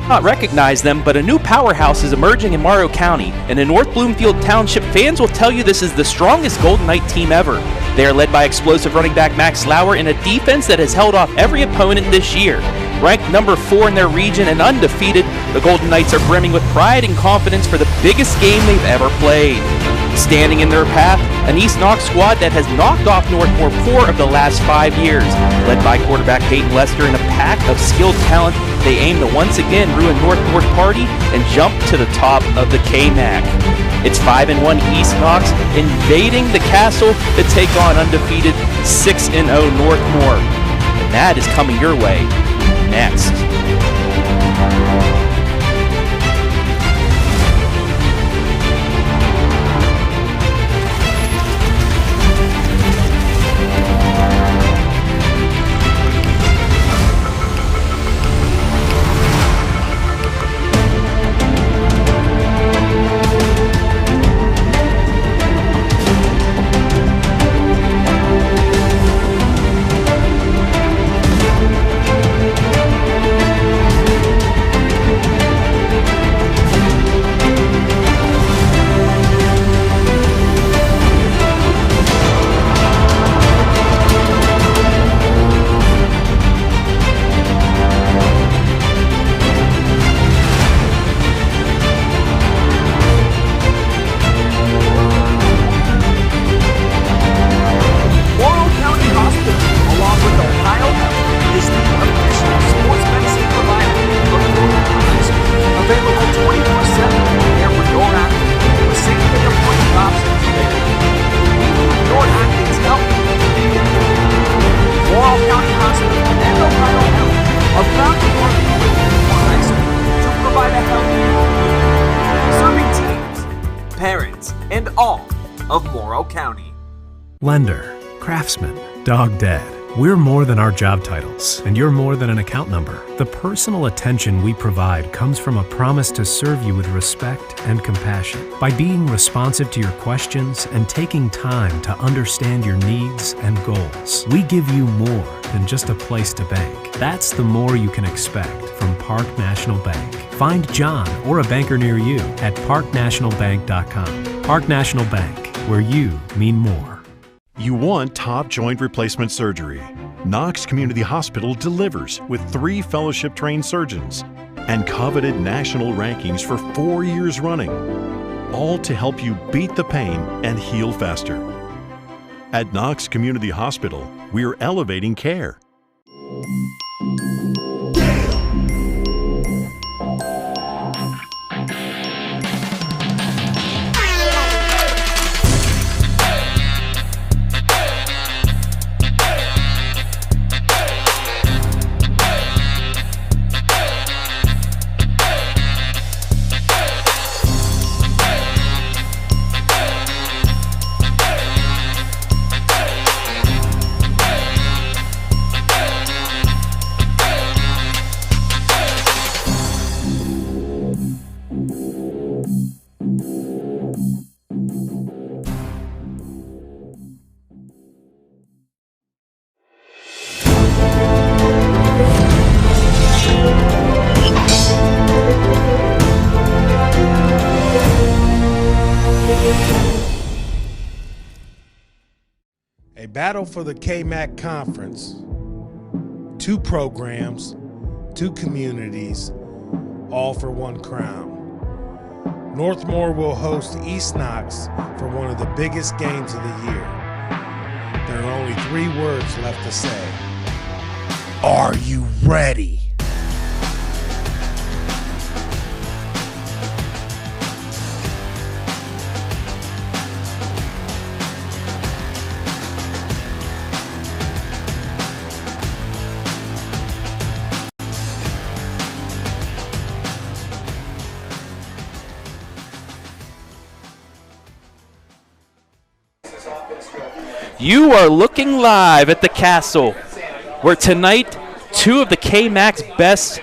Not recognize them, but a new powerhouse is emerging in Morrow County, and in North Bloomfield Township, fans will tell you this is the strongest Golden Knight team ever. They are led by explosive running back Max Lauer in a defense that has held off every opponent this year. Ranked number 4 in their region and undefeated, the Golden Knights are brimming with pride and confidence for the biggest game they've ever played. Standing in their path, an East Knox squad that has knocked off Northmoor 4 of the last 5 years. Led by quarterback Peyton Lester and a pack of skilled talent, they aim to once again ruin Northmoor's party and jump to the top of the KMAC. It's 5-1 East Knox invading the castle to take on undefeated 6-0 Northmoor. And that is coming your way next. And all of Morrow County. Lender, craftsman, dog dad. We're more than our job titles, and you're more than an account number. The personal attention we provide comes from a promise to serve you with respect and compassion. By being responsive to your questions and taking time to understand your needs and goals, we give you more than just a place to bank. That's the more you can expect from Park National Bank. Find John or a banker near you at parknationalbank.com. Park National Bank, where you mean more. You want top joint replacement surgery. Knox Community Hospital delivers with 3 fellowship-trained surgeons and coveted national rankings for 4 years running, all to help you beat the pain and heal faster. At Knox Community Hospital, we're elevating care. Battle for the KMAC Conference, 2 programs, 2 communities, all for 1 crown. Northmoor will host East Knox for one of the biggest games of the year. There are only 3 words left to say. Are you ready? You are looking live at the Castle, where tonight 2 of the KMAC's best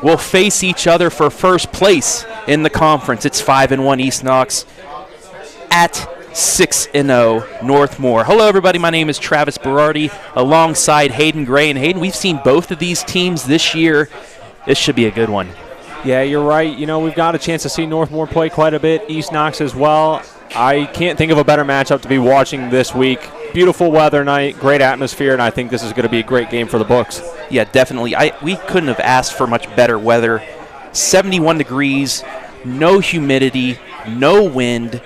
will face each other for first place in the conference. It's 5-1 East Knox at 6-0 Northmoor. Hello, everybody. My name is Travis Berardi, alongside Hayden Gray. And Hayden, we've seen both of these teams this year. This should be a good one. Yeah, you're right. You know, we've got a chance to see Northmoor play quite a bit, East Knox as well. I can't think of a better matchup to be watching this week. Beautiful weather night, great atmosphere, and I think this is going to be a great game for the books. Yeah, definitely. We couldn't have asked for much better weather. 71 degrees, no humidity, no wind.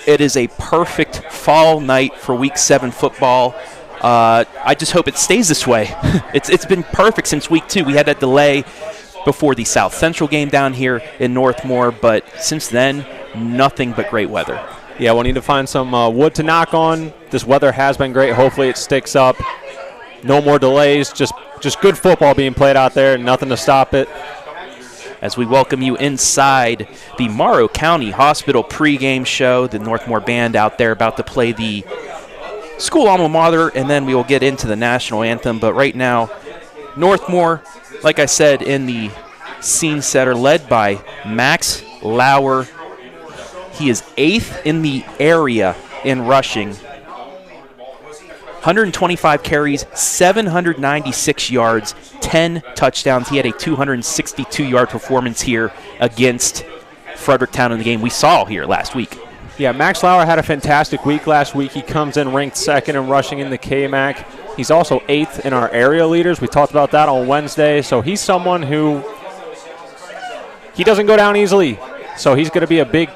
It is a perfect fall night for Week 7 football. I just hope it stays this way. It's been perfect since Week 2. We had that delay before the South Central game down here in Northmoor, but since then, nothing but great weather. Yeah, we'll need to find some wood to knock on. This weather has been great. Hopefully it sticks up. No more delays. Just good football being played out there and nothing to stop it. As we welcome you inside the Morrow County Hospital pregame show, the Northmoor band out there about to play the school alma mater, and then we will get into the national anthem. But right now, Northmoor, like I said, in the scene setter, led by Max Lauer. He is 8th in the area in rushing. 125 carries, 796 yards, 10 touchdowns. He had a 262-yard performance here against Fredericktown in the game we saw here last week. Yeah, Max Lauer had a fantastic week last week. He comes in ranked 2nd in rushing in the KMAC. He's also 8th in our area leaders. We talked about that on Wednesday. So he's someone who he doesn't go down easily. So he's going to be a big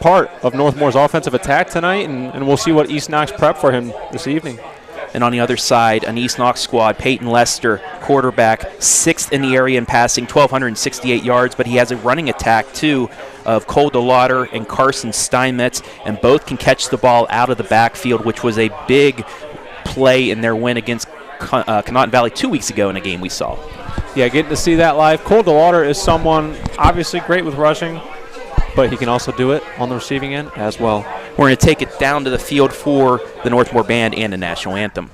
part of Northmoor's offensive attack tonight, and we'll see what East Knox prep for him this evening. And on the other side, an East Knox squad, Peyton Lester, quarterback, 6th in the area in passing, 1,268 yards, but he has a running attack, too, of Cole DeLauder and Carson Steinmetz, and both can catch the ball out of the backfield, which was a big play in their win against Connaughton Valley 2 weeks ago in a game we saw. Yeah, getting to see that live. Cole DeLauder is someone obviously great with rushing, but he can also do it on the receiving end as well. We're going to take it down to the field for the Northmoor Band and the national anthem.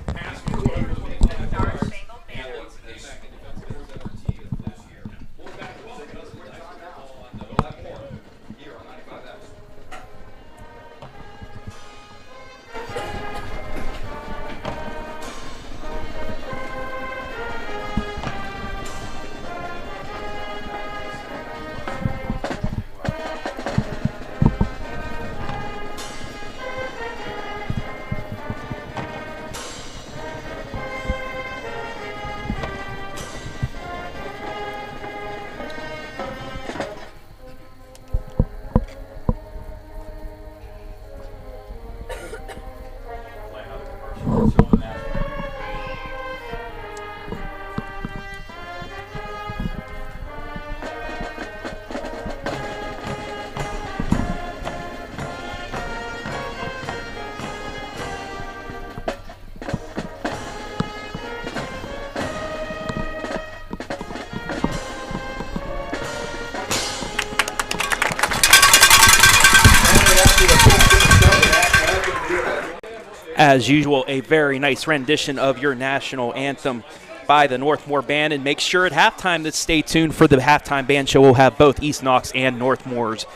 As usual, a very nice rendition of your national anthem by the Northmoor Band. And make sure at halftime to stay tuned for the halftime band show. We'll have both East Knox and Northmoor's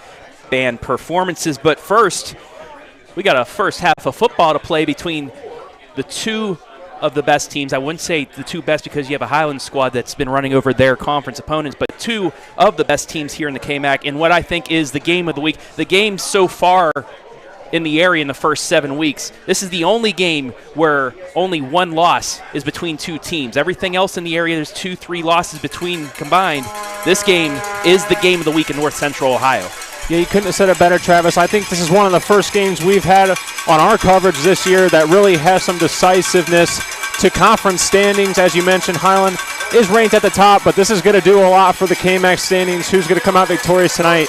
band performances. But first, we got a first half of football to play between the two of the best teams. I wouldn't say the two best because you have a Highland squad that's been running over their conference opponents, but two of the best teams here in the KMAC. And what I think is the game of the week, the game so far in the area in the first 7 weeks. This is the only game where only one loss is between two teams. Everything else in the area, there's 2-3 losses between combined. This game is the game of the week in North Central Ohio. Yeah, you couldn't have said it better, Travis. I think this is one of the first games we've had on our coverage this year that really has some decisiveness to conference standings. As you mentioned, Highland is ranked at the top, but this is going to do a lot for the KMAC standings. Who's going to come out victorious tonight?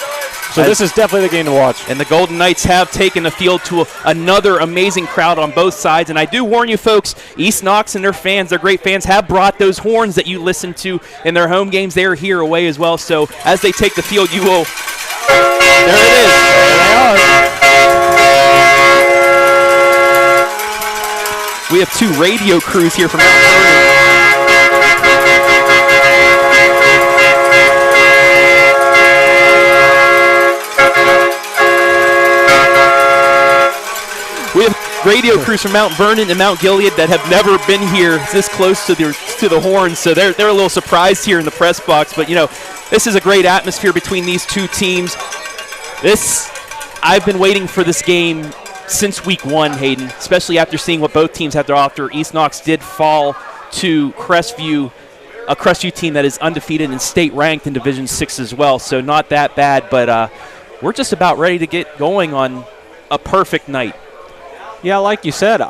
So this is definitely the game to watch. And the Golden Knights have taken the field to another amazing crowd on both sides. And I do warn you folks, East Knox and their fans, their great fans, have brought those horns that you listen to in their home games. They are here away as well. So as they take the field, you will... There it is. There they are. We have two radio crews here from Mount Vernon. We have radio crews from Mount Vernon and Mount Gilead that have never been here this close to the horn, so they're a little surprised here in the press box. But, this is a great atmosphere between these two teams. I've been waiting for this game since week 1, Hayden, especially after seeing what both teams had to offer. East Knox did fall to Crestview, a Crestview team that is undefeated and state ranked in Division 6 as well, so not that bad, but we're just about ready to get going on a perfect night. Yeah, like you said,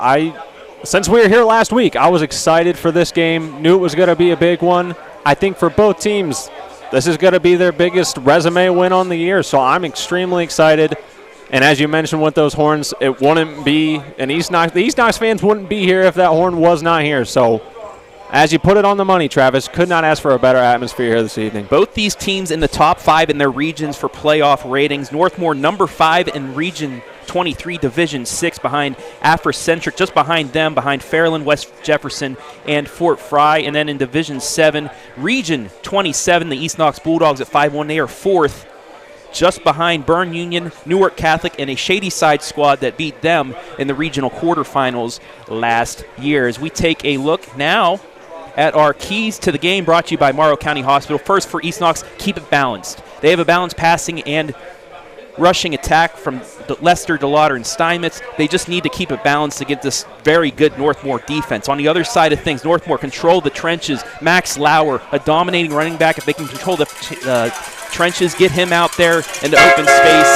since we were here last week, I was excited for this game, knew it was going to be a big one. I think for both teams, this is going to be their biggest resume win on the year, so I'm extremely excited. And as you mentioned with those horns, it wouldn't be an East Knox. The East Knox fans wouldn't be here if that horn was not here. So as you put it on the money, Travis, could not ask for a better atmosphere here this evening. Both these teams in the top 5 in their regions for playoff ratings. Northmoor number 5 in Region 23, Division 6, behind Afrocentric, just behind them, behind Fairland, West Jefferson, and Fort Fry. And then in Division 7, Region 27, the East Knox Bulldogs at 5-1. They are 4th. Just behind Bern Union, Newark Catholic, and a Shadyside squad that beat them in the regional quarterfinals last year. As we take a look now at our keys to the game, brought to you by Morrow County Hospital. First for East Knox, keep it balanced. They have a balanced passing and rushing attack from Lester, DeLauder, and Steinmetz. They just need to keep it balanced against this very good Northmoor defense. On the other side of things, Northmoor control the trenches. Max Lauer, a dominating running back. If they can control the trenches, get him out there into open space,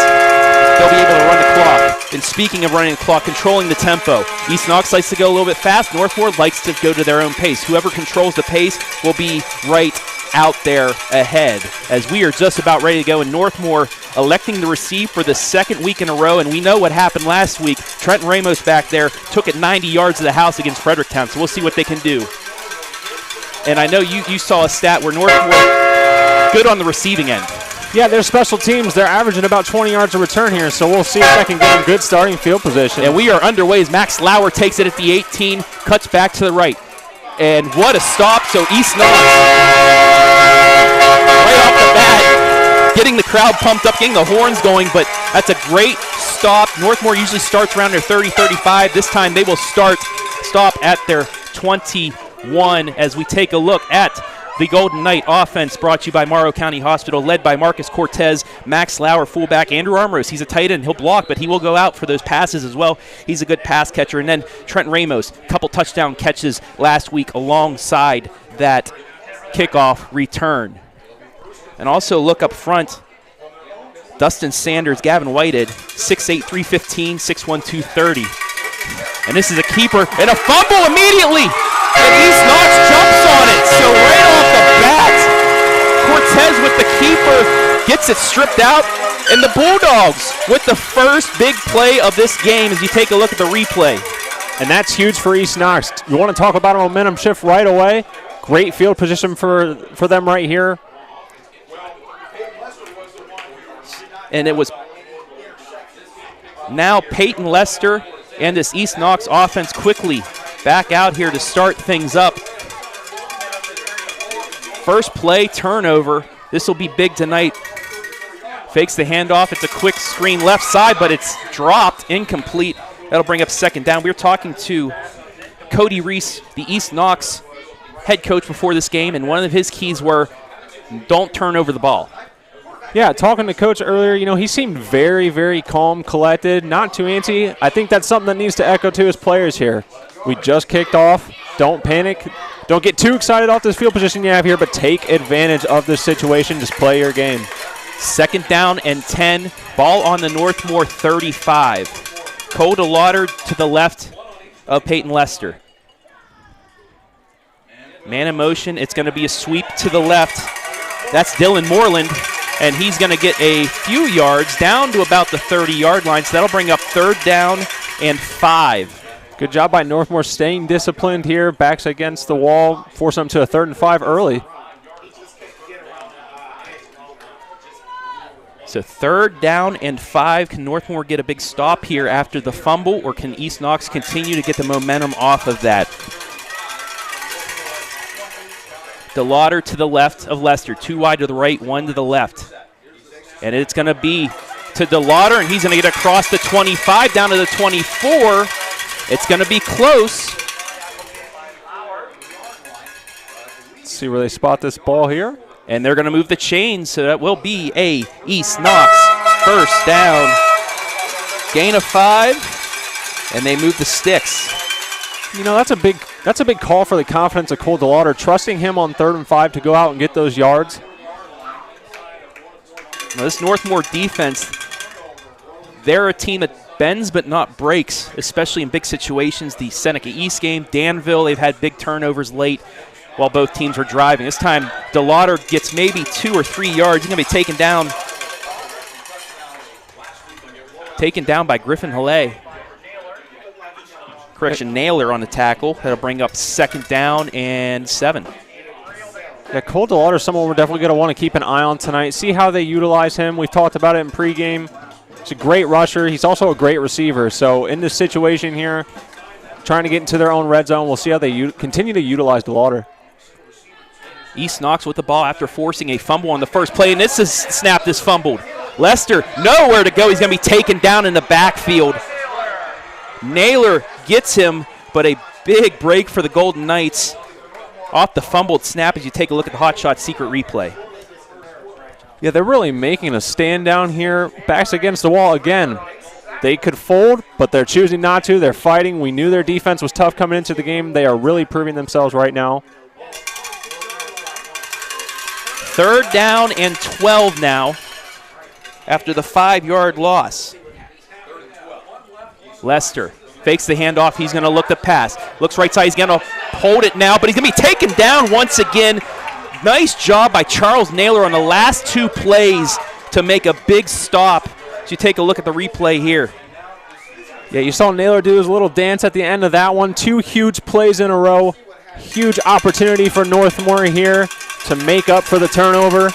they'll be able to run the clock. And speaking of running the clock, controlling the tempo. East Knox likes to go a little bit fast. Northmoor likes to go to their own pace. Whoever controls the pace will be right out there ahead, as we are just about ready to go. And Northmoor electing to receive for the second week in a row, and we know what happened last week. Trenton Ramos back there took it 90 yards to the house against Fredericktown, so we'll see what they can do. And I know you saw a stat where Northmoor good on the receiving end. Yeah, their special teams, they're averaging about 20 yards a return here, so we'll see if that can get them good starting field position. And we are underway as Max Lauer takes it at the 18, cuts back to the right. And what a stop. So East Knox, right off the bat, getting the crowd pumped up, getting the horns going, but that's a great stop. Northmoor usually starts around their 30-35. This time they will stop at their 21 as we take a look at the Golden Knight offense, brought to you by Morrow County Hospital, led by Marcus Cortez, Max Lauer, fullback, Andrew Armoros. He's a tight end. He'll block, but he will go out for those passes as well. He's a good pass catcher. And then Trenton Ramos, a couple touchdown catches last week alongside that kickoff return. And also look up front, Dustin Sanders, Gavin Whitehead, 6'8", 315, 6'1", 230. And this is a keeper and a fumble immediately. And East Knox jumps on it. So right off the bat, Cortez with the keeper gets it stripped out. And the Bulldogs with the first big play of this game as you take a look at the replay. And that's huge for East Knox. You want to talk about a momentum shift right away? Great field position for them right here. And it was now Peyton Lester and this East Knox offense quickly back out here to start things up. First play, turnover. This will be big tonight. Fakes the handoff. It's a quick screen left side, but it's dropped, incomplete. That'll bring up second down. We were talking to Cody Reese, the East Knox head coach, before this game, and one of his keys were don't turn over the ball. Yeah, talking to Coach earlier, he seemed very, very calm, collected, not too antsy. I think that's something that needs to echo to his players here. We just kicked off. Don't panic. Don't get too excited off this field position you have here, but take advantage of this situation. Just play your game. Second down and 10. Ball on the Northmoor 35. Cole DeLauder to the left of Peyton Lester. Man in motion. It's going to be a sweep to the left. That's Dylan Moreland. And he's going to get a few yards down to about the 30-yard line. So that'll bring up third down and 5. Good job by Northmoor staying disciplined here. Backs against the wall. Force them to a 3rd and 5 early. So third down and 5. Can Northmoor get a big stop here after the fumble, or can East Knox continue to get the momentum off of that? DeLauder to the left of Lester. 2 wide to the right, 1 to the left. And it's going to be to DeLauder, and he's going to get across the 25 down to the 24. It's going to be close. Let's see where they spot this ball here. And they're going to move the chains, so that will be a East Knox first down. Gain of 5, and they move the sticks. You know, that's a big call for the confidence of Cole DeLauder, trusting him on 3rd and 5 to go out and get those yards. Now, this Northmoor defense, they're a team that bends but not breaks, especially in big situations. The Seneca East game, Danville, they've had big turnovers late while both teams were driving. This time, DeLauder gets maybe 2 or 3 yards. He's going to be taken down by Griffin Halle. Correction, Naylor on the tackle. That'll bring up 2nd down and 7. Yeah, Cole DeLauder is someone we're definitely going to want to keep an eye on tonight. See how they utilize him. We've talked about it in pregame. He's a great rusher. He's also a great receiver. So in this situation here, trying to get into their own red zone, we'll see how they continue to utilize DeLauder. East Knox with the ball after forcing a fumble on the first play, and this is snap is fumbled. Lester, nowhere to go. He's going to be taken down in the backfield. Naylor gets him, but a big break for the Golden Knights off the fumbled snap as you take a look at the Hot Shot secret replay. Yeah, they're really making a stand down here. Backs against the wall again. They could fold, but they're choosing not to. They're fighting. We knew their defense was tough coming into the game. They are really proving themselves right now. 3rd down and 12 now after the 5-yard loss. Lester fakes the handoff. He's going to look the pass. Looks right side. He's going to hold it now, but he's going to be taken down once again. Nice job by Charles Naylor on the last 2 plays to make a big stop. As you take a look at the replay here. Yeah, you saw Naylor do his little dance at the end of that one. 2 huge plays in a row. Huge opportunity for Northmoor here to make up for the turnover.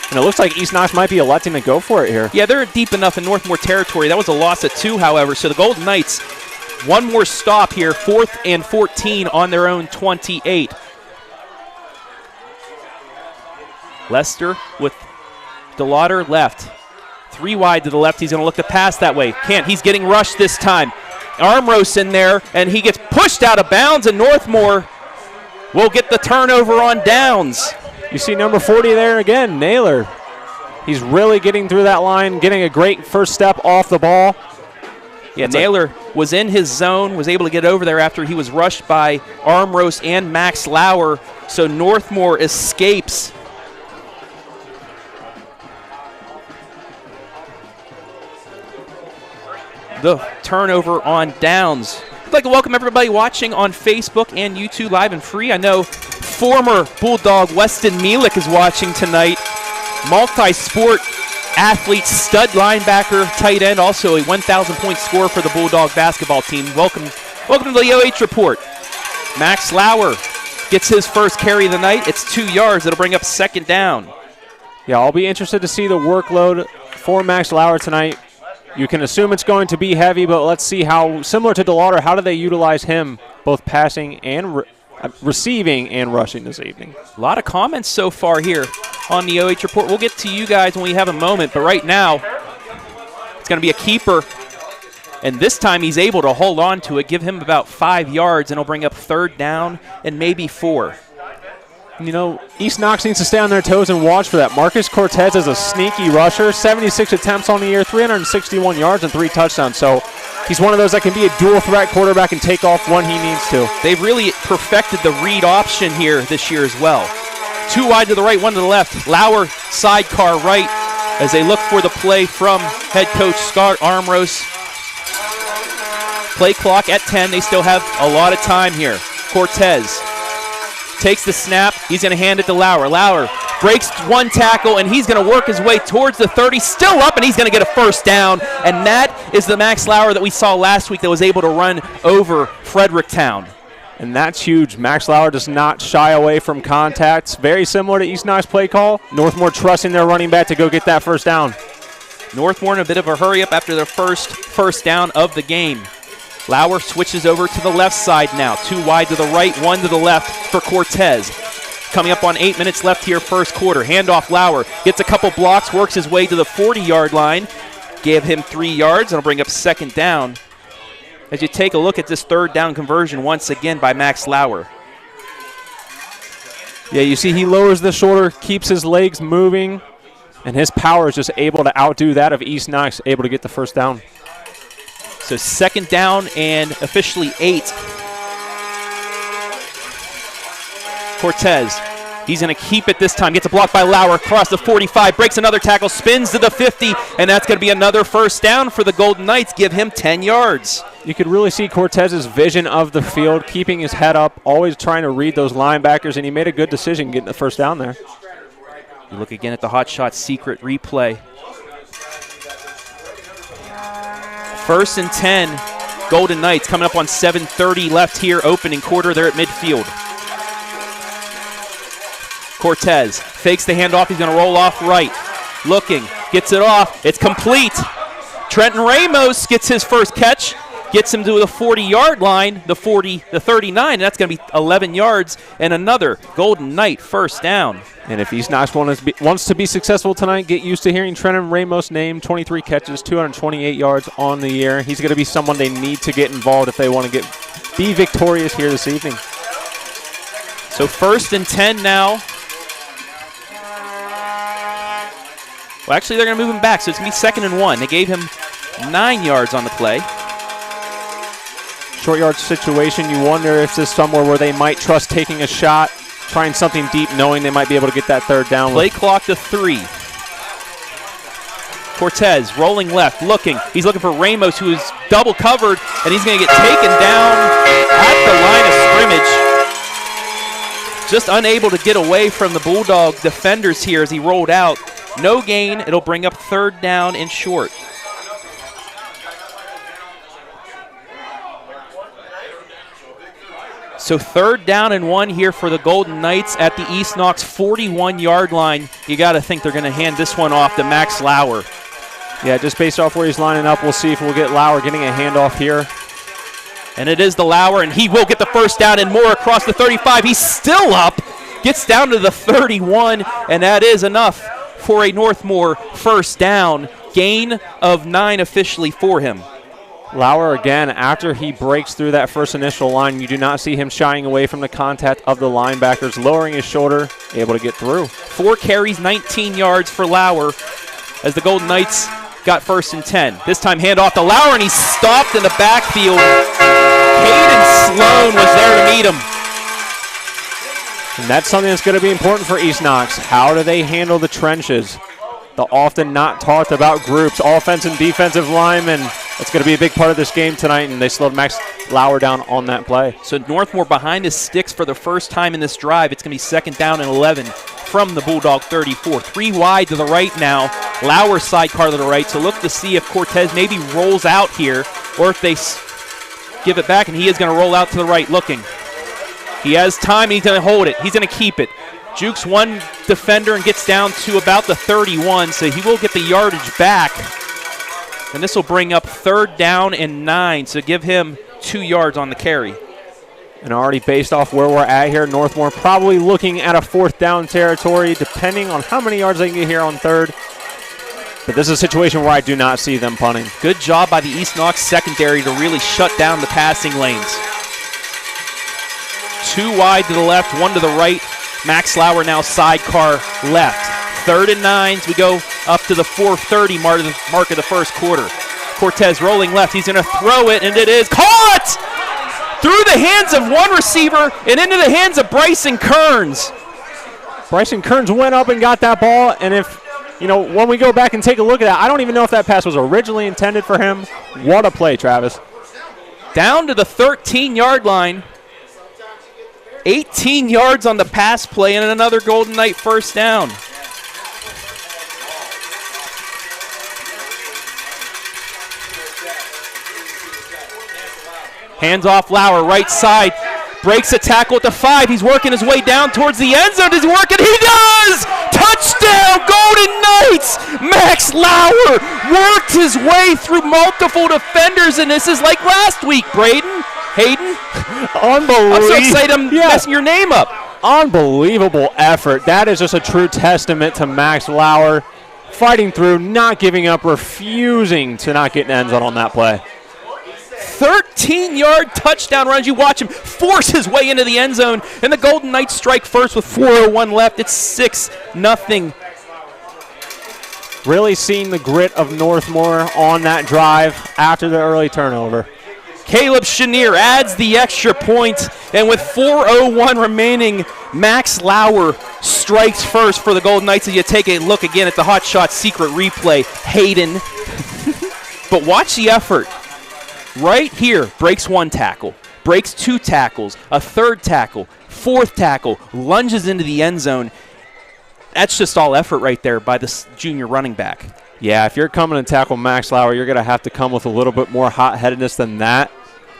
And it looks like East Knox might be electing to go for it here. Yeah, they're deep enough in Northmoor territory. That was a loss of 2, however. So the Golden Knights, one more stop here, 4th and 14 on their own 28. Lester with DeLauder left. 3 wide to the left. He's going to look to pass that way. Can't. He's getting rushed this time. Armros in there, and he gets pushed out of bounds, and Northmoor will get the turnover on downs. You see number 40 there again, Naylor. He's really getting through that line, getting a great first step off the ball. Yeah, Naylor was in his zone, was able to get over there after he was rushed by Armros and Max Lauer, so Northmoor escapes. The turnover on downs. I'd like to welcome everybody watching on Facebook and YouTube live and free. I know former Bulldog Weston Mielik is watching tonight. Multi-sport athlete, stud linebacker, tight end, also a 1,000-point scorer for the Bulldog basketball team. Welcome to the OH.REPORT. Max Lauer gets his first carry of the night. It's 2 yards. It'll bring up 2nd down. Yeah, I'll be interested to see the workload for Max Lauer tonight. You can assume it's going to be heavy, but let's see how, similar to DeLauder, how do they utilize him both passing and receiving and rushing this evening? A lot of comments so far here on the OH.REPORT. We'll get to you guys when we have a moment, but right now it's going to be a keeper, and this time he's able to hold on to it, give him about 5 yards, and it'll bring up 3rd down and maybe 4. You know, East Knox needs to stay on their toes and watch for that. Marcus Cortez is a sneaky rusher, 76 attempts on the year, 361 yards and 3 touchdowns. So he's one of those that can be a dual-threat quarterback and take off when he needs to. They've really perfected the read option here this year as well. 2 wide to the right, 1 to the left. Lauer sidecar right as they look for the play from head coach Scott Armros. Play clock at 10. They still have a lot of time here. Cortez takes the snap. He's going to hand it to Lauer. Lauer breaks 1 tackle, and he's going to work his way towards the 30. Still up, and he's going to get a first down. And that is the Max Lauer that we saw last week that was able to run over Fredericktown. And that's huge. Max Lauer does not shy away from contacts. Very similar to East Knox play call. Northmoor trusting their running back to go get that first down. Northmoor in a bit of a hurry up after their first down of the game. Lauer switches over to the left side now. 2 wide to the right, 1 to the left for Cortez. Coming up on 8 minutes left here, first quarter. Handoff Lauer. Gets a couple blocks, works his way to the 40-yard line. Gave him 3 yards, and it'll bring up 2nd down. as you take a look at this third down conversion once again by Max Lauer. Yeah, you see he lowers the shoulder, keeps his legs moving, and his power is just able to outdo that of East Knox, able to get the first down. So 2nd down and officially 8. Cortez, he's going to keep it this time. Gets a block by Lauer across the 45, breaks another tackle, spins to the 50, and that's going to be another first down for the Golden Knights. Give him 10 yards. You could really see Cortez's vision of the field, keeping his head up, always trying to read those linebackers, and he made a good decision getting the first down there. You look again at the Hot Shot secret replay. 1st and 10, Golden Knights coming up on 7:30 left here, opening quarter. They're at midfield. Cortez fakes the handoff. He's going to roll off right. Looking, gets it off. It's complete. Trenton Ramos gets his first catch, gets him to the 40-yard line, the 40, the 39, and that's going to be 11 yards and another Golden Knight first down. And if East Knox wants to be successful tonight, get used to hearing Trenton Ramos' name. 23 catches, 228 yards on the year. He's going to be someone they need to get involved if they want to be victorious here this evening. So 1st and 10 now. Well, actually, they're going to move him back, so it's going to be 2nd and 1. They gave him 9 yards on the play. Short yard situation, you wonder if this is somewhere where they might trust taking a shot, trying something deep, knowing they might be able to get that third down. Play clock to 3. Cortez rolling left, looking. He's looking for Ramos, who is double covered, and he's going to get taken down at the line of scrimmage. Just unable to get away from the Bulldog defenders here as he rolled out. No gain. It'll bring up 3rd down and short. So 3rd down and 1 here for the Golden Knights at the East Knox 41-yard line. You got to think they're going to hand this one off to Max Lauer. Yeah, just based off where he's lining up, we'll see if we'll get Lauer getting a handoff here. And it is the Lauer, and he will get the first down and more across the 35. He's still up, gets down to the 31, and that is enough for a Northmoor first down. Gain of 9 officially for him. Lauer again, after he breaks through that first initial line, you do not see him shying away from the contact of the linebackers, lowering his shoulder, able to get through. 4 carries, 19 yards for Lauer as the Golden Knights got 1st and 10. This time handoff to Lauer, and he's stopped in the backfield. Caden Sloan was there to meet him. And that's something that's going to be important for East Knox. How do they handle the trenches? The often not talked about groups, offense and defensive linemen. It's going to be a big part of this game tonight, and they slowed Max Lauer down on that play. So Northmore behind his sticks for the first time in this drive. It's going to be 2nd down and 11 from the Bulldog 34. 3 wide to the right now. Lauer sidecar to the right. So look to see if Cortez maybe rolls out here or if they give it back, and he is going to roll out to the right looking. He has time, and he's going to hold it. He's going to keep it. Jukes one defender and gets down to about the 31, so he will get the yardage back. And this will bring up 3rd down and 9, so give him 2 yards on the carry. And already based off where we're at here, Northmore probably looking at a 4th down territory, depending on how many yards they can get here on 3rd. But this is a situation where I do not see them punting. Good job by the East Knox secondary to really shut down the passing lanes. 2 wide to the left, 1 to the right. Max Lauer now sidecar left. 3rd and 9s. We go up to the 4:30 mark of the first quarter. Cortez rolling left. He's going to throw it, and it is caught through the hands of one receiver and into the hands of Bryson Kearns. Bryson Kearns went up and got that ball, and when we go back and take a look at that, I don't even know if that pass was originally intended for him. What a play, Travis. Down to the 13-yard line. 18 yards on the pass play and another Golden Knight first down. Hands off Lauer, right side. Breaks a tackle at the 5. He's working his way down towards the end zone. Does he work it? He does! Touchdown, Golden Knights! Max Lauer worked his way through multiple defenders, and this is like last week, Braden. Hayden? Unbelievable. I'm so excited I'm messing your name up. Unbelievable effort. That is just a true testament to Max Lauer. Fighting through, not giving up, refusing to not get an end zone on that play. 13-yard touchdown run. You watch him force his way into the end zone, and the Golden Knights strike first with 4:01 left. It's 6-0. Really seeing the grit of Northmoor on that drive after the early turnover. Caleb Chenier adds the extra point, and with 4:01 remaining, Max Lauer strikes first for the Golden Knights. As you take a look again at the Hot Shot secret replay, Hayden. But watch the effort. Right here, breaks one tackle, breaks two tackles, a third tackle, fourth tackle, lunges into the end zone. That's just all effort right there by this junior running back. Yeah, if you're coming to tackle Max Lauer, you're going to have to come with a little bit more hot-headedness than that.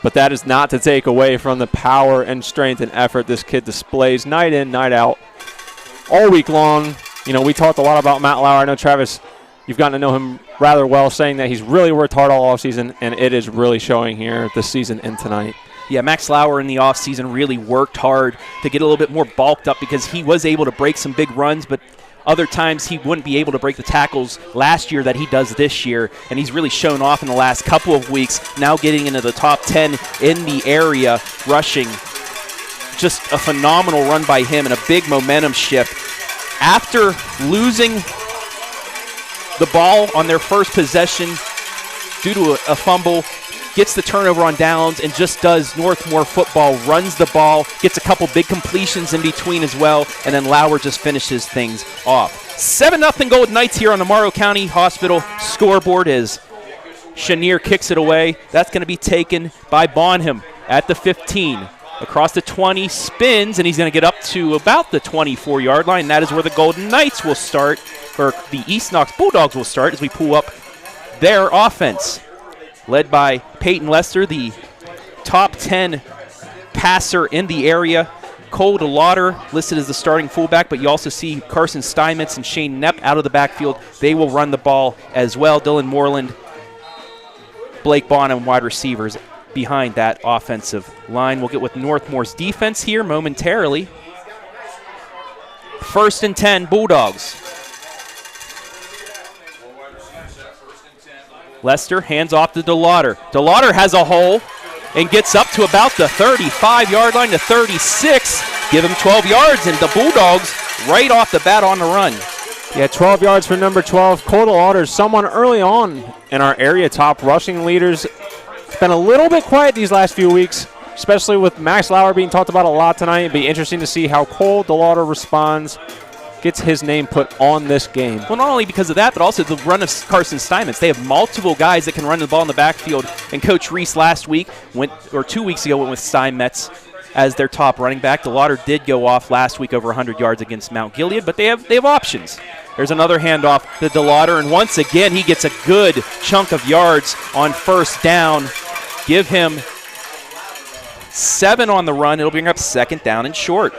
But that is not to take away from the power and strength and effort this kid displays night in, night out, all week long. You know, we talked a lot about Matt Lauer. I know, Travis, you've gotten to know him rather well, saying that he's really worked hard all offseason, and it is really showing here this season and tonight. Yeah, Max Lauer in the offseason really worked hard to get a little bit more bulked up because he was able to break some big runs, but other times he wouldn't be able to break the tackles last year that he does this year, and he's really shown off in the last couple of weeks, now getting into the top 10 in the area, rushing. Just a phenomenal run by him and a big momentum shift. After losing the ball on their first possession due to a fumble, gets the turnover on downs and just does Northmoor football, runs the ball, gets a couple big completions in between as well, and then Lauer just finishes things off. 7-0 Golden Knights here on the Morrow County Hospital scoreboard as Chenier kicks it away. That's going to be taken by Bonham at the 15. Across the 20, spins, and he's going to get up to about the 24-yard line. That is where the Golden Knights will start, or the East Knox Bulldogs will start as we pull up their offense. Led by Peyton Lester, the top 10 passer in the area. Cole DeLauder listed as the starting fullback, but you also see Carson Steinmetz and Shane Knepp out of the backfield. They will run the ball as well. Dylan Moreland, Blake Bonham, wide receivers behind that offensive line. We'll get with Northmoor's defense here momentarily. 1st and 10, Bulldogs. Lester hands off to DeLauder. DeLauder has a hole and gets up to about the 35-yard line to 36. Give him 12 yards, and the Bulldogs right off the bat on the run. Yeah, 12 yards for number 12. Cole DeLauder, someone early on in our area top rushing leaders. It's been a little bit quiet these last few weeks, especially with Max Lauer being talked about a lot tonight. It'd be interesting to see how Cole DeLauder responds, gets his name put on this game. Well, not only because of that, but also the run of Carson Steinmetz. They have multiple guys that can run the ball in the backfield, and Coach Reese last week, 2 weeks ago, went with Steinmetz as their top running back. DeLauder did go off last week over 100 yards against Mount Gilead, but they have options. There's another handoff to DeLauder, and once again, he gets a good chunk of yards on first down. Give him 7 on the run. It'll bring up 2nd down and short.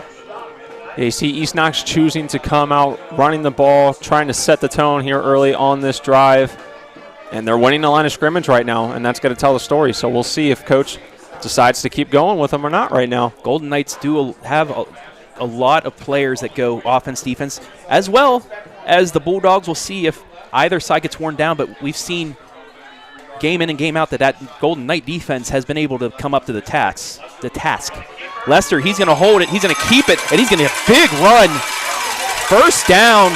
You see East Knox choosing to come out, running the ball, trying to set the tone here early on this drive. And they're winning the line of scrimmage right now, and that's going to tell the story. So we'll see if Coach decides to keep going with them or not right now. Golden Knights do have a lot of players that go offense, defense, as well as the Bulldogs. We'll see if either side gets worn down, but we've seen game in and game out that Golden Knight defense has been able to come up to the task. Lester, he's going to hold it, he's going to keep it, and he's going to have a big run. First down.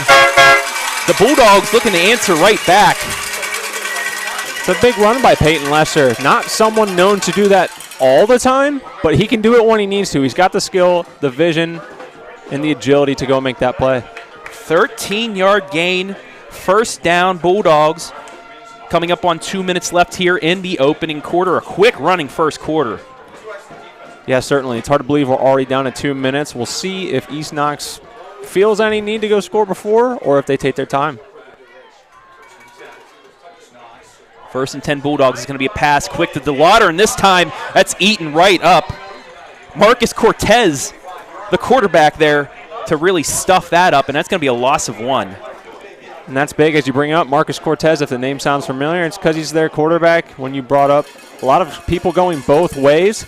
The Bulldogs looking to answer right back. It's a big run by Peyton Lester. Not someone known to do that all the time, but he can do it when he needs to. He's got the skill, the vision, and the agility to go make that play. 13-yard gain, first down, Bulldogs. Coming up on 2 minutes left here in the opening quarter. A quick running first quarter. Yeah, certainly. It's hard to believe we're already down to 2 minutes. We'll see if East Knox feels any need to go score before or if they take their time. 1st and 10 Bulldogs is going to be a pass quick to DeLauder, and this time that's eaten right up. Marcus Cortez, the quarterback there, to really stuff that up, and that's going to be a loss of 1. And that's big as you bring up Marcus Cortez. If the name sounds familiar, it's because he's their quarterback. When you brought up a lot of people going both ways,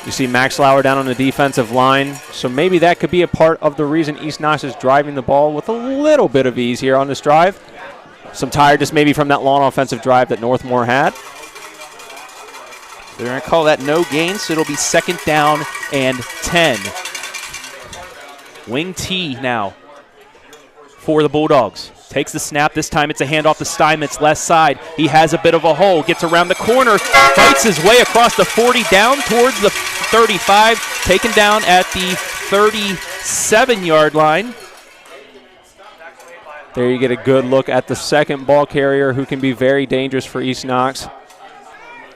you see Max Lauer down on the defensive line. So maybe that could be a part of the reason East Knox is driving the ball with a little bit of ease here on this drive. Some tiredness maybe from that long offensive drive that Northmoor had. They're going to call that no gain, so it'll be 2nd down and 10. Wing T now for the Bulldogs. Takes the snap. This time it's a handoff to Steinmetz, left side. He has a bit of a hole. Gets around the corner. Fights his way across the 40 down towards the 35. Taken down at the 37-yard line. There you get a good look at the second ball carrier who can be very dangerous for East Knox.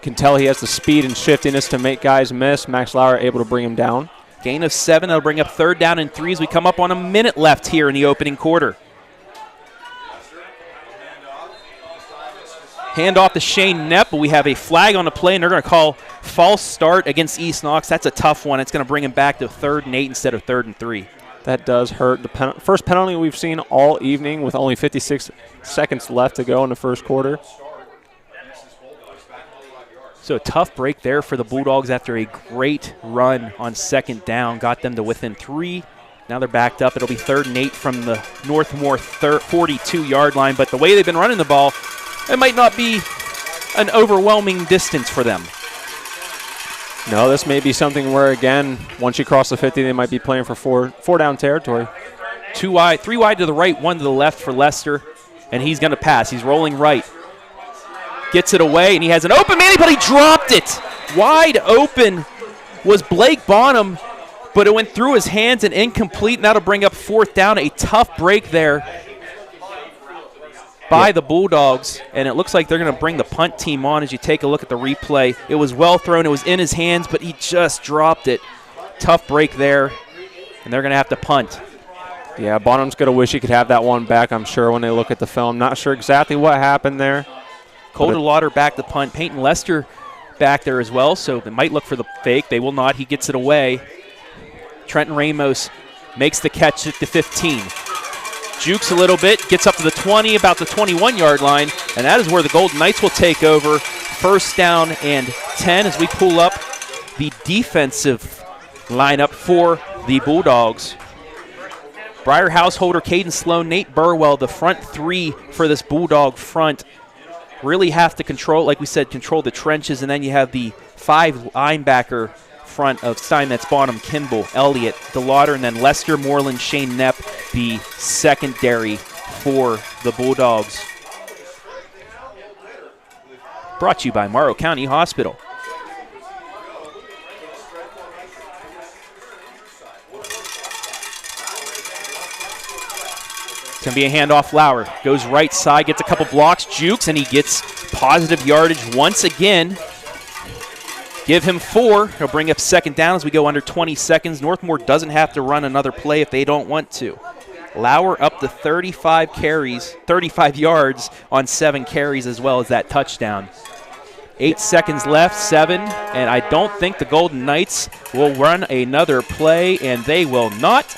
Can tell he has the speed and shiftiness to make guys miss. Max Lauer able to bring him down. Gain of 7. That'll bring up 3rd down and 3 as we come up on a minute left here in the opening quarter. Handoff to Shane Knepp, but we have a flag on the play, and they're going to call false start against East Knox. That's a tough one. It's going to bring him back to 3rd and 8 instead of 3rd and 3. That does hurt. The first penalty we've seen all evening with only 56 seconds left to go in the first quarter. So a tough break there for the Bulldogs after a great run on 2nd down. Got them to within 3. Now they're backed up. It'll be 3rd and 8 from the Northmor 42-yard line. But the way they've been running the ball, it might not be an overwhelming distance for them. No, this may be something where, again, once you cross the 50, they might be playing for four down territory. 2 wide, 3 wide to the right, 1 to the left for Lester, and he's going to pass. He's rolling right. Gets it away, and he has an open man, but he dropped it. Wide open was Blake Bonham, but it went through his hands and incomplete, and that'll bring up 4th down. A tough break there by the Bulldogs, and it looks like they're going to bring the punt team on as you take a look at the replay. It was well thrown. It was in his hands, but he just dropped it. Tough break there, and they're going to have to punt. Yeah, Bonham's going to wish he could have that one back, I'm sure, when they look at the film. Not sure exactly what happened there. Colter Lauder back the punt. Peyton Lester back there as well, so they might look for the fake. They will not. He gets it away. Trenton Ramos makes the catch at the 15. Jukes a little bit, gets up to the 20, about the 21-yard line, and that is where the Golden Knights will take over. 1st down and 10 as we pull up the defensive lineup for the Bulldogs. Briar Householder, Caden Sloan, Nate Burwell, the front 3 for this Bulldog front. Really have to control, like we said, control the trenches, and then you have the 5 linebacker front of Steinmetz, Bonham, Kimball, Elliott, DeLauder, and then Lester, Moreland, Shane Knepp, the secondary for the Bulldogs. Brought to you by Morrow County Hospital. It's going to be a handoff. Lauer goes right side, gets a couple blocks, jukes, and he gets positive yardage once again. Give him 4. He'll bring up 2nd down as we go under 20 seconds. Northmoor doesn't have to run another play if they don't want to. Lauer up to 35 yards on 7 carries as well as that touchdown. 8 seconds left, 7, and I don't think the Golden Knights will run another play, and they will not.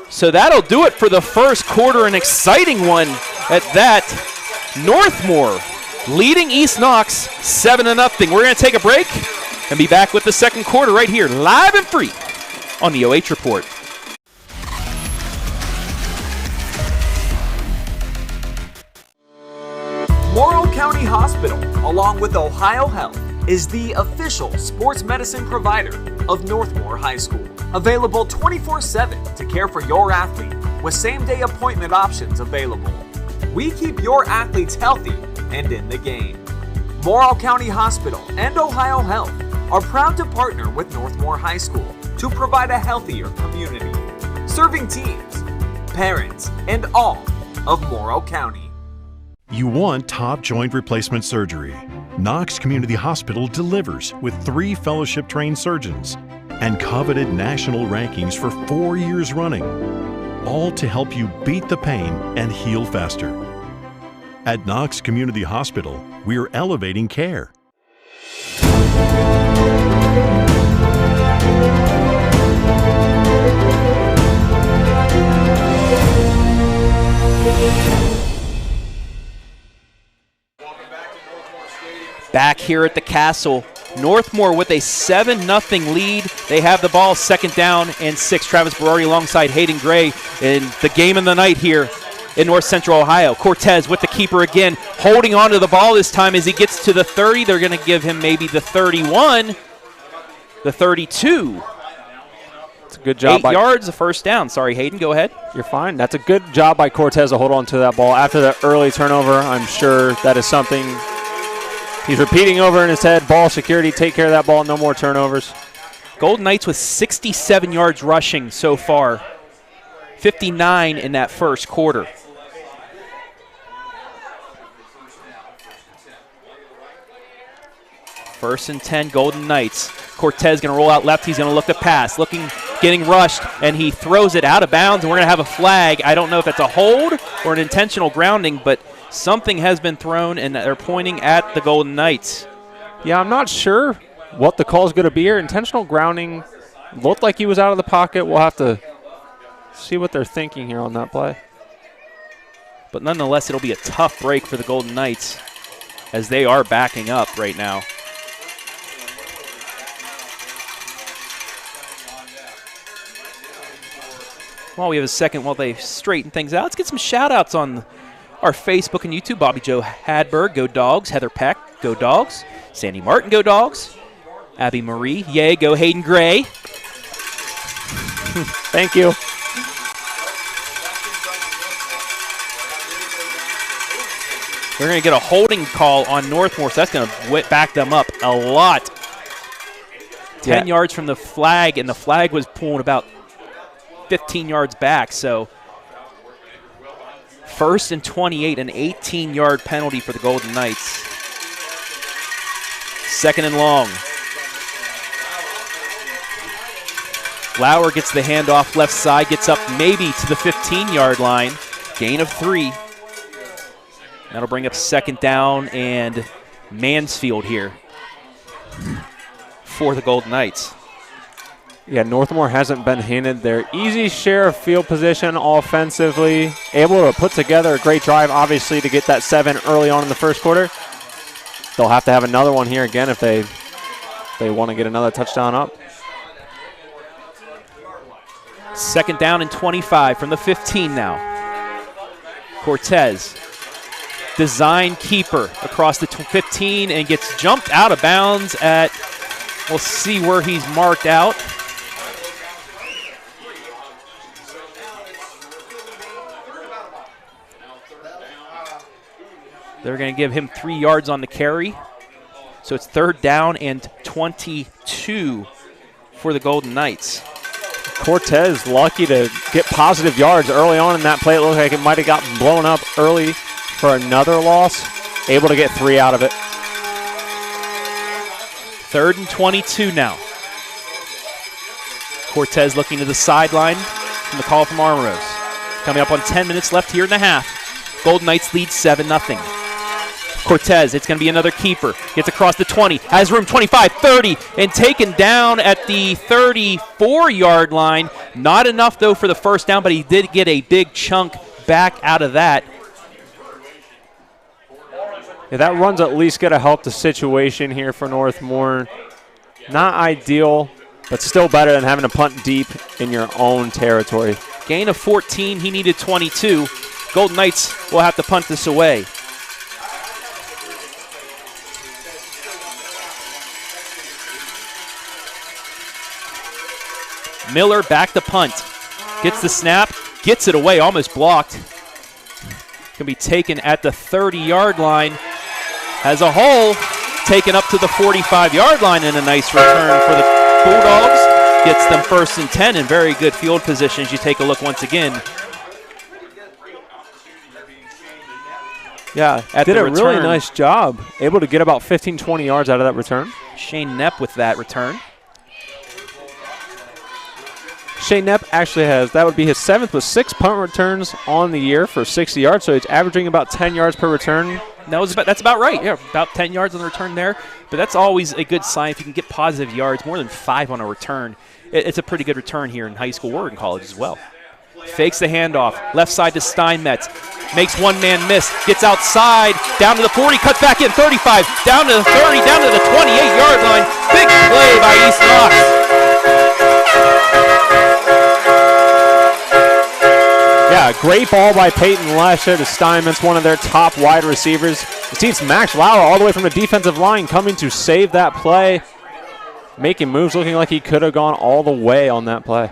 So that'll do it for the first quarter, an exciting one at that. Northmoor leading East Knox 7-0. We're going to take a break and be back with the second quarter right here, live and free on the OH Report. Morrow County Hospital, along with Ohio Health, is the official sports medicine provider of Northmoor High School. Available 24/7 to care for your athlete with same-day appointment options available. We keep your athletes healthy and in the game. Morrow County Hospital and Ohio Health are proud to partner with Northmoor High School to provide a healthier community, serving teams, parents, and all of Morrow County. You want top joint replacement surgery. Knox Community Hospital delivers with 3 fellowship-trained surgeons and coveted national rankings for 4 years running, all to help you beat the pain and heal faster. At Knox Community Hospital, we're elevating care. Back here at the Castle, Northmoor with a 7-0 lead. They have the ball, 2nd down and 6. Travis Barari alongside Hayden Gray in the game of the night here in North Central Ohio. Cortez with the keeper again, holding on to the ball this time as he gets to the 30. They're going to give him maybe the 31, the 32. It's a good job. 8 yards, a first down. Sorry, Hayden, go ahead. You're fine. That's a good job by Cortez to hold on to that ball. After the early turnover, I'm sure that is something he's repeating over in his head. Ball security, take care of that ball, no more turnovers. Golden Knights with 67 yards rushing so far. 59 in that first quarter. First and 10, Golden Knights. Cortez going to roll out left. He's going to look to pass. Getting rushed, and he throws it out of bounds, and we're going to have a flag. I don't know if it's a hold or an intentional grounding, but something has been thrown, and they're pointing at the Golden Knights. Yeah, I'm not sure what the call is going to be here. Intentional grounding looked like he was out of the pocket. We'll have to see what they're thinking here on that play. But nonetheless, it'll be a tough break for the Golden Knights as they are backing up right now. While we have a second while they straighten things out, let's get some shout-outs on our Facebook and YouTube. Bobby Joe Hadberg, go Dogs. Heather Peck, go Dogs. Sandy Martin, go Dogs. Abby Marie, yay, go Hayden Gray. Thank you. We're going to get a holding call on Northmor, so that's going to back them up a lot. 10 yards from the flag, and the flag was pulled about 15 yards back. So first and 28, an 18-yard penalty for the Golden Knights. Second and long. Lauer gets the handoff left side, gets up maybe to the 15-yard line. Gain of 3. That'll bring up second down and Mansfield here for the Golden Knights. Yeah, Northmore hasn't been handed their easy share of field position offensively. Able to put together a great drive, obviously, to get that 7 early on in the first quarter. They'll have to have another one here again if they want to get another touchdown up. Second down and 25 from the 15 now. Cortez, design keeper across the 15 and gets jumped out of bounds at, we'll see where he's marked out. They're going to give him 3 yards on the carry. So it's third down and 22 for the Golden Knights. Cortez lucky to get positive yards early on in that play. It looked like it might have gotten blown up early for another loss. Able to get 3 out of it. Third and 22 now. Cortez looking to the sideline from the call from Armrose. Coming up on 10 minutes left here in the half. Golden Knights lead 7-0. Cortez, it's going to be another keeper. Gets across the 20, has room 25, 30, and taken down at the 34-yard line. Not enough, though, for the first down, but he did get a big chunk back out of that. Yeah, that run's at least going to help the situation here for Northmoor. Not ideal, but still better than having to punt deep in your own territory. Gain of 14, he needed 22. Golden Knights will have to punt this away. Miller back to punt. Gets the snap, gets it away, almost blocked. Can be taken at the 30-yard line. Has a hole, taken up to the 45-yard line, and a nice return for the Bulldogs. Gets them first and 10 in very good field positions. You take a look once again. Yeah, did a really nice job. Able to get about 15, 20 yards out of that return. Shane Knepp with that return. Shane Knepp actually has, that would be his 7th with 6 punt returns on the year for 60 yards, so he's averaging about 10 yards per return. That's about right. Yeah, about 10 yards on the return there. But that's always a good sign if you can get positive yards, more than 5 on a return. It's a pretty good return here in high school or in college as well. Fakes the handoff, left side to Steinmetz. Makes one man miss, gets outside, down to the 40, cuts back in, 35, down to the 30, down to the 28-yard line. Big play by East Knox. Yeah, Yeah, great ball by Peyton Lesher to Steinmetz, one of their top wide receivers. It sees Max Lauer all the way from the defensive line coming to save that play. Making moves, looking like he could have gone all the way on that play.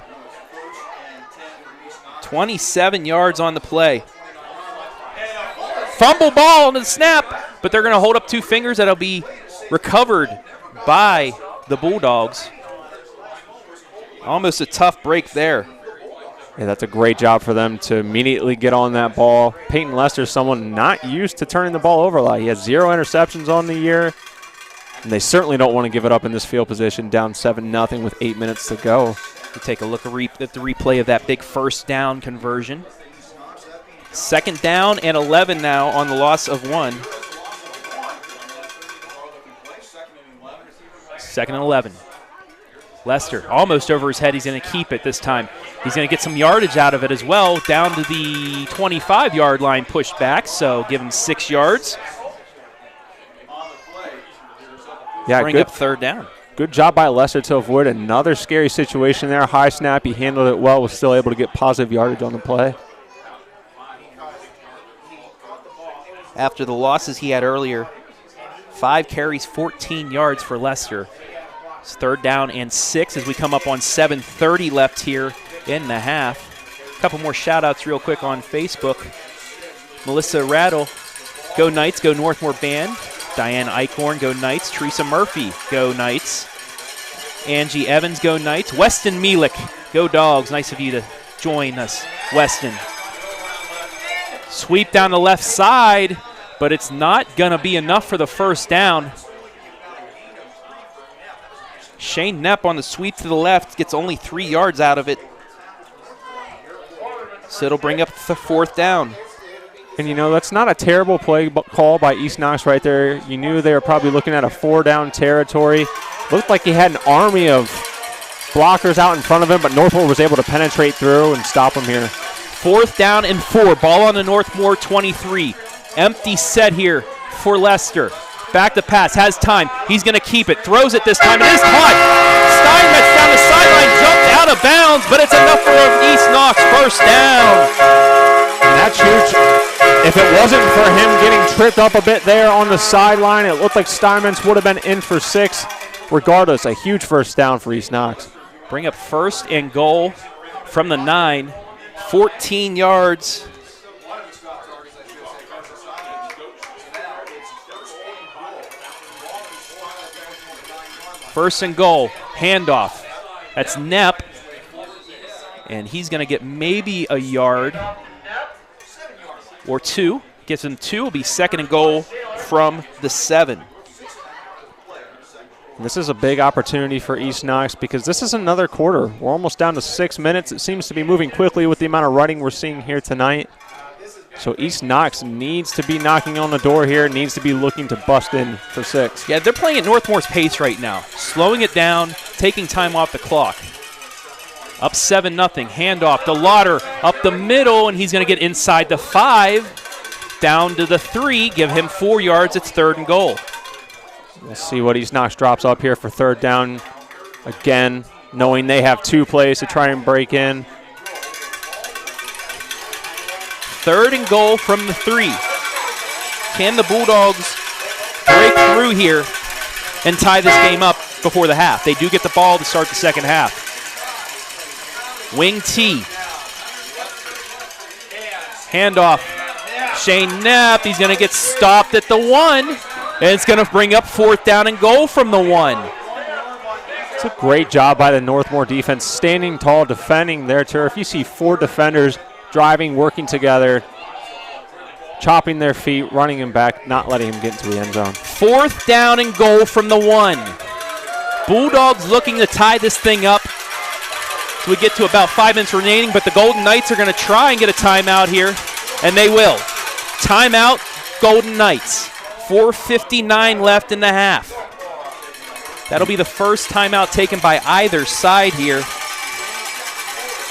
27 yards on the play. Fumble ball on the snap, but they're going to hold up 2 fingers. That'll be recovered by the Bulldogs. Almost a tough break there. Yeah, that's a great job for them to immediately get on that ball. Peyton Lester is someone not used to turning the ball over a lot. He has 0 interceptions on the year, and they certainly don't want to give it up in this field position, down 7-0 with 8 minutes to go. We take a look at the replay of that big first down conversion. 2nd down and 11 now on the loss of 1. 2nd and 11. Lester almost over his head. He's going to keep it this time. He's going to get some yardage out of it as well, down to the 25-yard line, pushed back, so give him 6 yards. Yeah, bring up 3rd down. Good job by Lester to avoid another scary situation there. High snap, he handled it well, was still able to get positive yardage on the play. After the losses he had earlier, 5 carries, 14 yards for Lester. It's 3rd down and 6 as we come up on 7:30 left here in the half. A couple more shout-outs real quick on Facebook. Melissa Rattle, go Knights, go Northmore Band. Diane Eichhorn, go Knights. Teresa Murphy, go Knights. Angie Evans, go Knights. Weston Mielik, go Dogs. Nice of you to join us, Weston. Sweep down the left side, but it's not going to be enough for the 1st down. Shane Knapp on the sweep to the left gets only 3 yards out of it. So it'll bring up the 4th down. And, you know, that's not a terrible play call by East Knox right there. You knew they were probably looking at a 4-down territory. Looked like he had an army of blockers out in front of him, but Northmoor was able to penetrate through and stop him here. 4th down and 4. Ball on the Northmoor 23. Empty set here for Lester. Back to pass, has time. He's going to keep it. Throws it this time. It is caught. Steinmetz down the sideline, jumped out of bounds, but it's enough for East Knox. 1st down. And that's huge. If it wasn't for him getting tripped up a bit there on the sideline, it looked like Steinmetz would have been in for 6. Regardless, a huge 1st down for East Knox. Bring up 1st and goal from the 9. 14 yards. First and goal, handoff. That's Knapp. And he's going to get maybe a yard or 2. Gets him 2. Will be 2nd and goal from the 7. This is a big opportunity for East Knox because this is another quarter. We're almost down to 6 minutes. It seems to be moving quickly with the amount of running we're seeing here tonight. So East Knox needs to be knocking on the door here, needs to be looking to bust in for 6. Yeah, they're playing at Northmoor's pace right now, slowing it down, taking time off the clock. Up 7-0, handoff to Lauder, up the middle, and he's going to get inside the 5, down to the 3, give him 4 yards. It's 3rd and goal. We'll see what East Knox drops up here for 3rd down. Again, knowing they have 2 plays to try and break in. 3rd and goal from the 3. Can the Bulldogs break through here and tie this game up before the half? They do get the ball to start the 2nd half. Wing T. Handoff. Shane Knapp. He's going to get stopped at the 1. And it's going to bring up 4th down and goal from the 1. It's a great job by the Northmoor defense, standing tall, defending their turf. You see 4 defenders driving, working together, chopping their feet, running him back, not letting him get into the end zone. 4th down and goal from the 1. Bulldogs looking to tie this thing up. So we get to about 5 minutes remaining, but the Golden Knights are going to try and get a timeout here, and they will. Timeout, Golden Knights. 4:59 left in the half. That'll be the first timeout taken by either side here.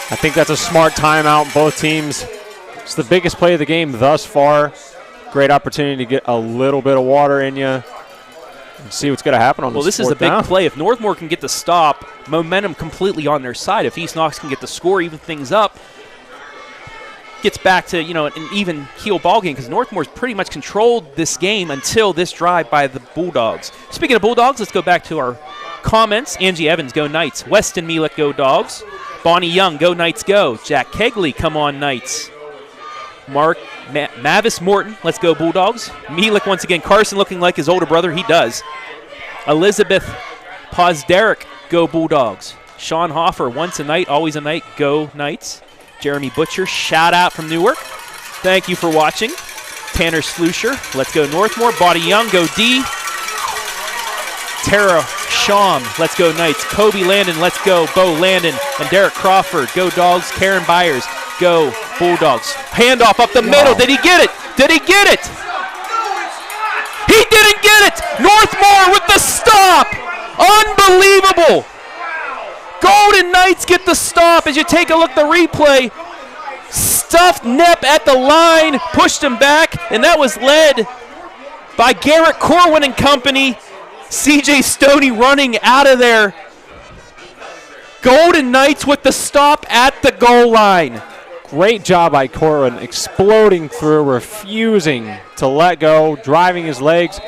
I think that's a smart timeout. Both teams, it's the biggest play of the game thus far. Great opportunity to get a little bit of water in you and see what's going to happen on this. Well, this is a big play. If Northmoor can get the stop, momentum completely on their side. If East Knox can get the score, even things up, gets back to, an even keel ball game because Northmoor's pretty much controlled this game until this drive by the Bulldogs. Speaking of Bulldogs, let's go back to our comments. Angie Evans, go Knights. Weston Mielek, go Dogs. Bonnie Young, go Knights, go. Jack Kegley, come on Knights. Mark Mavis Morton, let's go Bulldogs. Mielek once again. Carson looking like his older brother. He does. Elizabeth Pozderick, go Bulldogs. Sean Hoffer, once a Knight, always a Knight, go Knights. Jeremy Butcher, shout out from Newark. Thank you for watching. Tanner Slusher, let's go Northmore. Bonnie Young, go D. Tara Sham, let's go Knights. Kobe Landon, let's go Bo Landon. And Derek Crawford, go Dogs. Karen Byers, go Bulldogs. Handoff up the middle. Did he get it? Did he get it? He didn't get it! Northmore with the stop! Unbelievable! Golden Knights get the stop. As you take a look at the replay, stuffed Knepp at the line, pushed him back, and that was led by Garrett Corwin and company. CJ Stoney running out of there. Golden Knights with the stop at the goal line. Great job by Corwin, exploding through, refusing to let go, driving his legs.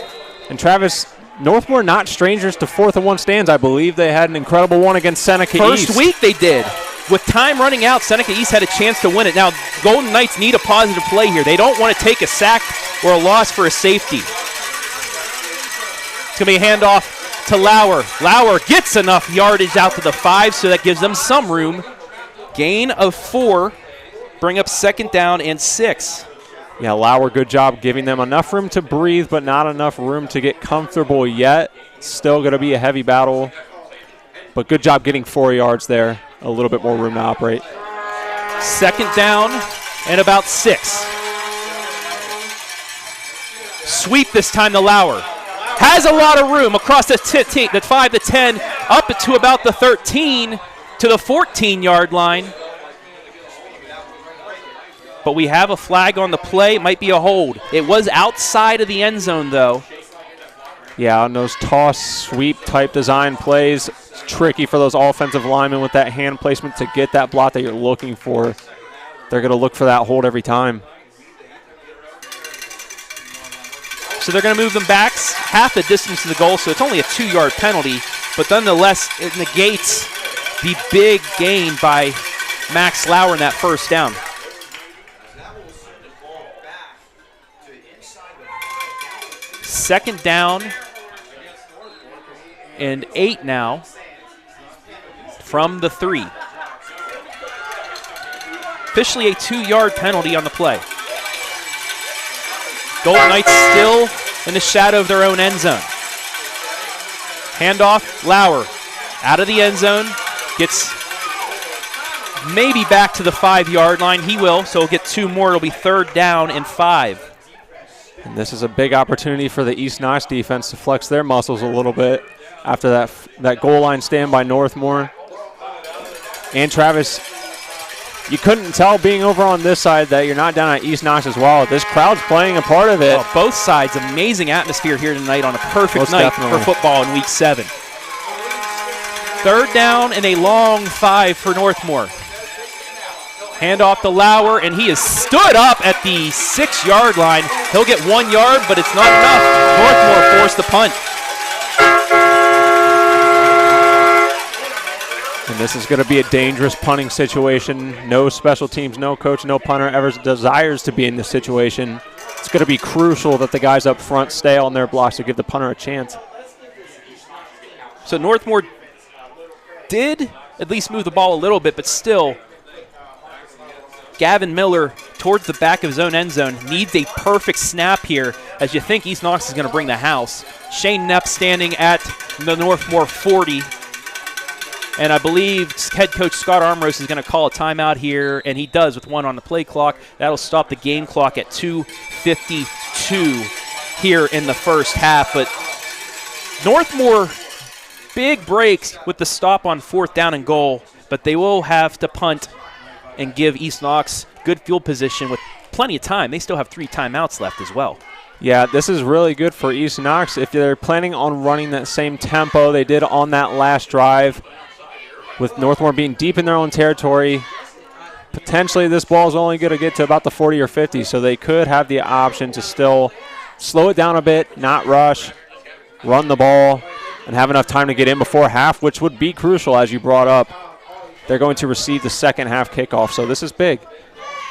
And Travis, Northmoor not strangers to 4th and 1 stands. I believe they had an incredible one against Seneca East. First week they did. With time running out, Seneca East had a chance to win it. Now, Golden Knights need a positive play here. They don't want to take a sack or a loss for a safety. It's going to be a handoff to Lauer. Lauer gets enough yardage out to the 5, so that gives them some room. Gain of 4. Bring up 2nd down and 6. Yeah, Lauer, good job giving them enough room to breathe, but not enough room to get comfortable yet. Still going to be a heavy battle, but good job getting 4 yards there. A little bit more room to operate. 2nd down and about 6. Sweep this time to Lauer. Has a lot of room across the 5 to 10, up to about the 13 to the 14-yard line. But we have a flag on the play. It might be a hold. It was outside of the end zone, though. Yeah, on those toss, sweep type design plays, it's tricky for those offensive linemen with that hand placement to get that block that you're looking for. They're going to look for that hold every time. So they're going to move them back half the distance to the goal, so it's only a 2-yard penalty. But nonetheless, it negates the big gain by Max Lauer in that first down. Second down and 8 now from the 3. Officially a 2-yard penalty on the play. Golden Knights still in the shadow of their own end zone. Handoff, Lauer out of the end zone, gets maybe back to the 5-yard line. He will, so he'll get 2 more. It'll be 3rd down and 5. And this is a big opportunity for the East Knox defense to flex their muscles a little bit after that goal line stand by Northmoor. And Travis, you couldn't tell being over on this side that you're not down at East Knox as well. This crowd's playing a part of it. Well, both sides, amazing atmosphere here tonight on a perfect night for football in Week 7. 3rd down and a long 5 for Northmoor. Handoff to Lauer, and he is stood up at the 6-yard line. He'll get 1 yard, but it's not enough. Northmoor forced the punt. And this is going to be a dangerous punting situation. No special teams, no coach, no punter ever desires to be in this situation. It's going to be crucial that the guys up front stay on their blocks to give the punter a chance. So Northmoor did at least move the ball a little bit, but still, Gavin Miller towards the back of his own end zone needs a perfect snap here as you think East Knox is going to bring the house. Shane Knepp standing at the Northmoor 40. And I believe head coach Scott Armrose is going to call a timeout here, and he does with 1 on the play clock. That'll stop the game clock at 2:52 here in the first half. But Northmoor, big breaks with the stop on 4th down and goal, but they will have to punt and give East Knox good field position with plenty of time. They still have 3 timeouts left as well. Yeah, this is really good for East Knox. If they're planning on running that same tempo they did on that last drive, with Northmoor being deep in their own territory, potentially this ball is only going to get to about the 40 or 50, so they could have the option to still slow it down a bit, not rush, run the ball, and have enough time to get in before half, which would be crucial, as you brought up. They're going to receive the second half kickoff, so this is big.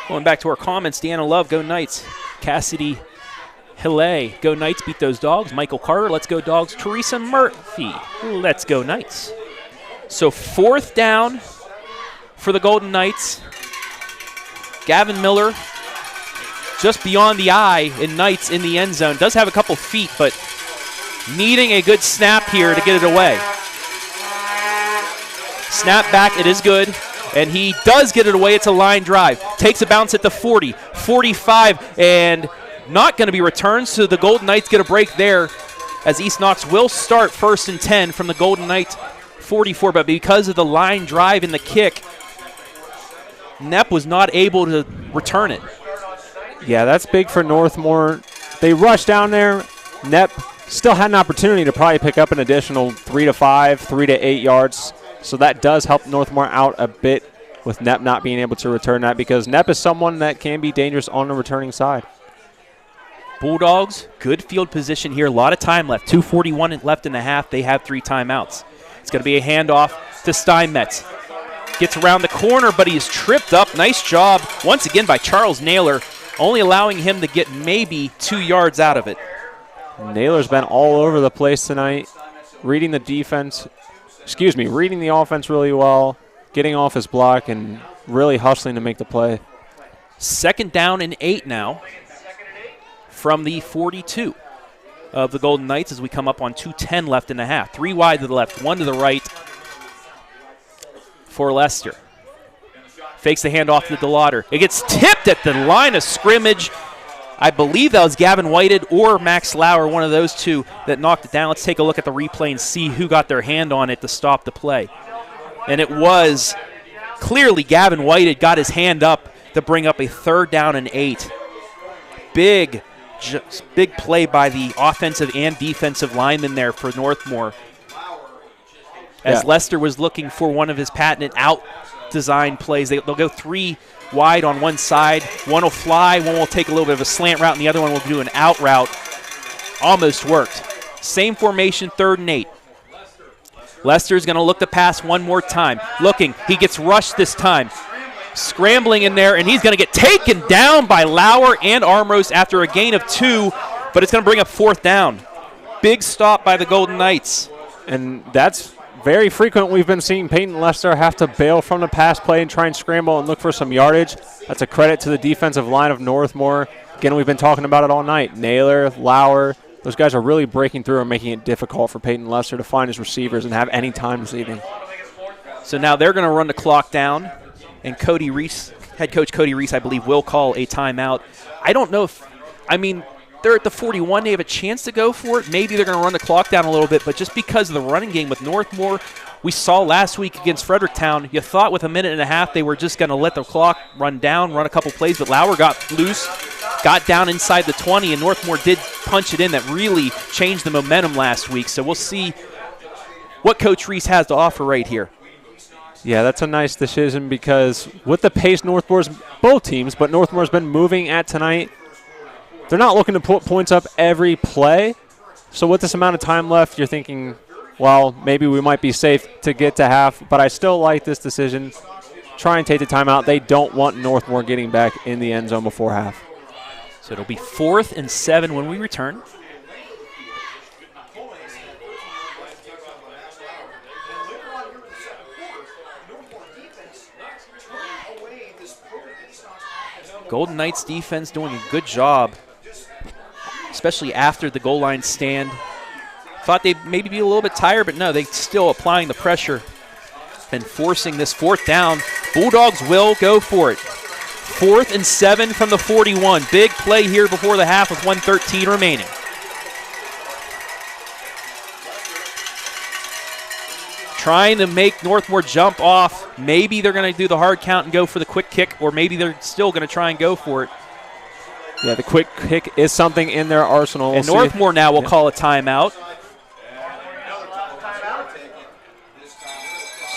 Going back to our comments, Deanna Love, go Knights. Cassidy Hille, go Knights, beat those Dogs. Michael Carter, let's go Dogs. Teresa Murphy, let's go Knights. So 4th down for the Golden Knights. Gavin Miller just beyond the eye in Knights in the end zone. Does have a couple feet, but needing a good snap here to get it away. Snap back, it is good, and he does get it away. It's a line drive. Takes a bounce at the 40, 45, and not going to be returned, so the Golden Knights get a break there as East Knox will start 1st and 10 from the Golden Knights 44, but because of the line drive and the kick, Knepp was not able to return it. Yeah, that's big for Northmore. They rushed down there. Knepp still had an opportunity to probably pick up an additional 3 to 5, 3 to 8 yards. So that does help Northmore out a bit with Knepp not being able to return that, because Knepp is someone that can be dangerous on the returning side. Bulldogs, good field position here. A lot of time left. 2:41 left in the half. They have 3 timeouts. It's going to be a handoff to Steinmetz. Gets around the corner, but he is tripped up. Nice job once again by Charles Naylor, only allowing him to get maybe 2 yards out of it. Naylor's been all over the place tonight, reading the offense really well, getting off his block, and really hustling to make the play. 2nd down and 8 now from the 42 of the Golden Knights as we come up on 2:10 left in the half. 3 wide to the left, 1 to the right for Lester. Fakes the handoff to DeLauder. It gets tipped at the line of scrimmage. I believe that was Gavin Whited or Max Lauer, one of those two that knocked it down. Let's take a look at the replay and see who got their hand on it to stop the play. And it was clearly Gavin Whited got his hand up to bring up a 3rd down and 8. Big play by the offensive and defensive linemen there for Northmore. As Lester was looking for one of his patented out design plays. They'll go 3 wide on one side. One will fly, one will take a little bit of a slant route, and the other one will do an out route. Almost worked. Same formation, 3rd and 8. Lester's going to look to pass one more time. Looking, he gets rushed this time. Scrambling in there, and he's going to get taken down by Lauer and Armros after a gain of 2, but it's going to bring up 4th down. Big stop by the Golden Knights. And that's very frequent. We've been seeing Peyton Lester have to bail from the pass play and try and scramble and look for some yardage. That's a credit to the defensive line of Northmore. Again, we've been talking about it all night. Naylor, Lauer, those guys are really breaking through and making it difficult for Peyton Lester to find his receivers and have any time this evening. So now they're going to run the clock down, and Cody Reese, head coach Cody Reese, I believe, will call a timeout. I don't know if, they're at the 41. They have a chance to go for it. Maybe they're going to run the clock down a little bit, but just because of the running game with Northmore, we saw last week against Fredericktown, you thought with a minute and a half they were just going to let the clock run down, run a couple plays, but Lauer got loose, got down inside the 20, and Northmore did punch it in. That really changed the momentum last week. So we'll see what Coach Reese has to offer right here. Yeah, that's a nice decision because with the pace Northmore's, both teams, but Northmore's been moving at tonight, they're not looking to put points up every play. So with this amount of time left, you're thinking, well, maybe we might be safe to get to half, but I still like this decision. Try and take the timeout. They don't want Northmore getting back in the end zone before half. So it'll be 4th and 7 when we return. Golden Knights defense doing a good job, especially after the goal line stand. Thought they'd maybe be a little bit tired, but no, they're still applying the pressure and forcing this 4th down. Bulldogs will go for it. 4th and 7 from the 41. Big play here before the half with 1:13 remaining. Trying to make Northmoor jump off. Maybe they're going to do the hard count and go for the quick kick, or maybe they're still going to try and go for it. Yeah, the quick kick is something in their arsenal. And Northmore now will call a timeout.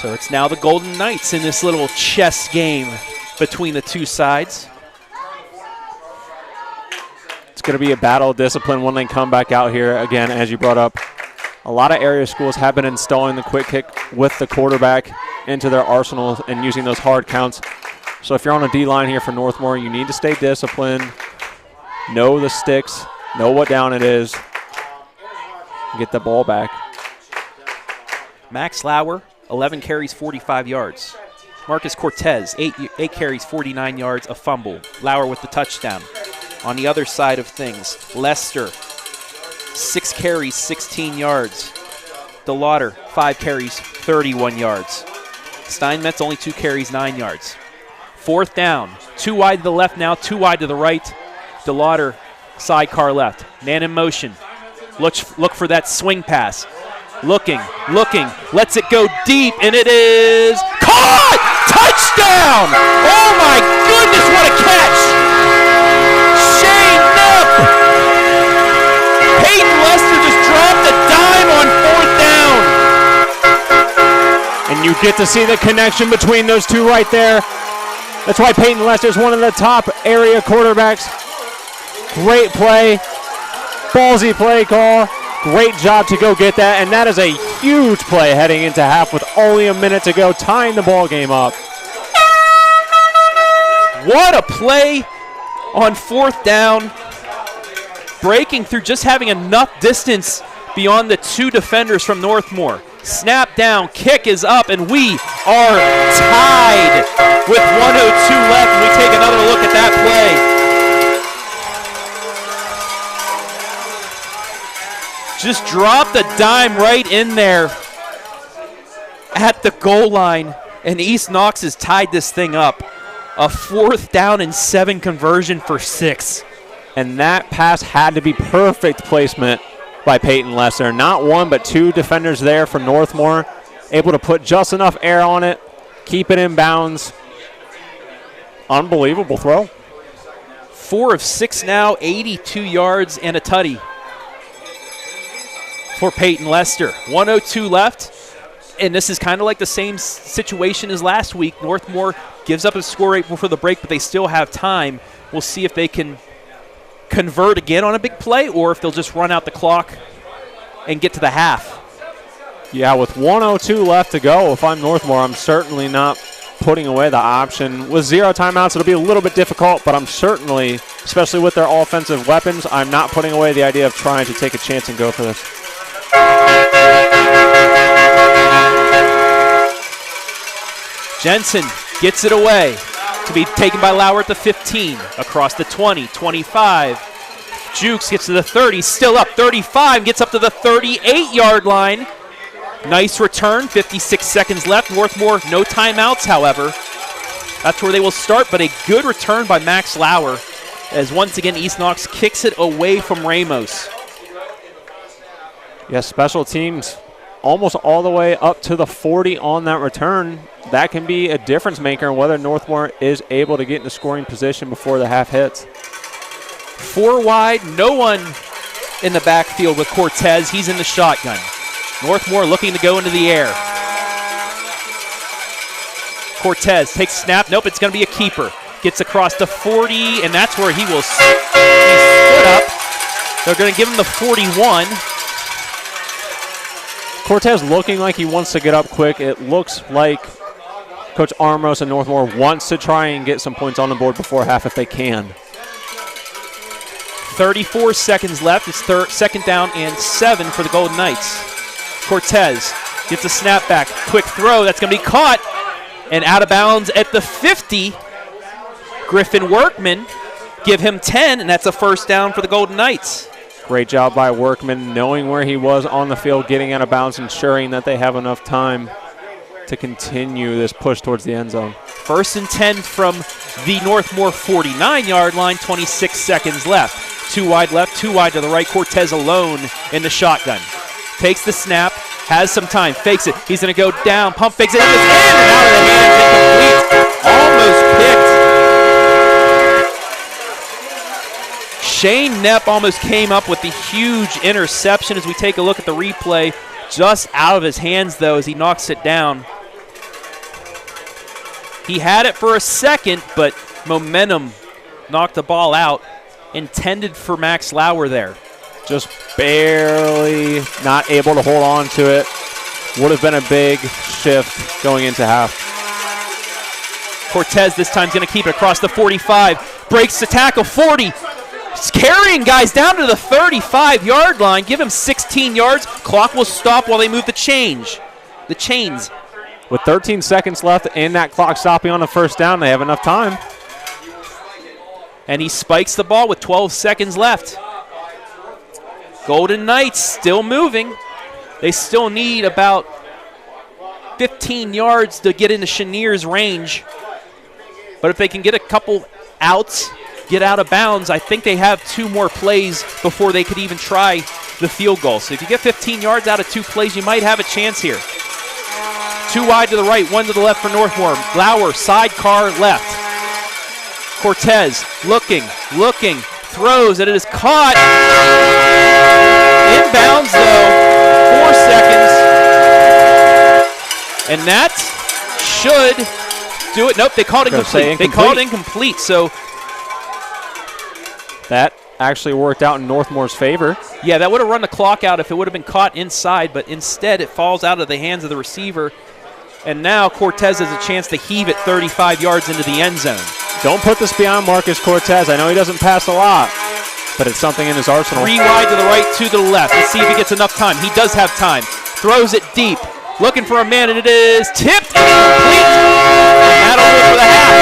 So it's now the Golden Knights in this little chess game between the two sides. It's going to be a battle of discipline when they come back out here. Again, as you brought up, a lot of area schools have been installing the quick kick with the quarterback into their arsenal and using those hard counts. So if you're on a D-line here for Northmoor, you need to stay disciplined, know the sticks, know what down it is, get the ball back. Max Lauer, 11 carries, 45 yards. Marcus Cortez, 8 carries, 49 yards, a fumble. Lauer with the touchdown. On the other side of things, Lester, 6 carries, 16 yards. DeLauder, 5 carries, 31 yards. Steinmetz, only 2 carries, 9 yards. 4th down, 2 wide to the left now, 2 wide to the right. DeLauder, sidecar left. Man in motion. Look for that swing pass. Looking, lets it go deep, and it is caught! Touchdown! Oh my goodness, what a catch! Shane Knapp! Peyton Lester just dropped a dime on 4th down. And you get to see the connection between those two right there. That's why Peyton Lester is one of the top area quarterbacks. Great play, ballsy play call. Great job to go get that, and that is a huge play heading into half with only a minute to go, tying the ball game up. What a play on 4th down. Breaking through, just having enough distance beyond the 2 defenders from Northmoor. Snap down, kick is up, and we are tied with 1:02 left. And we take another look at that play. Just dropped a dime right in there at the goal line, and East Knox has tied this thing up. A 4th down and 7 conversion for 6. And that pass had to be perfect placement by Peyton Lester. Not 1, but 2 defenders there for Northmoor, able to put just enough air on it, keep it in bounds. Unbelievable throw. 4 of 6 now, 82 yards and a tutty for Peyton Lester. 1:02 left, and this is kind of like the same situation as last week. Northmoor gives up a score right before the break, but they still have time. We'll see if they can convert again on a big play or if they'll just run out the clock and get to the half. Yeah, with 1:02 left to go, if I'm Northmoor, I'm certainly not putting away the option. With 0 timeouts, it'll be a little bit difficult, but I'm certainly, especially with their offensive weapons, I'm not putting away the idea of trying to take a chance and go for this. Jensen gets it away to be taken by Lauer at the 15, across the 20, 25. Jukes gets to the 30, still up, 35, gets up to the 38-yard line. Nice return, 56 seconds left. Northmoor, no timeouts, however. That's where they will start, but a good return by Max Lauer as once again East Knox kicks it away from Ramos. Yeah, special teams almost all the way up to the 40 on that return. That can be a difference maker in whether Northmoor is able to get into scoring position before the half hits. 4 wide, no one in the backfield with Cortez. He's in the shotgun. Northmoor looking to go into the air. Cortez takes snap. Nope, it's going to be a keeper. Gets across the 40, and that's where he will stood up. They're going to give him the 41. Cortez looking like he wants to get up quick. It looks like Coach Armros and Northmoor wants to try and get some points on the board before half if they can. 34 seconds left. It's 2nd down and 7 for the Golden Knights. Cortez gets a snap back. Quick throw. That's going to be caught and out of bounds at the 50. Griffin Workman give him 10, and that's a 1st down for the Golden Knights. Great job by Workman, knowing where he was on the field, getting out of bounds, ensuring that they have enough time to continue this push towards the end zone. 1st and 10 from the Northmoor 49-yard line, 26 seconds left. 2 wide left, 2 wide to the right. Cortez alone in the shotgun. Takes the snap, has some time, fakes it. He's going to go down, pump fakes it, and it's in and out of the hands, incomplete. Almost picked. Shane Knapp almost came up with the huge interception as we take a look at the replay. Just out of his hands, though, as he knocks it down. He had it for a second, but momentum knocked the ball out. Intended for Max Lauer there. Just barely not able to hold on to it. Would have been a big shift going into half. Cortez this time is going to keep it across the 45. Breaks the tackle, 40. He's carrying guys down to the 35-yard line. Give him 16 yards. Clock will stop while they move the chains. With 13 seconds left and that clock stopping on the first down, they have enough time. And he spikes the ball with 12 seconds left. Golden Knights still moving. They still need about 15 yards to get into Chenier's range. But if they can get a couple outs, get out of bounds, I think they have 2 more plays before they could even try the field goal. So if you get 15 yards out of 2 plays, you might have a chance here. 2 wide to the right, 1 to the left for Northmor. Lauer, sidecar left. Cortez looking, throws, and it is caught. Inbounds though, 4 seconds. And that should do it. Nope, they called it incomplete. They called it incomplete, so. That actually worked out in Northmore's favor. Yeah, that would have run the clock out if it would have been caught inside, but instead it falls out of the hands of the receiver. And now Cortez has a chance to heave it 35 yards into the end zone. Don't put this beyond Marcus Cortez. I know he doesn't pass a lot, but it's something in his arsenal. 3 wide to the right, 2 to the left. Let's see if he gets enough time. He does have time. Throws it deep. Looking for a man, and it is tipped and complete. And that'll do it for the half.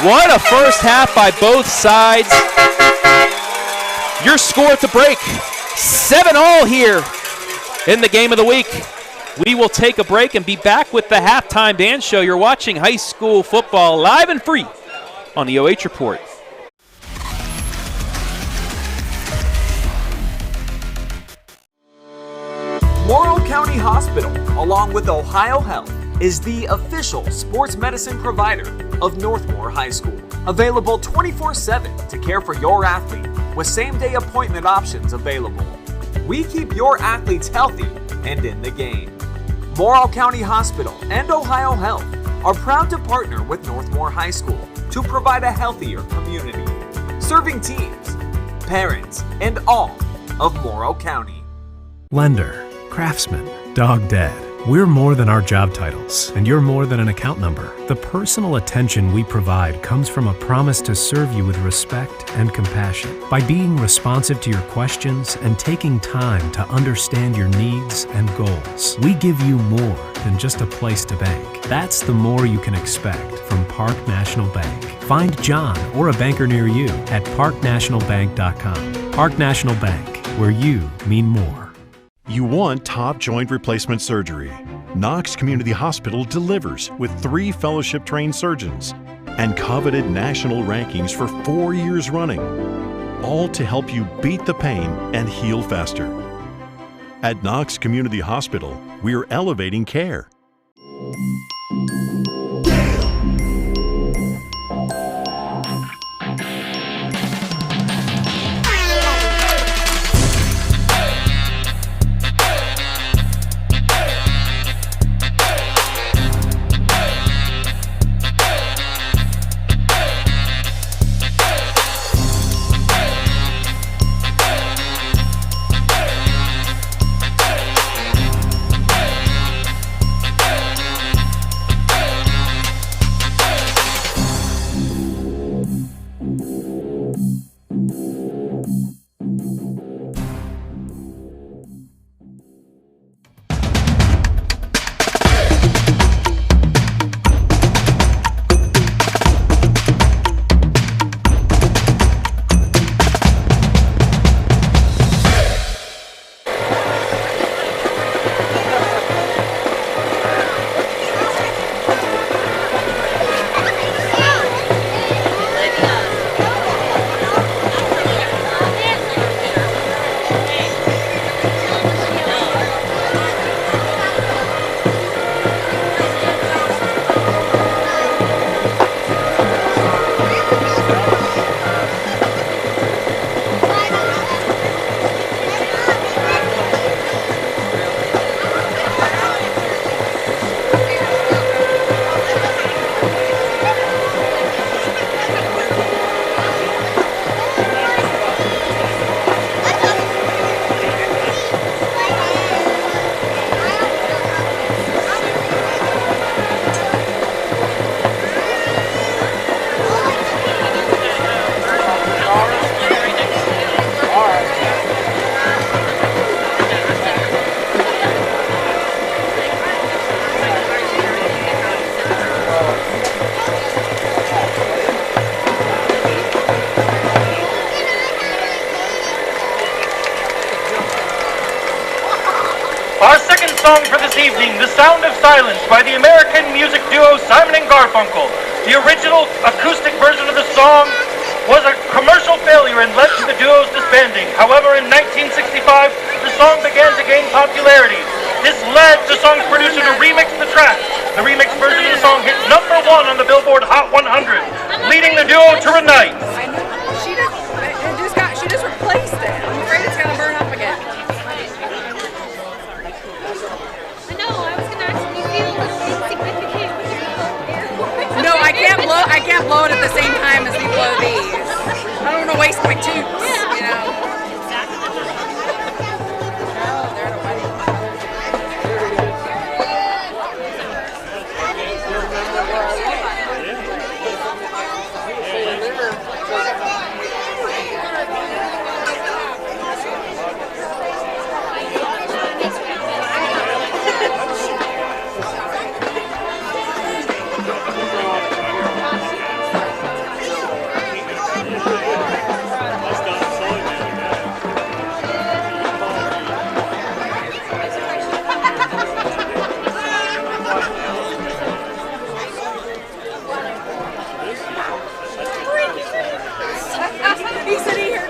What a first half by both sides. Your score at the break, 7-all here in the game of the week. We will take a break and be back with the halftime band show. You're watching high school football live and free on the OH Report. Morrow County Hospital, along with Ohio Health, is the official sports medicine provider of Northmoor High School. Available 24/7 to care for your athlete with same-day appointment options available. We keep your athletes healthy and in the game. Morrow County Hospital and Ohio Health are proud to partner with Northmoor High School to provide a healthier community, serving teams, parents, and all of Morrow County. Lender, craftsman, dog dead. We're more than our job titles, and you're more than an account number. The personal attention we provide comes from a promise to serve you with respect and compassion. By being responsive to your questions and taking time to understand your needs and goals, we give you more than just a place to bank. That's the more you can expect from Park National Bank. Find John or a banker near you at parknationalbank.com. Park National Bank, where you mean more. You want top joint replacement surgery. Knox Community Hospital delivers with 3 fellowship-trained surgeons and coveted national rankings for 4 years running, all to help you beat the pain and heal faster. At Knox Community Hospital, we're elevating care. song for this evening, The Sound of Silence by the American music duo Simon and Garfunkel. The original acoustic version of the song was a commercial failure and led to the duo's disbanding. However, in 1965, the song began to gain popularity. This led the song's producer to remix the track. The remix version of the song hit #1 on the Billboard Hot 100, leading the duo to reunite. She just replaced it. I'm afraid it's gonna burn up again. No, I can't blow it at the same time as we blow these. I don't want to waste my tubes, you know. Oh, they're at a wedding. He said he heard.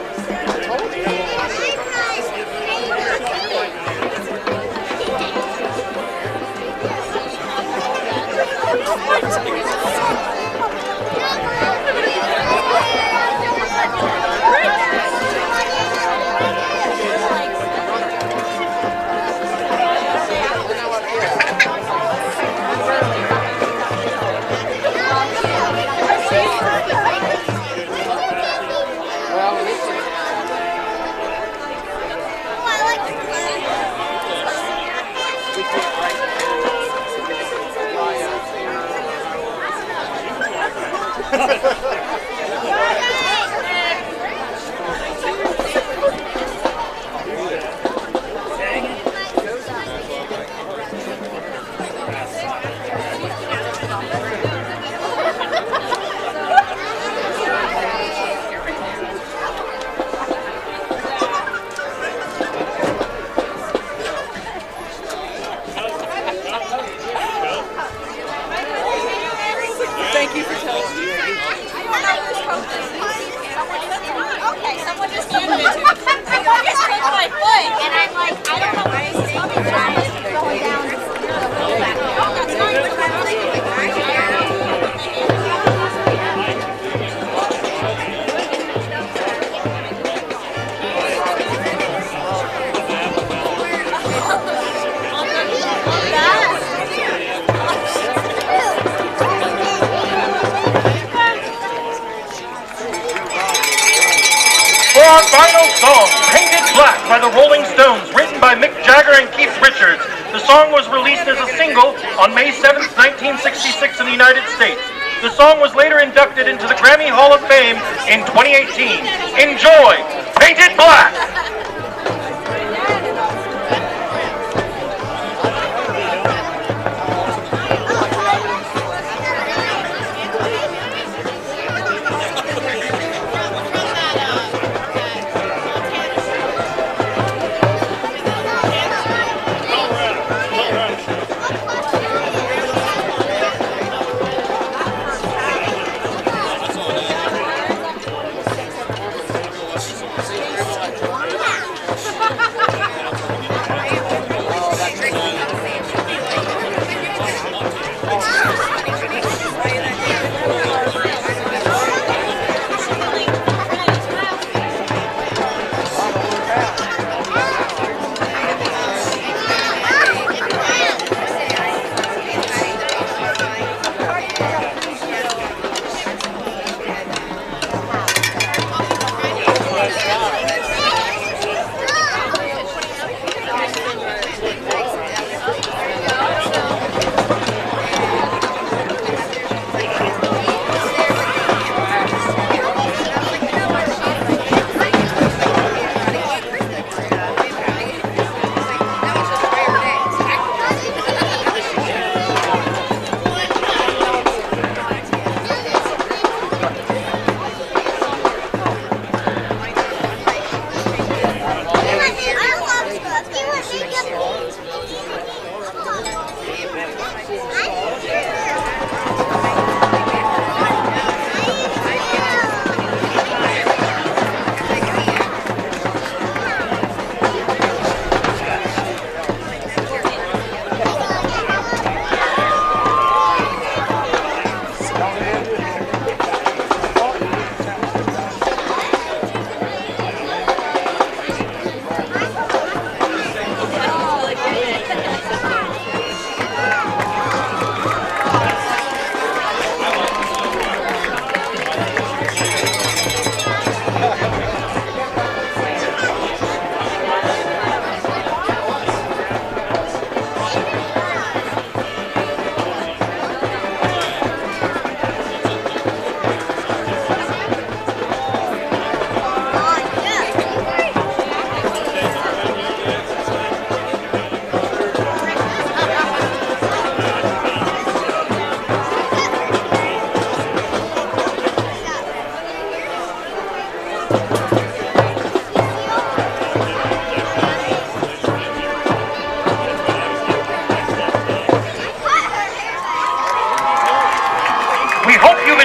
Thank you for telling me. Okay, someone just told me to. I just took my foot, and I'm like, I don't know why it's going down. For our final song, Painted Black by the Rolling Stones, written by Mick Jagger and Keith Richards. The song was released as a single on May 7th, 1966 in the United States. The song was later inducted into the Grammy Hall of Fame in 2018. Enjoy Painted Black!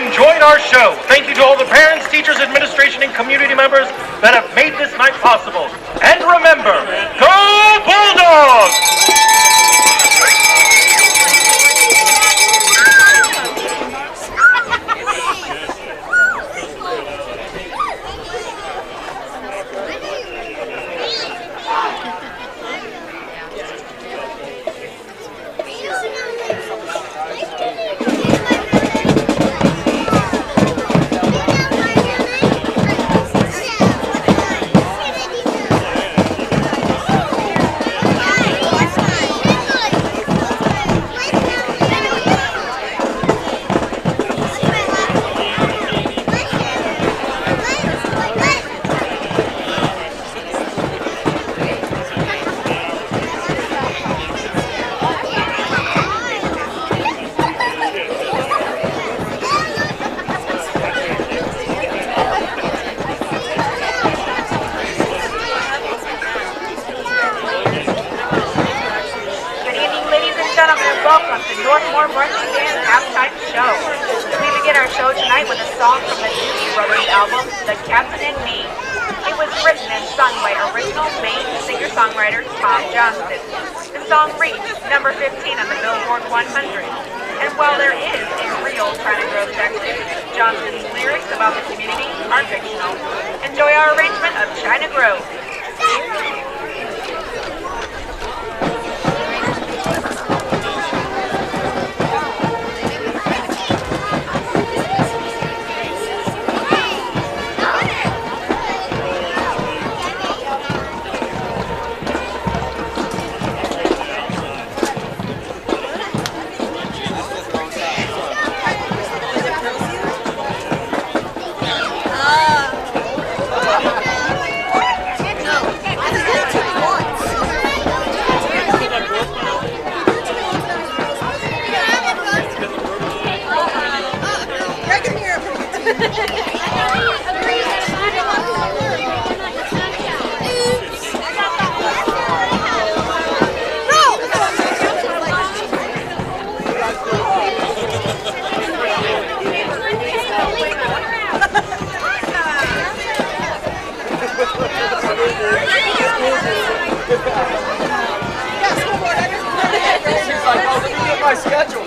enjoyed our show. Thank you to all the parents, teachers, administration, and community members that have made this night possible. And remember, go Bulldogs! Welcome to Northmor Pregame halftime show. We begin our show tonight with a song from the Doobie Brothers album, The Captain and Me. It was written and sung by original Maine singer-songwriter Tom Johnston. The song reached number 15 on the Billboard 100. And while there is a real China Grove section, Johnston's lyrics about the community are fictional. Enjoy our arrangement of China Grove. My schedule.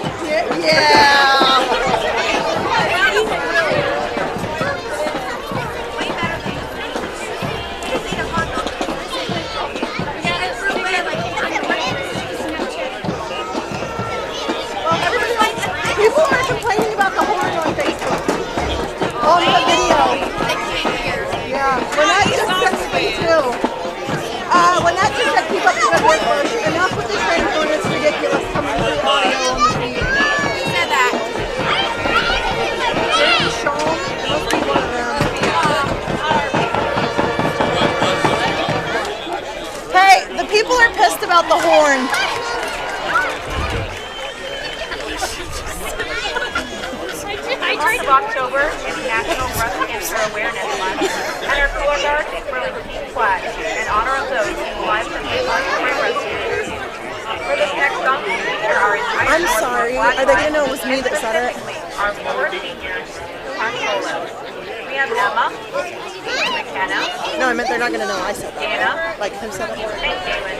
People are complaining about the horn on Facebook. On the video. Yeah. When that just said me too. When that just said keep up the good work, enough with the train horn, it's ridiculous coming through the audio on the video. Who said that? Sean, must be one of them. Hey, the people are pissed about the horn. The month of October is National Breast Cancer Awareness Month, and our color guard is really pink flag in honor of those whose lives have been lost by breast cancer. For this next song, we feature our entire I'm sorry. Are they going to know it was me that said it? Our four seniors who are solos. We have Emma, McKenna. No, I meant they're not going to know I said that. Anna. Like, who said it? And Galen.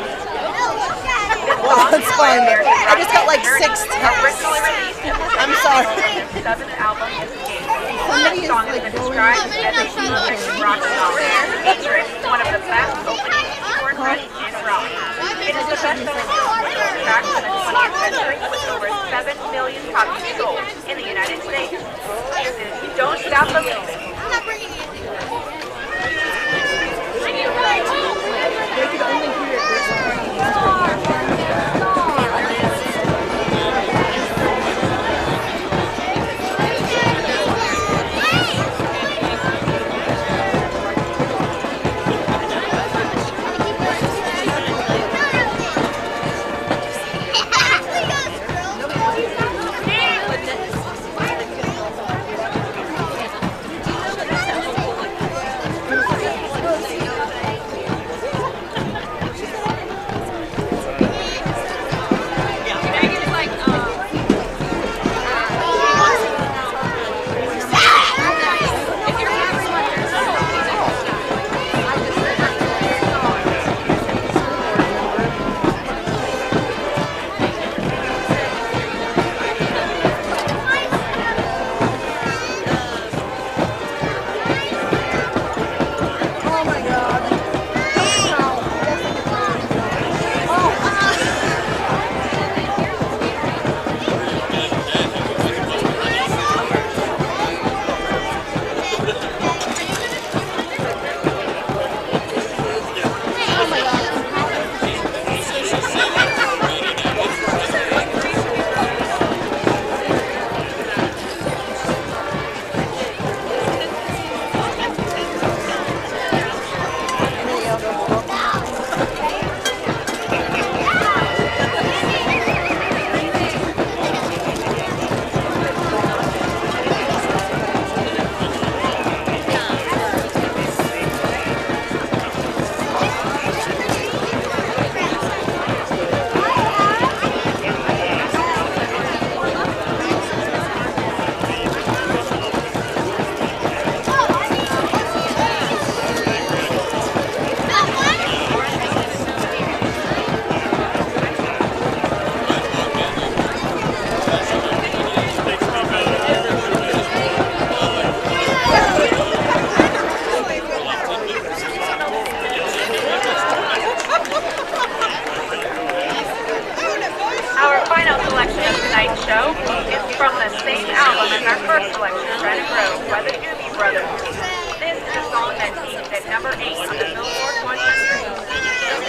Well, that's fine, but I just got like 6 texts. I'm sorry. Album is Game. Somebody is song like has been described as a huge rock song. Featuring one of the best opening keyboard riffs in rock. It is the best-selling track of the 20th century with over 7 million copies sold in the United States. This is Don't Stop Believing. They could only hear it this time. is from the same album as our first selection, Red and Rose by the Doobie Brothers. This is a song that peaked at number 8 on the Billboard 100.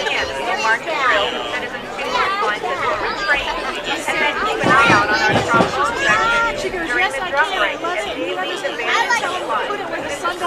Again, we'll mark the drill that is in continuous lines as we train, and then keep an eye out on our trombone section during the drum break as they lead the band into the line. This is the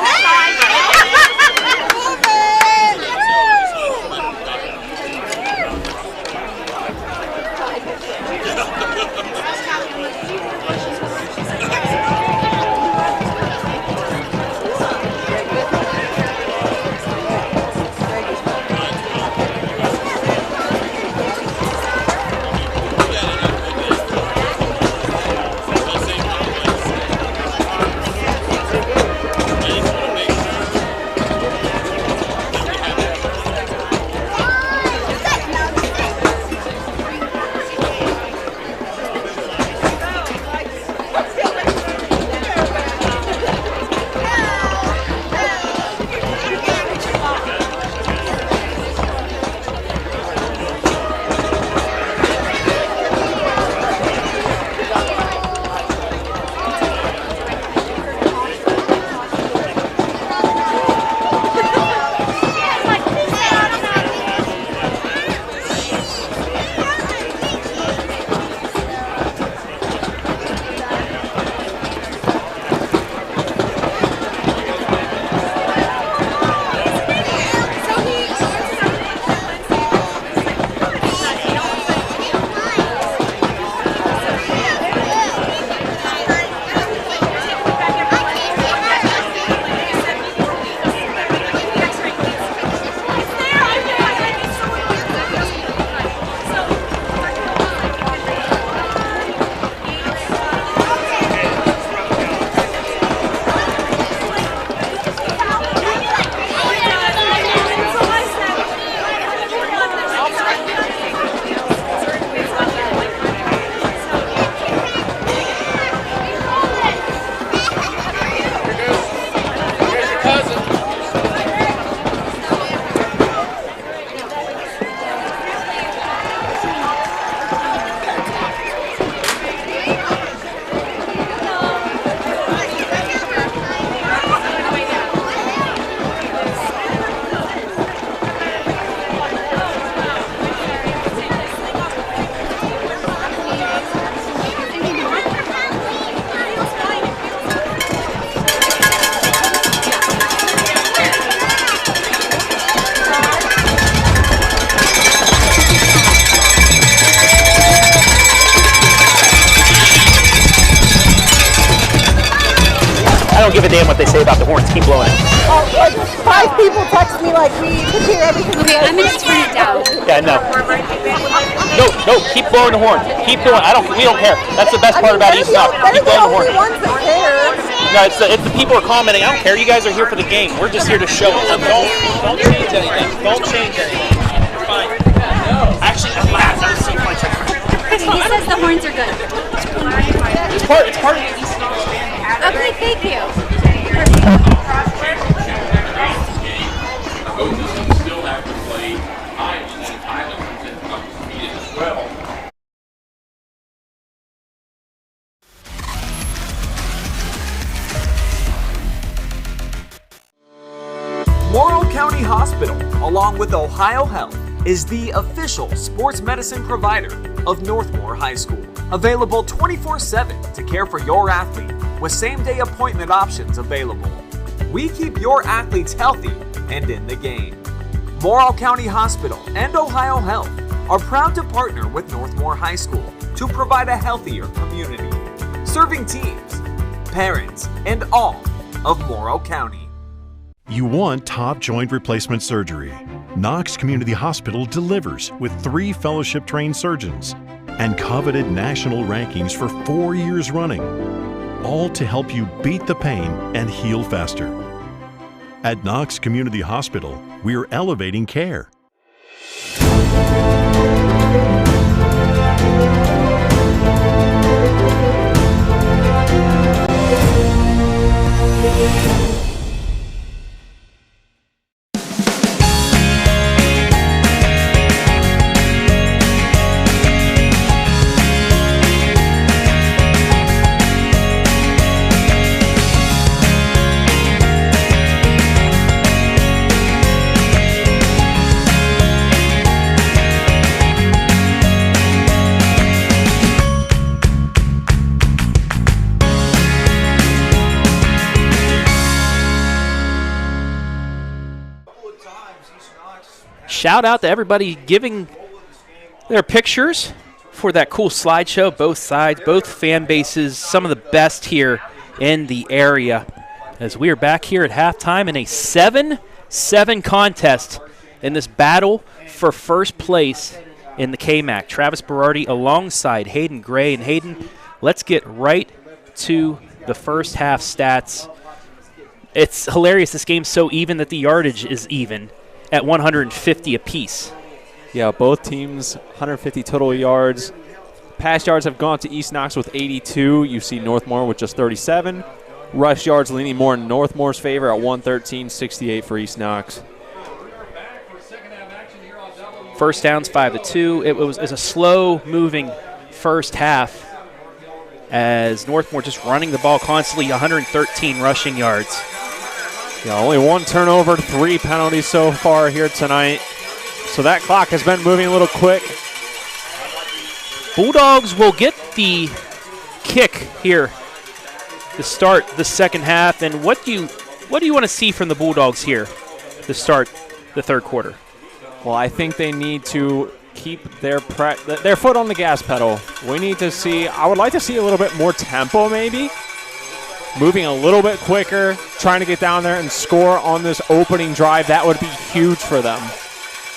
don't give a damn what they say about the horns. Keep blowing it. Like 5 people text me like we could hear everything. Okay, I'm gonna turn it down. Yeah, no. No, keep blowing the horn. Keep blowing. We don't care. That's the best part about East Knox. Keep blowing the horn. No, it's the people are commenting. I don't care. You guys are here for the game. We're just here to show it. Don't change anything. Don't change anything. You're fine. No. Actually, I'm laughing. That was so funny. He says the horns are good. It's part of the East Knox band. Okay, thank you. Still have to play Island, and Island is undefeated as well. Morrow County Hospital, along with Ohio Health, is the official sports medicine provider of Northmoor High School. Available 24/7 to care for your athlete with same-day appointment options available. We keep your athletes healthy and in the game. Morrow County Hospital and Ohio Health are proud to partner with Northmoor High School to provide a healthier community, serving teams, parents, and all of Morrow County. You want top joint replacement surgery. Knox Community Hospital delivers with 3 fellowship-trained surgeons and coveted national rankings for 4 years running, all to help you beat the pain and heal faster. At Knox Community Hospital, we're elevating care. shout out to everybody giving their pictures for that cool slideshow. Both sides, both fan bases, some of the best here in the area. As we are back here at halftime in a 7-7 contest in this battle for first place in the KMAC. Travis Berardi alongside Hayden Gray. And Hayden, let's get right to the first half stats. It's hilarious. This game's so even that the yardage is even at 150 apiece. Yeah, both teams 150 total yards. Pass yards have gone to East Knox with 82. You see Northmoor with just 37. Rush yards leaning more in Northmoor's favor at 113, 68 for East Knox. First downs 5-2. It was a slow-moving first half as Northmoor just running the ball constantly, 113 rushing yards. Yeah, only one turnover, 3 penalties so far here tonight. So that clock has been moving a little quick. Bulldogs will get the kick here to start the second half. And what do you want to see from the Bulldogs here to start the third quarter? Well, I think they need to keep their foot on the gas pedal. We need to see, I would like to see a little bit more tempo maybe. Moving a little bit quicker, trying to get down there and score on this opening drive. That would be huge for them.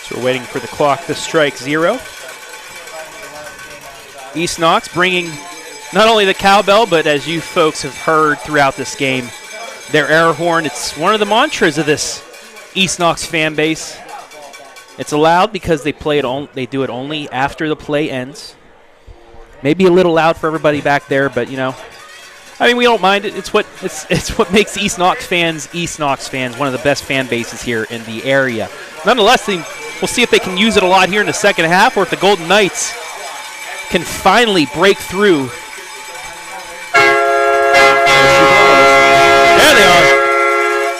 So we're waiting for the clock to strike 0. East Knox bringing not only the cowbell, but as you folks have heard throughout this game, their air horn. It's one of the mantras of this East Knox fan base. It's allowed because they do it only after the play ends. Maybe a little loud for everybody back there, but I mean, we don't mind it. It's what makes East Knox fans, one of the best fan bases here in the area. Nonetheless, we'll see if they can use it a lot here in the second half, or if the Golden Knights can finally break through. There they are.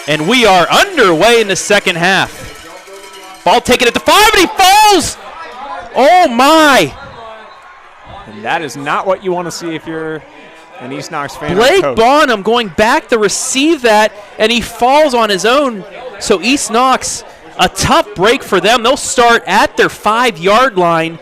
And we are underway in the second half. Ball taken at the 5, and he falls! Oh, my! And that is not what you want to see if you're an East Knox fan. Blake Bonham going back to receive that, and he falls on his own. So East Knox, a tough break for them. They'll start at their 5-yard line.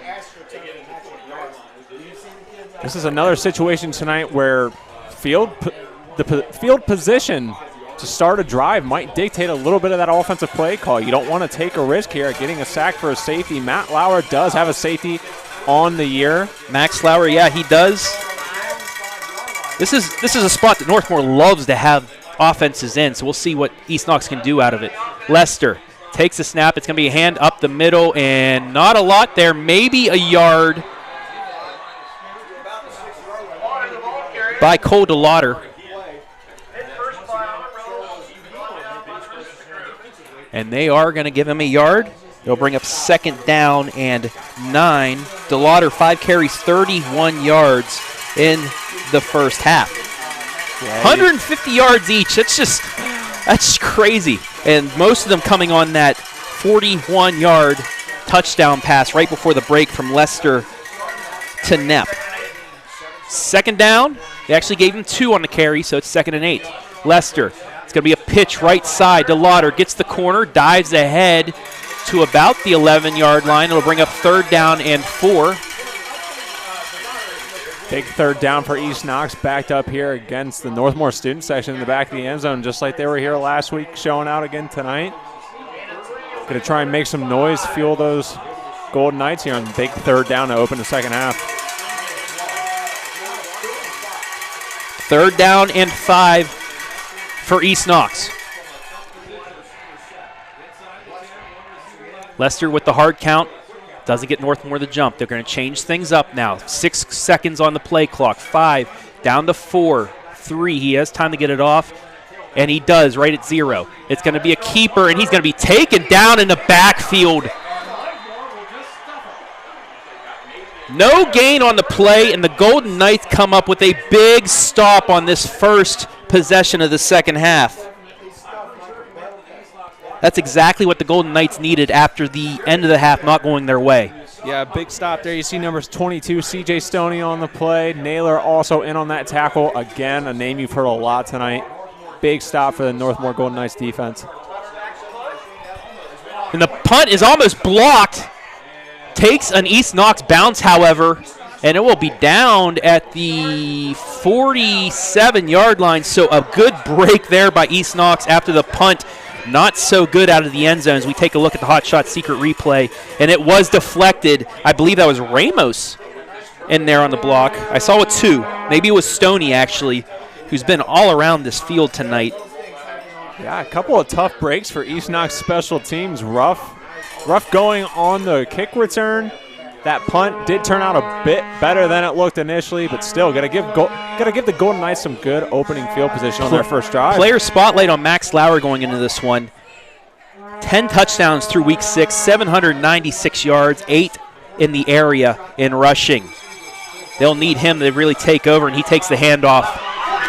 This is another situation tonight where the field position to start a drive might dictate a little bit of that offensive play call. You don't want to take a risk here at getting a sack for a safety. Matt Lauer does have a safety on the year. Max Lauer, yeah, he does. This is a spot that Northmoor loves to have offenses in, so we'll see what East Knox can do out of it. Lester takes the snap. It's going to be a hand up the middle, and not a lot there. Maybe a yard by Cole DeLauder. And they are going to give him a yard. They'll bring up second down and 9. DeLauder, 5 carries, 31 yards in the first half. Yeah, 150 yards each. That's crazy. And most of them coming on that 41-yard touchdown pass right before the break from Lester to Knepp. Second down. They actually gave him 2 on the carry, so it's 2nd and 8. Lester. It's going to be a pitch right side. DeLauder gets the corner, dives ahead to about the 11-yard line. It'll bring up 3rd down and 4. Big 3rd down for East Knox, backed up here against the Northmoor student section in the back of the end zone, just like they were here last week, showing out again tonight. Going to try and make some noise, fuel those Golden Knights here on the big 3rd down to open the second half. 3rd down and 5 for East Knox. Lester with the hard count. Doesn't get Northmoor the jump. They're going to change things up now. 6 seconds on the play clock. 5, down to 4, 3. He has time to get it off, and he does right at 0. It's going to be a keeper, and he's going to be taken down in the backfield. No gain on the play, and the Golden Knights come up with a big stop on this first possession of the second half. That's exactly what the Golden Knights needed after the end of the half not going their way. Yeah, big stop there. You see numbers 22, C.J. Stoney on the play. Naylor also in on that tackle. Again, a name you've heard a lot tonight. Big stop for the Northmoor Golden Knights defense. And the punt is almost blocked. Takes an East Knox bounce, however, and it will be downed at the 47-yard line. So a good break there by East Knox after the punt. Not so good out of the end zone as we take a look at the Hot Shot Secret replay. And it was deflected. I believe that was Ramos in there on the block. I saw it two. Maybe it was Stoney, actually, who's been all around this field tonight. Yeah, a couple of tough breaks for East Knox special teams. Rough going on the kick return. That punt did turn out a bit better than it looked initially, but still, gotta give the Golden Knights some good opening field position on their first drive. Player spotlight on Max Lauer going into this one. 10 touchdowns through week 6, 796 yards, 8 in the area in rushing. They'll need him to really take over, and he takes the handoff.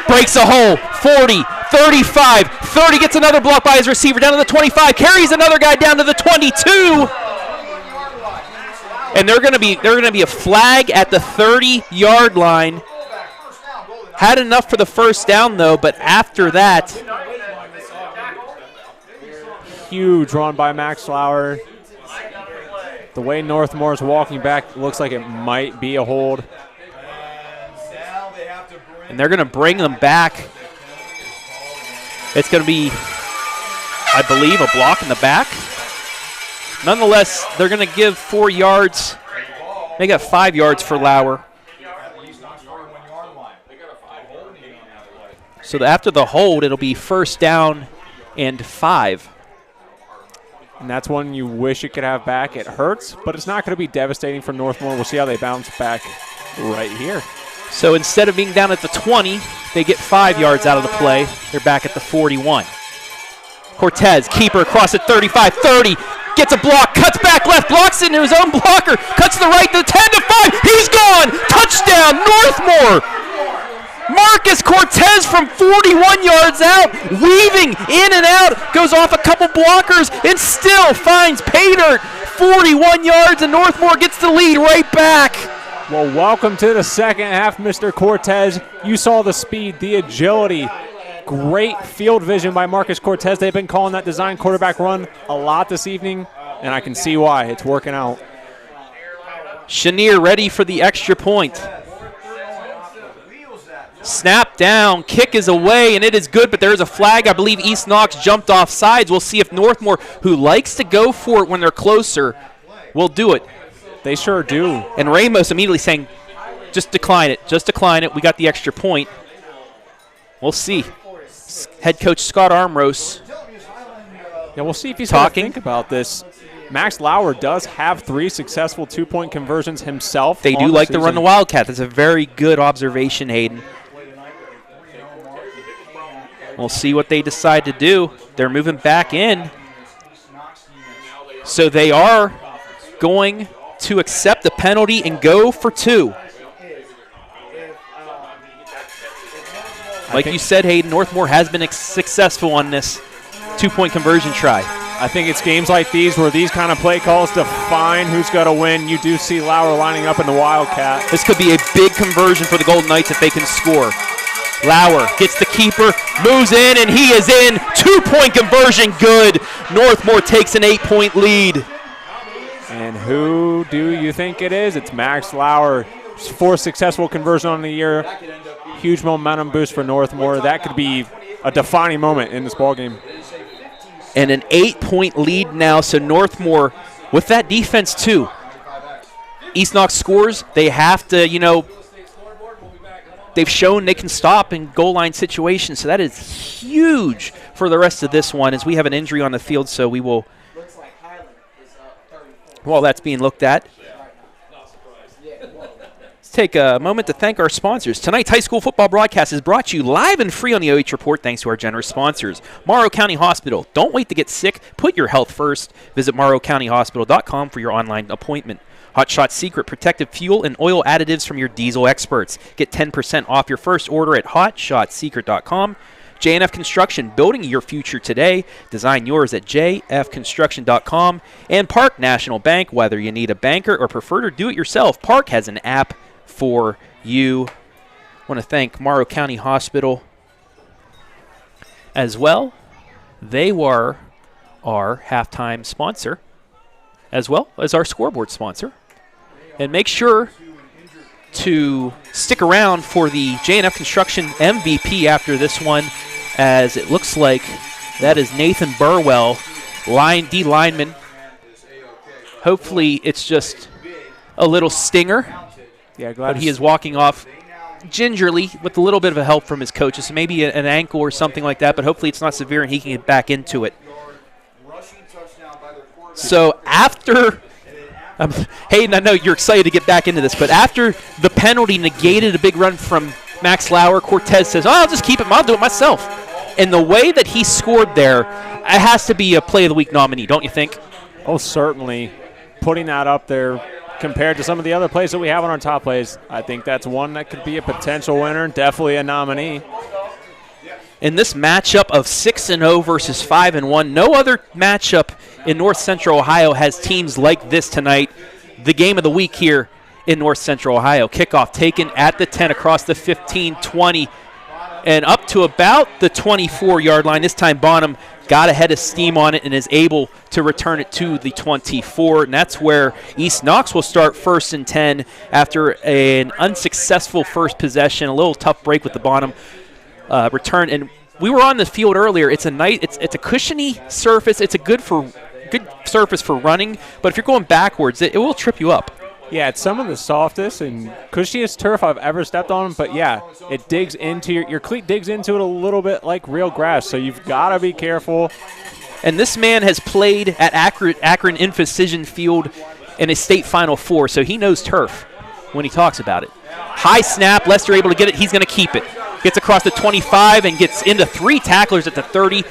Breaks a hole, 40, 35, 30, gets another block by his receiver down to the 25, carries another guy down to the 22. And they're going to be a flag at the 30-yard line. Had enough for the first down, though, but after that. Huge run by Max Lauer. The way Northmoor is walking back, looks like it might be a hold. And they're going to bring them back. It's going to be, I believe, a block in the back. Nonetheless, they're going to give 4 yards. They got 5 yards for Lauer. So after the hold, it'll be first down and 5. And that's one you wish you could have back. It hurts, but it's not going to be devastating for Northmoor. We'll see how they bounce back right here. So instead of being down at the 20, they get 5 yards out of the play. They're back at the 41. Cortez, keeper across at 35, 30. Gets a block, cuts back left, blocks into his own blocker, cuts to the right, the 10 to 5, he's gone! Touchdown, Northmoor! Marcus Cortez from 41 yards out, weaving in and out, goes off a couple blockers, and still finds pay dirt. 41 yards, and Northmoor gets the lead right back. Well, welcome to the second half, Mr. Cortez. You saw the speed, the agility. Great field vision by Marcus Cortez. They've been calling that design quarterback run a lot this evening, and I can see why. It's working out. Chenier ready for the extra point. Snap down, kick is away, and it is good, but there is a flag. I believe East Knox jumped off sides. We'll see if Northmoor, who likes to go for it when they're closer, will do it. They sure do. And Ramos immediately saying, just decline it, just decline it. We got the extra point. We'll see. Head coach Scott Armros. Yeah, we'll see if he's talking. Think about this. Max Lauer does have 3 successful 2-point conversions himself. They do like to run the Wildcat. That's a very good observation, Hayden. We'll see what they decide to do. They're moving back in. So they are going to accept the penalty and go for 2. Like you said, Hayden, Northmoor has been successful on this 2-point conversion try. I think it's games like these where these kind of play calls define who's going to win. You do see Lauer lining up in the Wildcat. This could be a big conversion for the Golden Knights if they can score. Lauer gets the keeper, moves in, and he is in. 2-point conversion, good. Northmoor takes an 8-point lead. And who do you think it is? It's Max Lauer. 4th successful conversion on the year. Huge momentum boost for Northmoor. That could be a defining moment in this ballgame. And an 8-point lead now, so Northmoor, with that defense too. East Knox scores, they have to, they've shown they can stop in goal line situations, so that is huge for the rest of this one as we have an injury on the field, so we will, while that's being looked at, take a moment to thank our sponsors. Tonight's high school football broadcast is brought to you live and free on the OH Report thanks to our generous sponsors. Morrow County Hospital. Don't wait to get sick. Put your health first. Visit morrowcountyhospital.com for your online appointment. Hot Shot Secret protective fuel and oil additives from your diesel experts. Get 10% off your first order at hotshotsecret.com. J&F Construction, building your future today. Design yours at jfconstruction.com. And Park National Bank, whether you need a banker or prefer to do it yourself, Park has an app for you. I want to thank Morrow County Hospital as well. They were our halftime sponsor as well as our scoreboard sponsor. And make sure to stick around for the J&F Construction MVP after this one, as it looks like that is Nathan Burwell, D lineman. Hopefully it's just a little stinger. Yeah, glad but he is walking off gingerly with a little bit of a help from his coaches. So maybe an ankle or something like that, but hopefully it's not severe and he can get back into it. So after Hayden, I know you're excited to get back into this, but after the penalty negated a big run from Max Lauer, Cortez says, I'll just keep it. I'll do it myself. And the way that he scored there, it has to be a Play of the Week nominee, don't you think? Oh, certainly. Putting that up there compared to some of the other plays that we have on our top plays, I think that's one that could be a potential winner, definitely a nominee. In this matchup of 6-0 versus 5-1, no other matchup in North Central Ohio has teams like this tonight. The game of the week here in North Central Ohio. Kickoff taken at the 10 across the 15-20 and up to about the 24-yard line. This time Bonham got ahead of steam on it and is able to return it to the 24. And that's where East Knox will start 1st and 10 after an unsuccessful first possession. A little tough break with the Bonham return. And we were on the field earlier. It's a cushiony surface. It's a good surface for running. But if you're going backwards, it will trip you up. Yeah, it's some of the softest and cushiest turf I've ever stepped on, but yeah, it digs into your cleat digs into it a little bit like real grass, so you've got to be careful. And this man has played at Akron Infocision Field in a state Final Four, so he knows turf when he talks about it. High snap, Lester able to get it. He's going to keep it. Gets across the 25 and gets into 3 tacklers at the 30.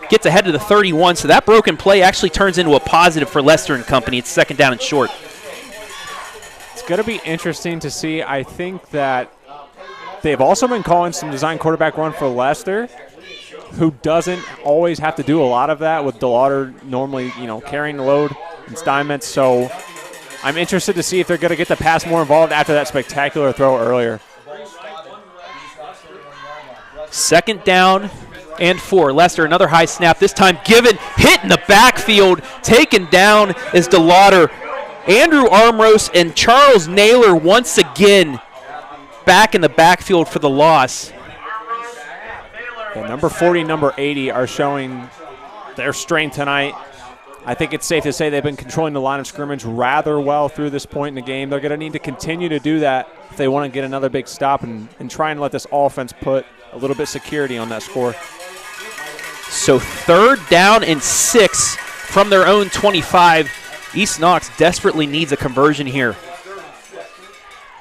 Gets ahead to the 31, so that broken play actually turns into a positive for Lester and company. It's 2nd down and short. It's going to be interesting to see. I think that they've also been calling some design quarterback run for Lester, who doesn't always have to do a lot of that with DeLauder normally, carrying the load and Steinmetz. So I'm interested to see if they're going to get the pass more involved after that spectacular throw earlier. 2nd down and 4. Lester, another high snap. This time given, hit in the backfield. Taken down is DeLauder. Andrew Armrose and Charles Naylor once again back in the backfield for the loss. Yeah, number 40, number 80 are showing their strength tonight. I think it's safe to say they've been controlling the line of scrimmage rather well through this point in the game. They're going to need to continue to do that if they want to get another big stop and try and let this offense put a little bit of security on that score. So 3rd down and 6 from their own 25. East Knox desperately needs a conversion here.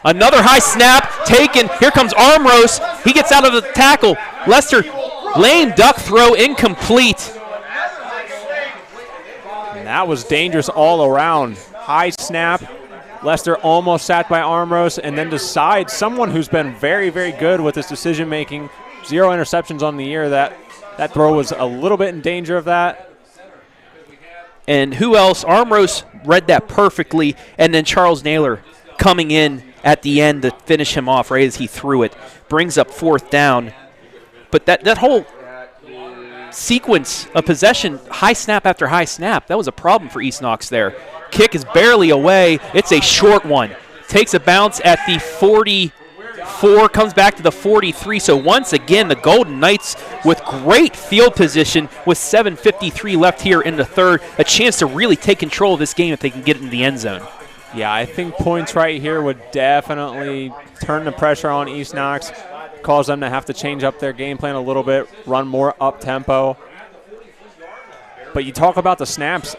Another high snap taken. Here comes Armrose. He gets out of the tackle. Lester, lane duck throw incomplete. And that was dangerous all around. High snap. Lester almost sacked by Armrose and then decides, someone who's been very, very good with his decision-making, 0 interceptions on the year, that throw was a little bit in danger of that. And who else? Armrose read that perfectly, and then Charles Naylor coming in at the end to finish him off right as he threw it. Brings up 4th down. But that whole sequence of possession, high snap after high snap, that was a problem for East Knox there. Kick is barely away. It's a short one. Takes a bounce at the 44, comes back to the 43. So once again, the Golden Knights with great field position with 7:53 left here in the 3rd. A chance to really take control of this game if they can get it in the end zone. Yeah, I think points right here would definitely turn the pressure on East Knox, cause them to have to change up their game plan a little bit, run more up-tempo. But you talk about the snaps.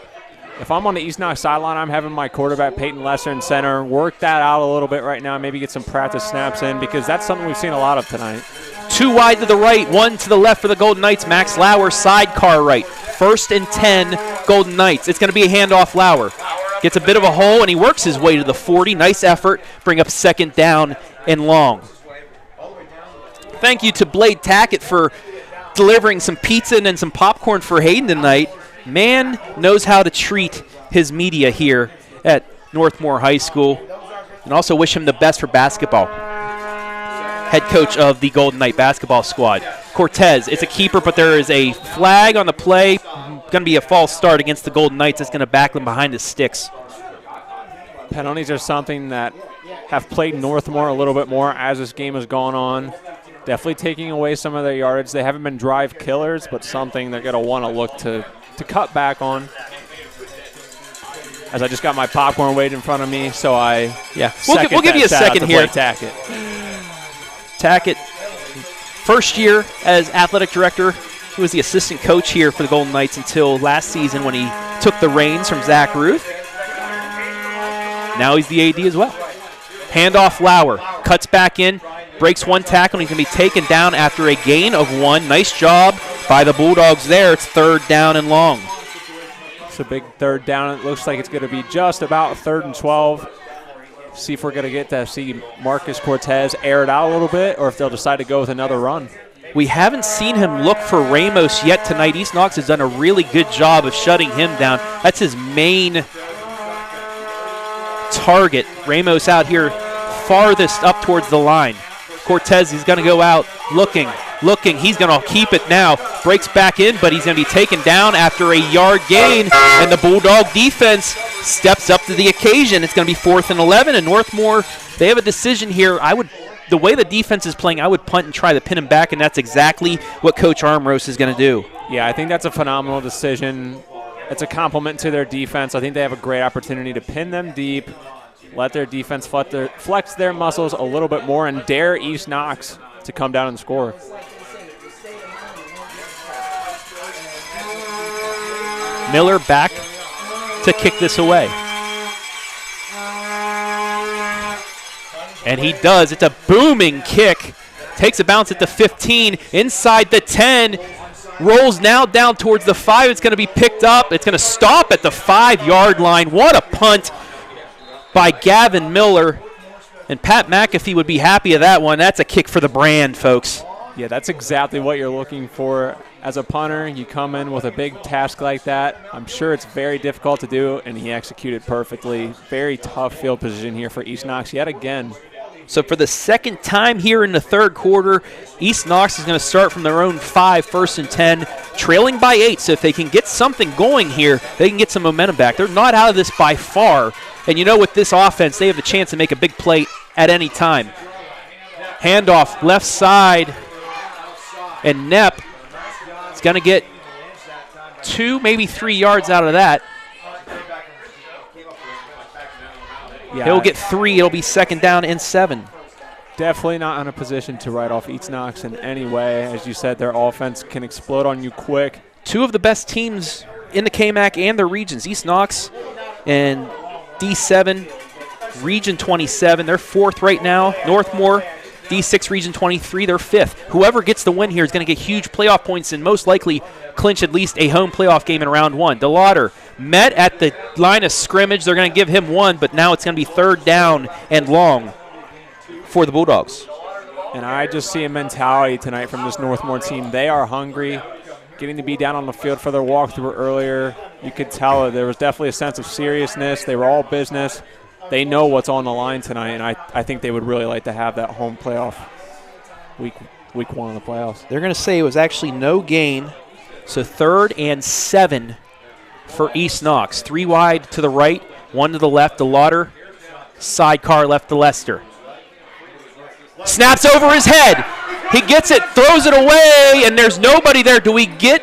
If I'm on the East Knox sideline, I'm having my quarterback, Peyton Lester, in center, work that out a little bit right now, maybe get some practice snaps in, because that's something we've seen a lot of tonight. 2 wide to the right, 1 to the left for the Golden Knights. Max Lauer, sidecar right. 1st and 10, Golden Knights. It's going to be a handoff. Lauer gets a bit of a hole, and he works his way to the 40. Nice effort. Bring up 2nd down and long. Thank you to Blade Tackett for delivering some pizza and then some popcorn for Hayden tonight. Man knows how to treat his media here at Northmoor High School. And also wish him the best for basketball. Head coach of the Golden Knight basketball squad. Cortez, it's a keeper, but there is a flag on the play. going to be a false start against the Golden Knights. That's going to back them behind the sticks. Penalties are something that have played Northmore a little bit more as this game has gone on. Definitely taking away some of their yardage. They haven't been drive killers, but something they're going to want to look to cut back on. As I just got my popcorn weighed in front of me, so we'll give you a second here. Tackett. Tackett, first year as athletic director. He was the assistant coach here for the Golden Knights until last season when he took the reins from Zach Ruth. Now he's the AD as well. Handoff Lauer, cuts back in, breaks one tackle, and he's going to be taken down after a gain of 1. Nice job by the Bulldogs there. It's 3rd down and long. It's a big 3rd down. It looks like it's going to be just about 3rd and 12. See if we're going to get to see Marcus Cortez air it out a little bit, or if they'll decide to go with another run. We haven't seen him look for Ramos yet tonight. East Knox has done a really good job of shutting him down. That's his main target. Ramos out here farthest up towards the line. Cortez is going to go out looking. He's going to keep it now. Breaks back in, but he's going to be taken down after a yard gain, and the Bulldog defense steps up to the occasion. It's going to be 4th and 11, and Northmore, they have a decision here. The way the defense is playing, I would punt and try to pin him back, and that's exactly what Coach Armros is going to do. Yeah, I think that's a phenomenal decision. It's a compliment to their defense. I think they have a great opportunity to pin them deep, let their defense flex their muscles a little bit more, and dare East Knox to come down and score. Miller back to kick this away. And he does. It's a booming kick. Takes a bounce at the 15, inside the 10. Rolls now down towards the 5. It's going to be picked up. It's going to stop at the 5-yard line. What a punt by Gavin Miller. And Pat McAfee would be happy of that one. That's a kick for the brand, folks. Yeah, that's exactly what you're looking for. As a punter, you come in with a big task like that. I'm sure it's very difficult to do, and he executed perfectly. Very tough field position here for East Knox yet again. So for the second time here in the 3rd quarter, East Knox is going to start from their own 5, 1st and 10, trailing by 8. So if they can get something going here, they can get some momentum back. They're not out of this by far. And you know, with this offense, they have a chance to make a big play at any time. Handoff, left side, and Knepp is going to get 2, maybe 3 yards out of that. Yeah, he'll get 3. It'll be 2nd down and 7. Definitely not in a position to write off East Knox in any way. As you said, their offense can explode on you quick. 2 of the best teams in the KMAC and their regions, East Knox and D7, Region 27. They're 4th right now. Northmoor, D6 Region 23, they're 5th. Whoever gets the win here is going to get huge playoff points and most likely clinch at least a home playoff game in round 1. DeLauder met at the line of scrimmage. They're going to give him 1, but now it's going to be 3rd down and long for the Bulldogs. And I just see a mentality tonight from this Northmore team. They are hungry, getting to be down on the field for their walkthrough earlier. You could tell there was definitely a sense of seriousness. They were all business. They know what's on the line tonight, and I think they would really like to have that home playoff week 1 of the playoffs. They're going to say it was actually no gain, so 3rd and 7 for East Knox. 3 wide to the right, 1 to the left. DeLauder, sidecar left to Lester. Snaps over his head. He gets it, throws it away, and there's nobody there. Do we get?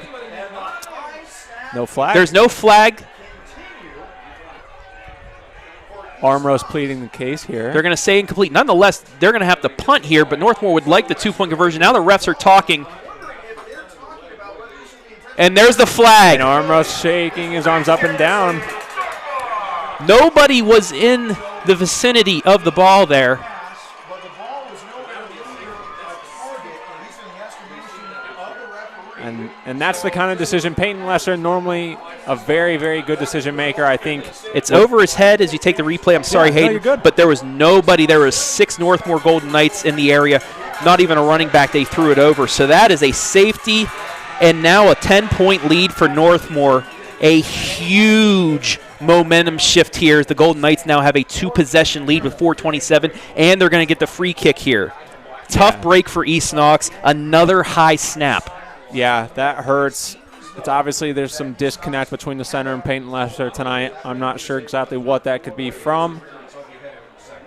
No flag. There's no flag. Armros pleading the case here. They're going to say incomplete. Nonetheless, they're going to have to punt here, but Northmoor would like the 2-point conversion. Now the refs are talking. And there's the flag. And Armros shaking his arms up and down. Nobody was in the vicinity of the ball there. And that's the kind of decision. Peyton Lesser, normally a very, very good decision maker. I think it's over his head as you take the replay. I'm sorry, Hayden, you're good. But there was nobody. There was 6 Northmoor Golden Knights in the area. Not even a running back. They threw it over. So that is a safety, and now a 10-point lead for Northmoor. A huge momentum shift here as the Golden Knights now have a 2-possession lead with 4:27, and they're going to get the free kick here. Tough break for East Knox. Another high snap. Yeah, that hurts. It's obviously there's some disconnect between the center and Peyton Lester tonight. I'm not sure exactly what that could be from.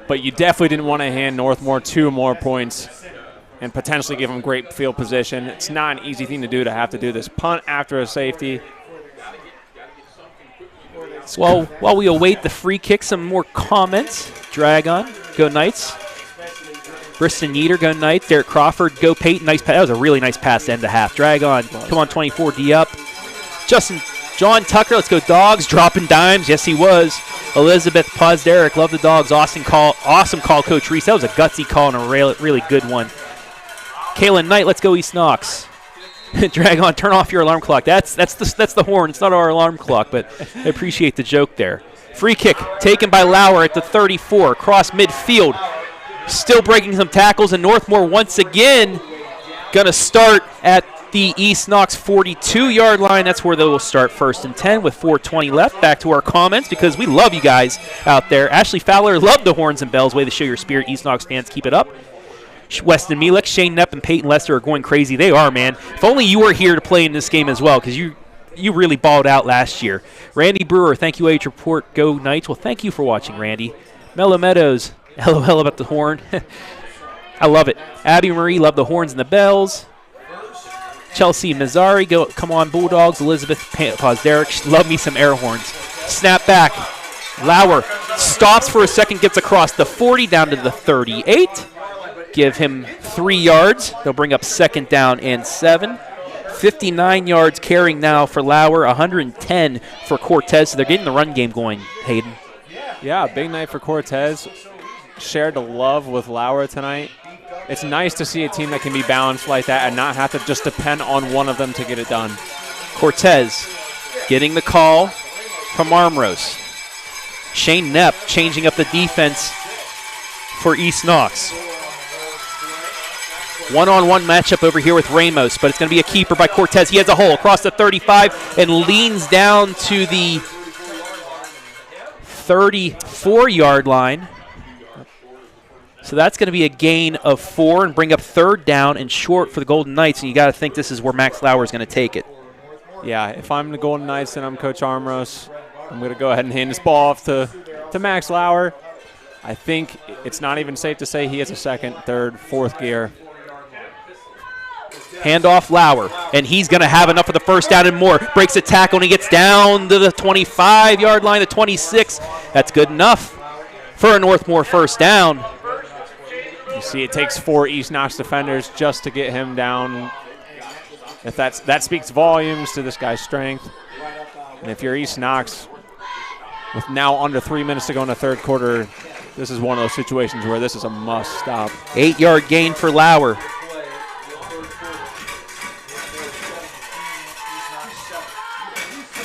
But you definitely didn't want to hand Northmore 2 more points and potentially give them great field position. It's not an easy thing to do, to have to do this punt after a safety. Well, while we await the free kick, some more comments. Dragon, go Knights. Briston Yeater, go Knights. Derek Crawford, go Peyton. Nice pass. That was a really nice pass to end the half. Dragon, come on, 24D up. John Tucker, let's go Dogs. Dropping dimes. Yes, he was. Elizabeth Paz, Derek, love the Dogs. Awesome call, Coach Reese. That was a gutsy call and a really good one. Kaylin Knight, let's go East Knox. Dragon, turn off your alarm clock. That's the horn. It's not our alarm clock, but I appreciate the joke there. Free kick taken by Lauer at the 34, across midfield. Still breaking some tackles, and Northmore once again going to start at the East Knox 42-yard line. That's where they will start 1st and 10 with 4:20 left. Back to our comments because we love you guys out there. Ashley Fowler, love the horns and bells. Way to show your spirit. East Knox fans, keep it up. Weston Mielek, Shane Knepp, and Peyton Lester are going crazy. They are, man. If only you were here to play in this game as well, because you really balled out last year. Randy Brewer, thank you, OH.REPORT. Go Knights. Well, thank you for watching, Randy. Mellow Meadows, LOL about the horn. I love it. Abby Marie, love the horns and the bells. Chelsea Mazzari, come on Bulldogs. Elizabeth Paz Derek, love me some air horns. Snap back. Lauer stops for a second, gets across the 40 down to the 38. Give him 3 yards. They'll bring up 2nd down and 7. 59 yards carrying now for Lauer, 110 for Cortez. So they're getting the run game going, Hayden. Yeah, big night for Cortez. Shared the love with Lauer tonight. It's nice to see a team that can be balanced like that and not have to just depend on one of them to get it done. Cortez getting the call from Armros. Shane Knepp changing up the defense for East Knox. One-on-one matchup over here with Ramos, but it's going to be a keeper by Cortez. He has a hole across the 35 and leans down to the 34-yard line. So that's going to be a gain of 4 and bring up 3rd down and short for the Golden Knights, and you got to think this is where Max Lauer is going to take it. Yeah, if I'm the Golden Knights and I'm Coach Armros, I'm going to go ahead and hand this ball off to Max Lauer. I think it's not even safe to say he has a 2nd, 3rd, 4th gear. Handoff Lauer, and he's going to have enough of the 1st down and more. Breaks a tackle, and he gets down to the 25-yard line, the 26. That's good enough for a Northmore 1st down. You see it takes 4 East Knox defenders just to get him down. If that speaks volumes to this guy's strength. And if you're East Knox, with now under 3 minutes to go in the 3rd quarter, this is one of those situations where this is a must stop. 8-yard gain for Lauer.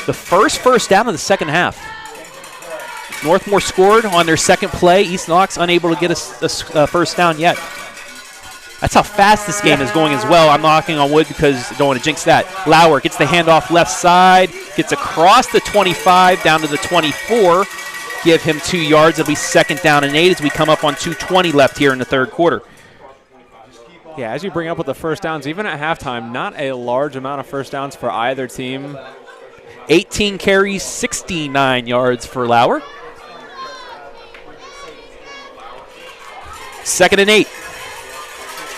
The first down of the 2nd half. Northmore scored on their 2nd play. East Knox unable to get a 1st down yet. That's how fast this game is going as well. I'm knocking on wood because I don't want to jinx that. Lauer gets the handoff left side, gets across the 25 down to the 24. Give him 2 yards. It'll be 2nd down and 8 as we come up on 2:20 left here in the 3rd quarter. Yeah, as you bring up with the 1st downs, even at halftime, not a large amount of 1st downs for either team. 18 carries, 69 yards for Lauer. 2nd and 8.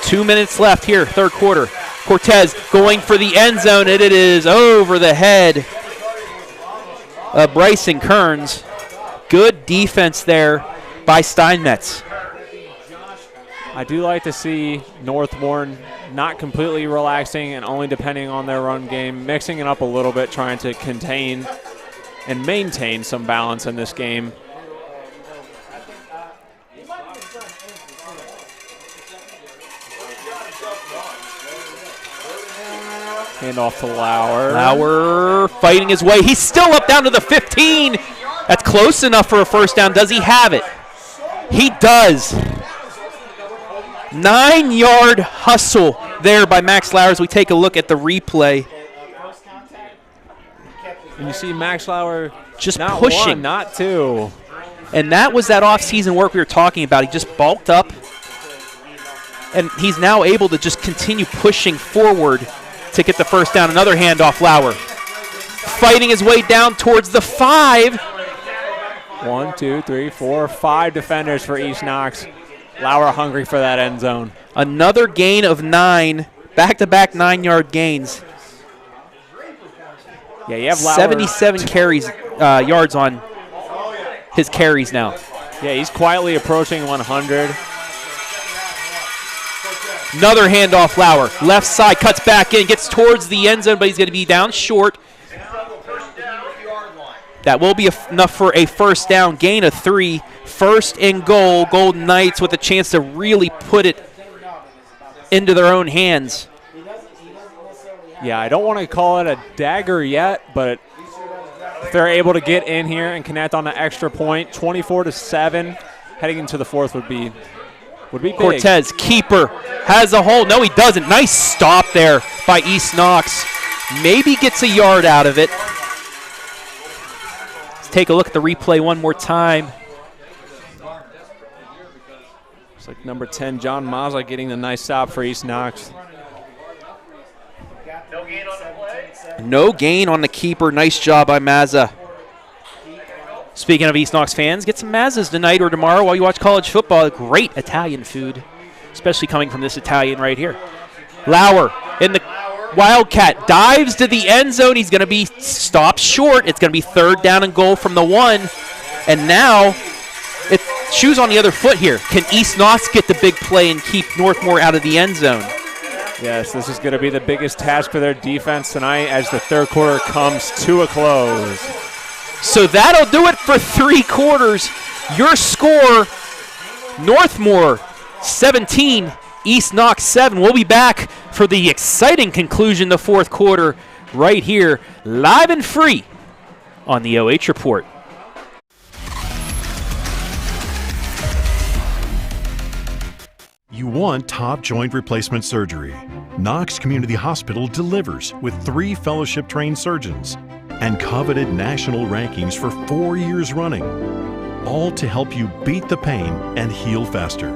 2 minutes left here, 3rd quarter. Cortez going for the end zone, and it is over the head of Bryson Kearns. Good defense there by Steinmetz. I do like to see Northmor not completely relaxing and only depending on their run game, mixing it up a little bit, trying to contain and maintain some balance in this game. Hand off to Lauer. Lauer fighting his way. He's still up down to the 15. That's close enough for a 1st down. Does he have it? He does. 9-yard hustle there by Max Lauer as we take a look at the replay. And you see Max Lauer just not pushing. 1, not 2. And that was that off-season work we were talking about. He just bulked up, and he's now able to just continue pushing forward to get the 1st down. Another handoff, Lauer. fighting his way down towards the 5. 1, 2, 3, 4, 5 defenders for East Knox. Lauer hungry for that end zone. Another gain of 9, back-to-back 9-yard gains. Yeah, you have Lauer. 77 carries, yards on his carries now. Yeah, he's quietly approaching 100. Another handoff, Lauer. Left side, cuts back in, gets towards the end zone, but he's going to be down short. That will be enough for a first down, gain of 3. First and goal, Golden Knights with a chance to really put it into their own hands. Yeah, I don't want to call it a dagger yet, but if they're able to get in here and connect on the extra point, 24-7, heading into the fourth would be big. Cortez, keeper, has a hole. No, he doesn't. Nice stop there by East Knox. Maybe gets a yard out of it. Let's take a look at the replay one more time. Looks like number 10, John Mazza, getting the nice stop for East Knox. No gain on the play. No gain on the keeper. Nice job by Mazza. Speaking of East Knox fans, get some Mazzas tonight or tomorrow while you watch college football. Great Italian food, especially coming from this Italian right here. Lauer in the Wildcat dives to the end zone. He's going to be stopped short. It's going to be third down and goal from the 1. And now it's shoes on the other foot here. Can East Knox get the big play and keep Northmor out of the end zone? Yes, this is going to be the biggest task for their defense tonight as the third quarter comes to a close. So that'll do it for 3 quarters. Your score, Northmoor 17, East Knox 7. We'll be back for the exciting conclusion of the fourth quarter right here, live and free on the OH Report. You want top joint replacement surgery. Knox Community Hospital delivers with 3 fellowship-trained surgeons and coveted national rankings for 4 years running, all to help you beat the pain and heal faster.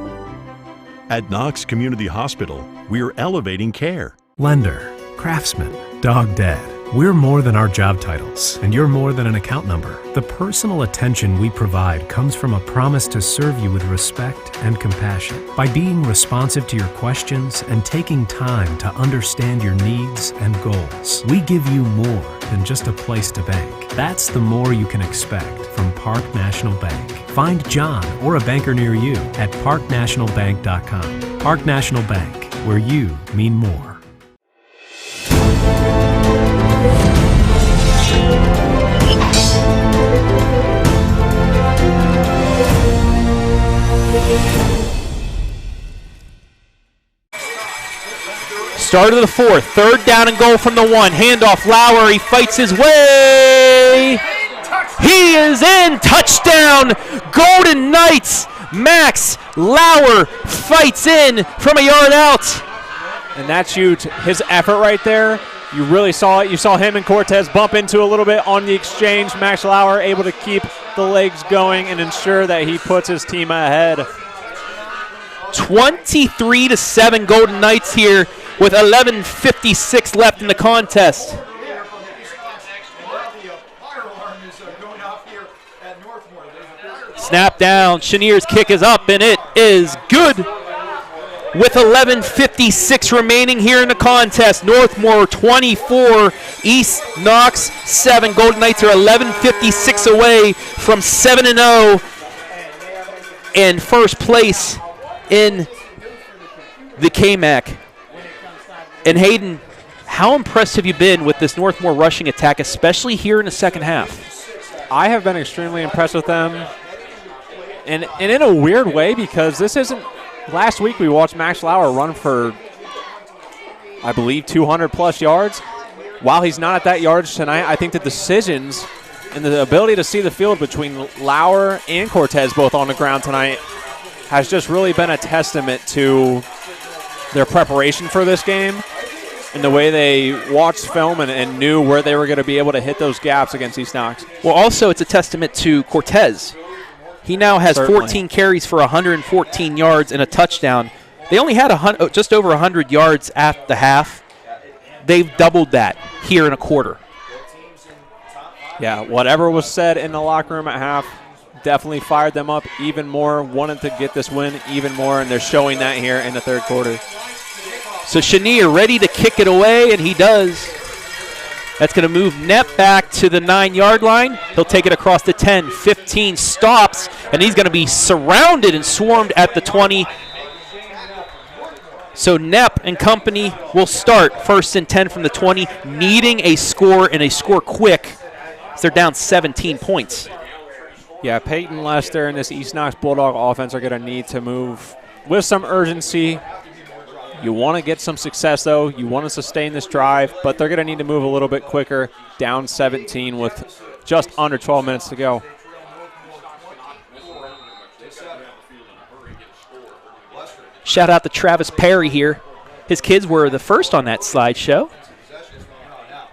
At Knox Community Hospital, we're elevating care. Lender, craftsman, dog dead. We're more than our job titles, and you're more than an account number. The personal attention we provide comes from a promise to serve you with respect and compassion. By being responsive to your questions and taking time to understand your needs and goals, we give you more than just a place to bank. That's the more you can expect from Park National Bank. Find John or a banker near you at parknationalbank.com. Park National Bank, where you mean more. Start of the fourth, third down and goal from the 1. Handoff, Lauer, he fights his way. He is in, touchdown, Golden Knights. Max Lauer fights in from a yard out. And that's huge. His effort right there, you really saw it. You saw him and Cortez bump into a little bit on the exchange. Max Lauer able to keep the legs going and ensure that he puts his team ahead. 23-7 Golden Knights here with 11:56 left in the contest. Snap down, Chenier's kick is up and it is good. With 11:56 remaining here in the contest, Northmoor 24, East Knox 7. Golden Knights are 11:56 away from 7-0 and first place in the KMAC. And Hayden, how impressed have you been with this Northmoor rushing attack, especially here in the second half? I have been extremely impressed with them, and in a weird way, because this isn't. Last week we watched Max Lauer run for, I believe, 200-plus yards. While he's not at that yardage tonight, I think the decisions and the ability to see the field between Lauer and Cortez both on the ground tonight has just really been a testament to their preparation for this game and the way they watched film and knew where they were going to be able to hit those gaps against East Knox. Well, also it's a testament to Cortez. He now has 14 carries for 114 yards and a touchdown. They only had just over 100 yards at the half. They've doubled that here in a quarter. Yeah, whatever was said in the locker room at half definitely fired them up even more, wanted to get this win even more, and they're showing that here in the third quarter. So Chenier ready to kick it away, and he does. That's going to move Knepp back to the 9-yard line. He'll take it across the 10, 15, stops, and he's going to be surrounded and swarmed at the 20. So Knepp and company will start 1st and 10 from the 20, needing a score and a score quick. They're down 17 points. Yeah, Peyton Lester and this East Knox Bulldog offense are going to need to move with some urgency. You want to get some success, though. You want to sustain this drive, but they're going to need to move a little bit quicker, down 17 with just under 12 minutes to go. Shout out to Travis Perry here. His kids were the first on that slideshow,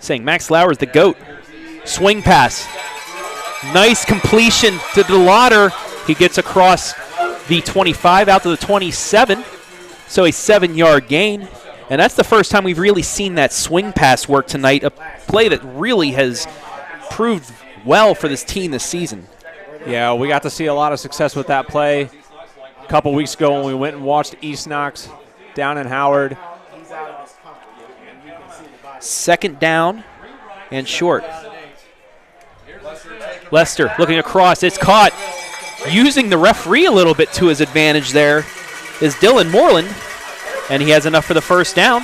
saying Max Lauer is the GOAT. Swing pass. Nice completion to DeLauder. He gets across the 25 out to the 27. So a 7-yard gain. And that's the first time we've really seen that swing pass work tonight, a play that really has proved well for this team this season. Yeah, we got to see a lot of success with that play a couple weeks ago when we went and watched East Knox down in Howard. 2nd down and short. Lester looking across. It's caught. Using the referee a little bit to his advantage there is Dylan Moreland, and he has enough for the 1st down.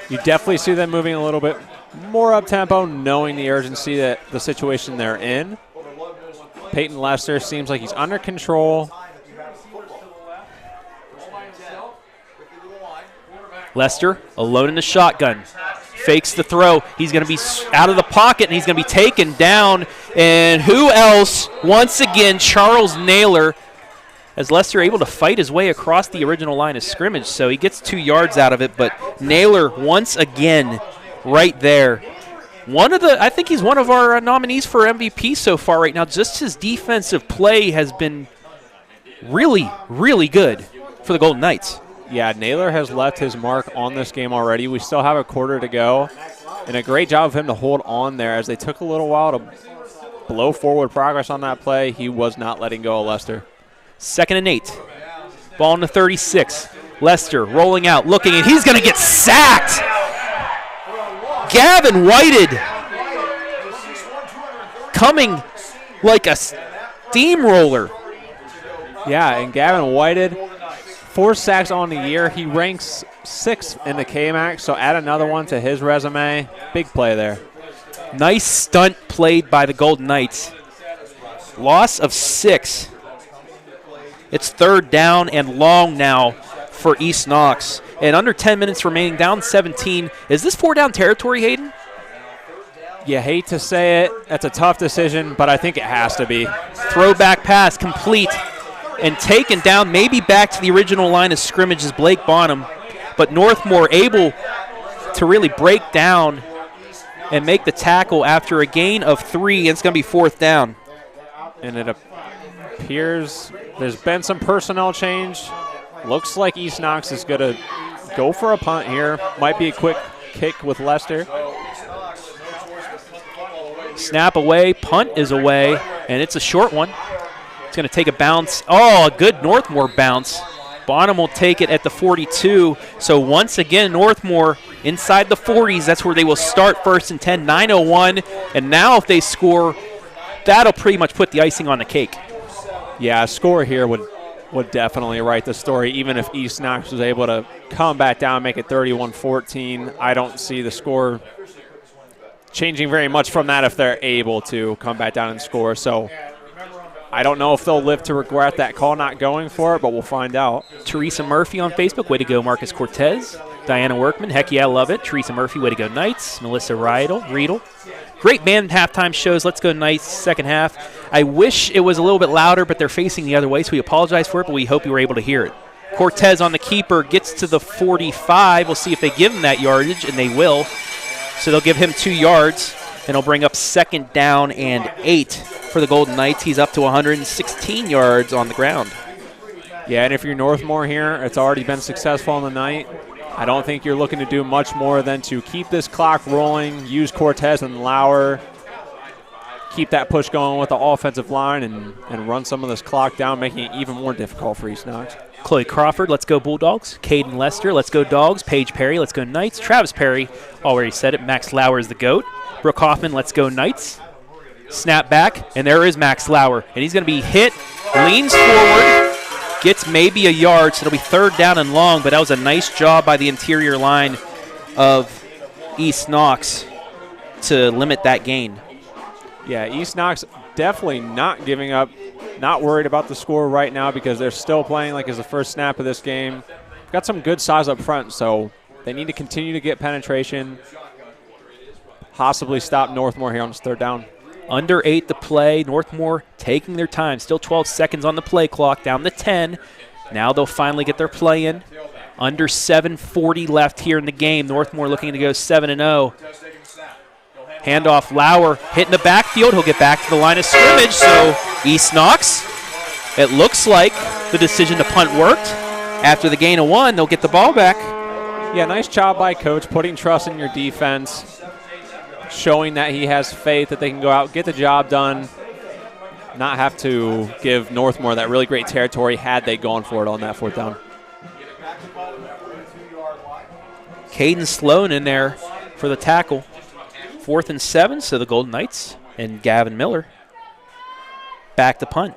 You definitely see them moving a little bit more up-tempo, knowing the urgency that the situation they're in. Peyton Lester seems like he's under control. Lester alone in the shotgun. Fakes the throw. He's going to be out of the pocket, and he's going to be taken down. And who else? Once again, Charles Naylor, as Lester able to fight his way across the original line of scrimmage. So he gets 2 yards out of it, but Naylor once again right there. I think he's one of our nominees for MVP so far right now. Just his defensive play has been really, really good for the Golden Knights. Yeah, Naylor has left his mark on this game already. We still have a quarter to go. And a great job of him to hold on there as they took a little while to blow forward progress on that play. He was not letting go of Lester. 2nd and 8. Ball in the 36. Lester rolling out, looking, and he's going to get sacked. Gavin Whited coming like a steamroller. Yeah, and Gavin Whited, 4 sacks on the year. He ranks 6th in the KMAC, so add another one to his resume. Big play there. Nice stunt played by the Golden Knights. Loss of 6. It's 3rd down and long now for East Knox. And under 10 minutes remaining, down 17. Is this 4-down territory, Hayden? You hate to say it. That's a tough decision, but I think it has to be. Throwback pass complete and taken down, maybe back to the original line of scrimmage is Blake Bonham. But Northmor able to really break down and make the tackle after a gain of 3. And it's going to be 4th down. And it appears there's been some personnel change. Looks like East Knox is going to go for a punt here. Might be a quick kick with Lester. Snap away, punt is away, and it's a short one. It's going to take a bounce. Oh, a good Northmor bounce. Bonham will take it at the 42. So once again, Northmor inside the 40s. That's where they will start 1st and 10, 9:01. And now if they score, that'll pretty much put the icing on the cake. Yeah, a score here would definitely write the story. Even if East Knox was able to come back down, make it 31-14, I don't see the score changing very much from that if they're able to come back down and score. So I don't know if they'll live to regret that call not going for it, but we'll find out. Teresa Murphy on Facebook, way to go, Marcus Cortez. Diana Workman, heck yeah, I love it. Teresa Murphy, way to go, Knights. Melissa Riedel. Great band halftime shows. Let's go Knights, second half. I wish it was a little bit louder, but they're facing the other way, so we apologize for it, but we hope you were able to hear it. Cortez on the keeper gets to the 45. We'll see if they give him that yardage, and they will. So they'll give him 2 yards, and it'll bring up 2nd down and 8 for the Golden Knights. He's up to 116 yards on the ground. Yeah, and if you're Northmore here, it's already been successful on the night. I don't think you're looking to do much more than to keep this clock rolling, use Cortez and Lauer, keep that push going with the offensive line, and run some of this clock down, making it even more difficult for East Knox. Chloe Crawford, let's go Bulldogs. Caden Lester, let's go Dogs. Paige Perry, let's go Knights. Travis Perry, already said it. Max Lauer is the GOAT. Brooke Hoffman, let's go Knights. Snap back, and there is Max Lauer. And he's going to be hit, leans forward, gets maybe a yard, so it'll be 3rd down and long, but that was a nice job by the interior line of East Knox to limit that gain. Yeah, East Knox definitely not giving up, not worried about the score right now because they're still playing like it's the first snap of this game. Got some good size up front, so they need to continue to get penetration, possibly stop Northmor here on this 3rd down. Under 8 to play. Northmoor taking their time. Still 12 seconds on the play clock, down to 10. Now they'll finally get their play in. Under 7:40 left here in the game. Northmoor looking to go 7-0. Handoff, Lauer hitting the backfield. He'll get back to the line of scrimmage. So East Knox, it looks like the decision to punt worked. After the gain of 1, they'll get the ball back. Yeah, nice job by Coach putting trust in your defense, showing that he has faith that they can go out, get the job done, not have to give Northmore that really great territory had they gone for it on that 4th down. Caden Sloan in there for the tackle. 4th and 7, so the Golden Knights and Gavin Miller back to punt.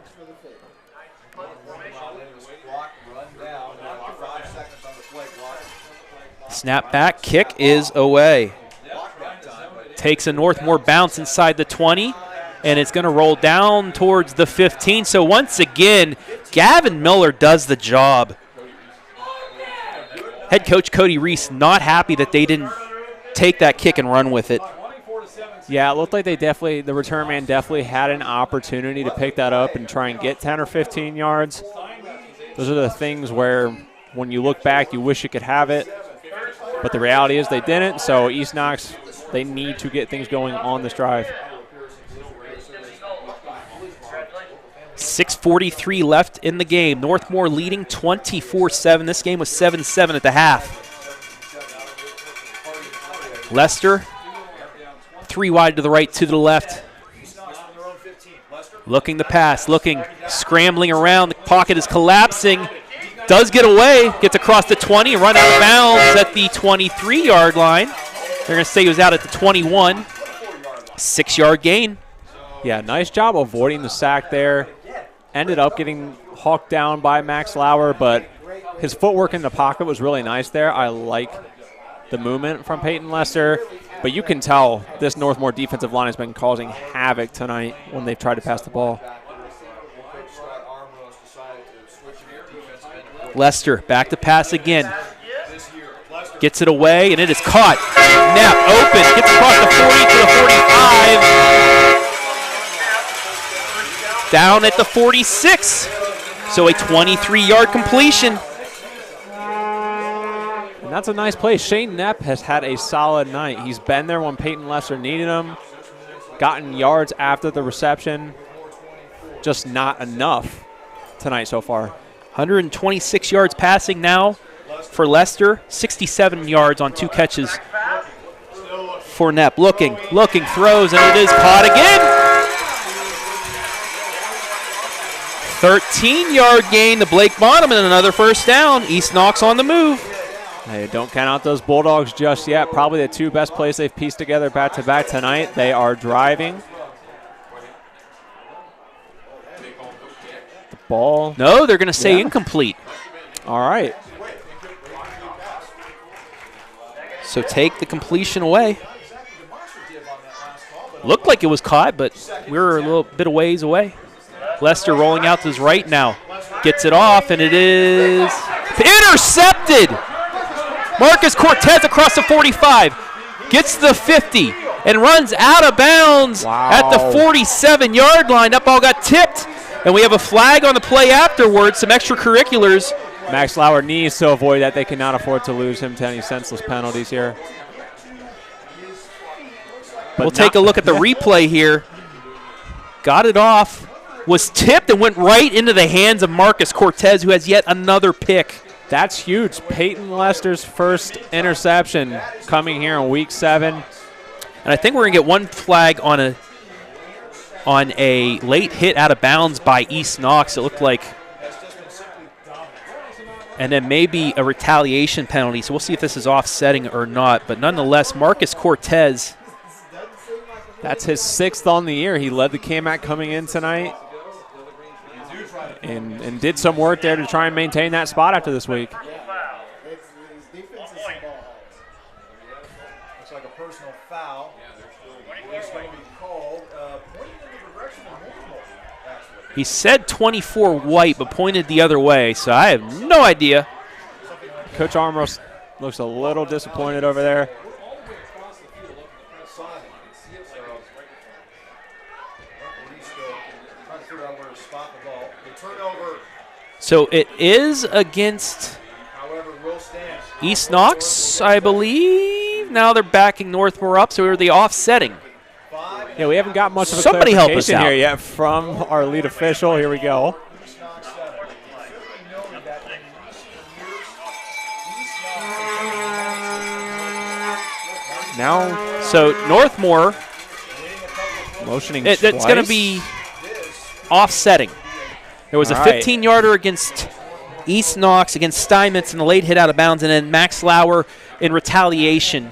Snap back, kick is away. Takes a Northmore bounce inside the 20, and it's going to roll down towards the 15. So once again, Gavin Miller does the job. Head coach Cody Reese not happy that they didn't take that kick and run with it. Yeah, it looked like the return man definitely had an opportunity to pick that up and try and get 10 or 15 yards. Those are the things where when you look back, you wish you could have it. But the reality is they didn't, so East Knox, they need to get things going on this drive. 6:43 left in the game. Northmoor leading 24-7. This game was 7-7 at the half. Lester, 3 wide to the right, 2 to the left. Looking to pass, scrambling around. The pocket is collapsing. Does get away, gets across the 20 and run out of bounds at the 23-yard line. They're going to say he was out at the 21. 6-yard gain. Yeah, nice job avoiding the sack there. Ended up getting hawked down by Max Lauer, but his footwork in the pocket was really nice there. I like the movement from Peyton Lester, but you can tell this Northmore defensive line has been causing havoc tonight when they've tried to pass the ball. Lester back to pass again. Gets it away, and it is caught. Knapp open, gets across the 40 to the 45. Down at the 46. So a 23-yard completion. And that's a nice play. Shane Knapp has had a solid night. He's been there when Peyton Lester needed him, gotten yards after the reception. Just not enough tonight so far. 126 yards passing now for Lester. 67 yards on 2 catches for Knapp. Looking, throws, and it is caught again. 13-yard gain to Blake Bonham and another 1st down. East Knox on the move. Hey, don't count out those Bulldogs just yet. Probably the 2 best plays they've pieced together back-to-back tonight. They are driving. The ball. No, they're going to say incomplete. All right. So take the completion away. Looked like it was caught, but we were a little bit of ways away. Lester rolling out to his right now. Gets it off, and it is intercepted. Marcus Cortez across the 45. Gets the 50 and runs out of bounds at the 47-yard line. That ball got tipped, and we have a flag on the play afterwards, some extracurriculars. Max Lauer needs to avoid that. They cannot afford to lose him to any senseless penalties here. But we'll take a look at the replay here. Got it off, was tipped and went right into the hands of Marcus Cortez, who has yet another pick. That's huge. Peyton Lester's first interception coming here in week 7. And I think we're going to get one flag on a late hit out of bounds by East Knox. It looked like. And then maybe a retaliation penalty. So we'll see if this is offsetting or not. But nonetheless, Marcus Cortez. That's his 6th on the year. He led the KMAC coming in tonight and did some work there to try and maintain that spot after this week. Looks like a personal foul. It's going to be called, pointing in the direction of Northmoor, actually. He said 24 white, but pointed the other way, so I have no idea. Coach Armros looks a little disappointed over there. So it is against East Knox, I believe. Now they're backing Northmoor up, so are they offsetting? Yeah, we haven't got much of a Somebody help us clarification out here yet from our lead official. Here we go. Now, so Northmoor motioning. It's going to be offsetting. There was a 15-yarder against East Knox, against Steinmetz in the late hit out of bounds, and then Max Lauer in retaliation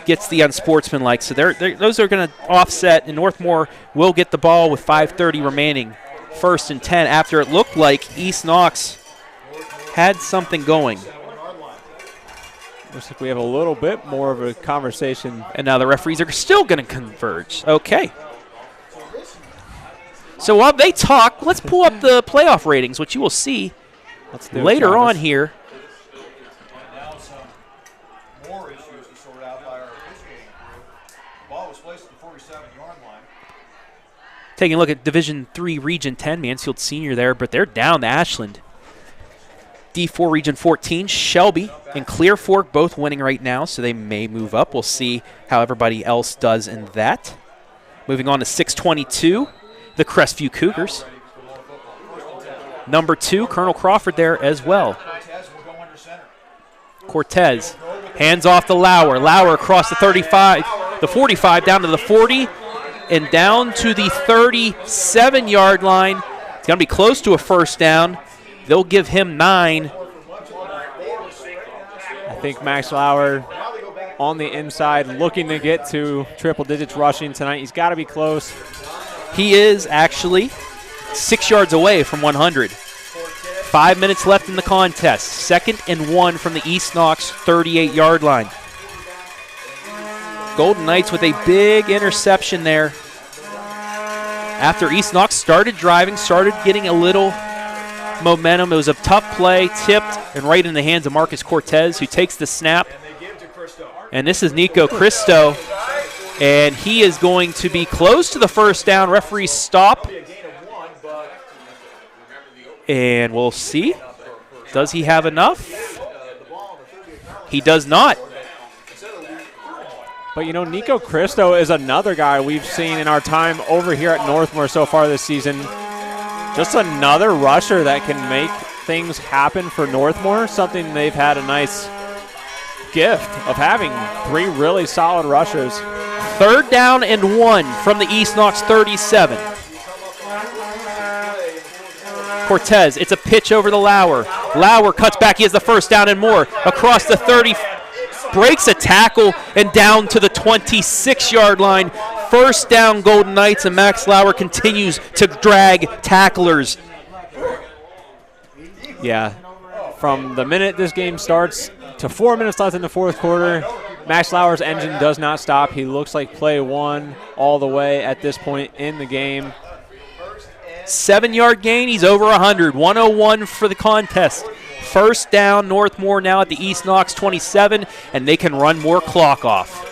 gets the unsportsmanlike. So those are going to offset, and Northmoor will get the ball with 5:30 remaining. 1st and 10 after it looked like East Knox had something going. Looks like we have a little bit more of a conversation. And now the referees are still going to converge. Okay. So while they talk, let's pull up the playoff ratings, which you will see later on here. Now some more issues to sort out by our officiating crew. The ball was placed at the 47-yard line. Taking a look at Division III Region 10, Mansfield Senior there, but they're down to Ashland. D4 Region 14, Shelby and Clear Fork both winning right now, so they may move up. We'll see how everybody else does in that. Moving on to 622. The Crestview Cougars. Number 2, Colonel Crawford there as well. Cortez hands off to Lauer. Lauer across the 35, the 45, down to the 40, and down to the 37-yard line. It's going to be close to a first down. They'll give him 9. I think Max Lauer on the inside looking to get to triple digits rushing tonight. He's got to be close. He is actually 6 yards away from 100. 5 minutes left in the contest. 2nd and 1 from the East Knox 38-yard line. Golden Knights with a big interception there. After East Knox started driving, started getting a little momentum. It was a tough play, tipped, and right in the hands of Marcus Cortez, who takes the snap. And this is Nico Cristo. And he is going to be close to the first down. Referees stop. And we'll see. Does he have enough? He does not. But, you know, Nico Cristo is another guy we've seen in our time over here at Northmoor so far this season. Just another rusher that can make things happen for Northmoor, something they've had a nice gift of having 3 really solid rushers. 3rd down and 1 from the East Knox 37. Cortez, it's a pitch over to Lauer. Lauer cuts back. He has the first down and more. Across the 30, breaks a tackle and down to the 26-yard line. First down, Golden Knights, and Max Lauer continues to drag tacklers. Yeah, from the minute this game starts to 4 minutes left in the 4th quarter, Max Lauer's engine does not stop. He looks like play 1 all the way at this point in the game. 7-yard gain. He's over 100. 101 for the contest. First down, Northmoor now at the East Knox 27, and they can run more clock off.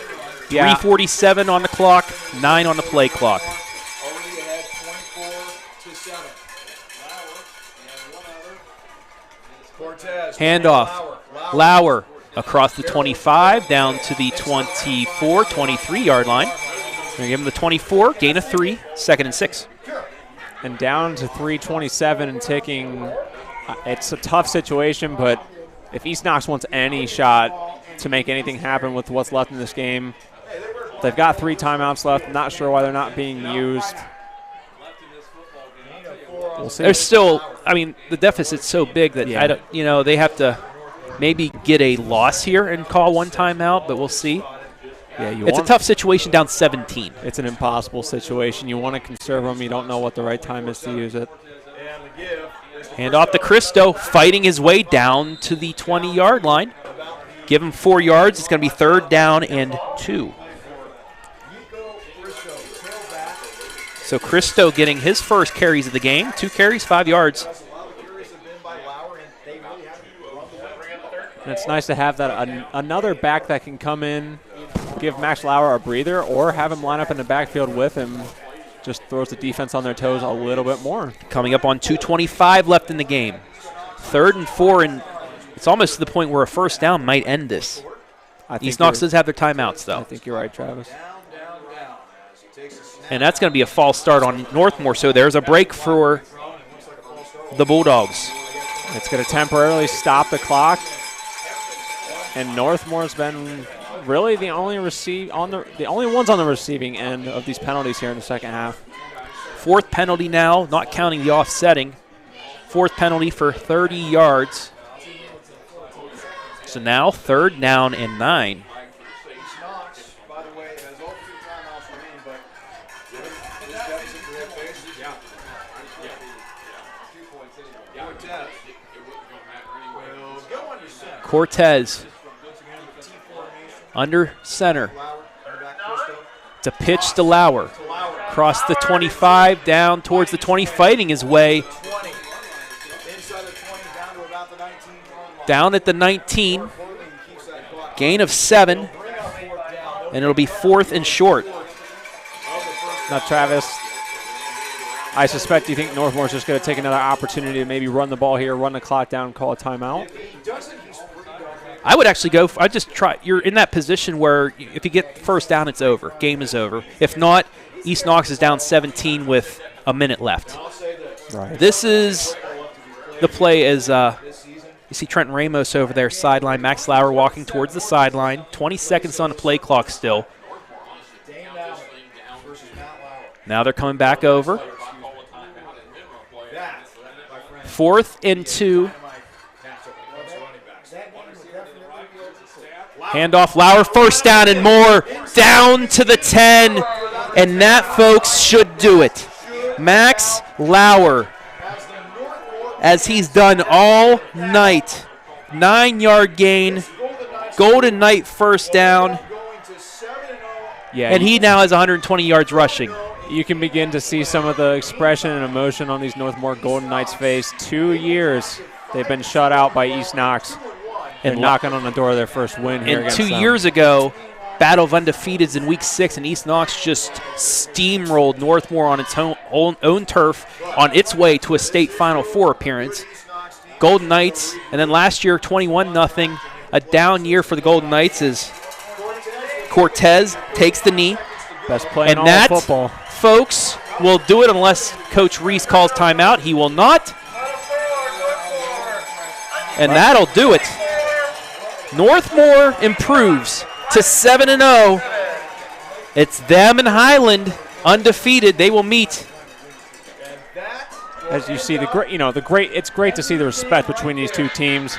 Yeah. 3:47 on the clock, 9 on the play clock. Handoff. Lauer across the 25, down to the 24, 23-yard line. We're going to give him the 24, gain of 3, 2nd and 6. And down to 3:27 and ticking It's a tough situation, but if East Knox wants any shot to make anything happen with what's left in this game, they've got 3 timeouts left. I'm not sure why they're not being used. We'll see. There's still, I mean, the deficit's so big that I don't, they have to maybe get a loss here and call 1 timeout, but we'll see. Yeah, it's a tough situation down 17. It's an impossible situation. You want to conserve them. You don't know what the right time is to use it. Hand off to Cristo, fighting his way down to the 20-yard line. Give him 4 yards. It's going to be 3rd down and 2. So Cristo getting his first carries of the game. 2 carries, 5 yards. And it's nice to have that another back that can come in, give Max Lauer a breather, or have him line up in the backfield with him. Just throws the defense on their toes a little bit more. Coming up on 2:25 left in the game. 3rd and 4, and it's almost to the point where a first down might end this. East Knox does have their timeouts, though. I think you're right, Travis. And that's going to be a false start on Northmor, so there's a break for the Bulldogs. It's going to temporarily stop the clock. And Northmore's been really the only ones on the receiving end of these penalties here in the second half. 4th penalty now, not counting the offsetting. 4th penalty for 30 yards. So now 3rd down and 9. Cortez under center. It's a pitch to Lauer. Across the 25, down towards the 20, fighting his way. Down at the 19. Gain of 7. And it'll be 4th and short. Now, Travis, I suspect you think Northmore's just going to take another opportunity to maybe run the ball here, run the clock down, call a timeout. I would actually go. I'd just try. You're in that position where if you get first down, it's over. Game is over. If not, East Knox is down 17 with a minute left. Right. This is the play as you see Trenton Ramos over there, sideline. Max Lauer walking towards the sideline. 20 seconds on the play clock still. Now they're coming back over. 4th and 2. Handoff, Lauer, first down and more, down to the 10, and that, folks, should do it. Max Lauer, as he's done all night, 9-yard gain, Golden Knight first down, and he now has 120 yards rushing. You can begin to see some of the expression and emotion on these Northmoor Golden Knights' face. 2 years they've been shut out by East Knox. And knocking on the door of their first win here against them. 2 years ago, Battle of Undefeateds in Week 6, and East Knox just steamrolled Northmoor on its own turf on its way to a state Final Four appearance. Golden Knights, and then last year, 21-0. A down year for the Golden Knights as Cortez takes the knee. Best play in all of football. Folks, will do it unless Coach Reese calls timeout. He will not. And that'll do it. Northmoor improves to 7-0. It's them and Highland undefeated. They will meet. As you see, it's great to see the respect between these two teams.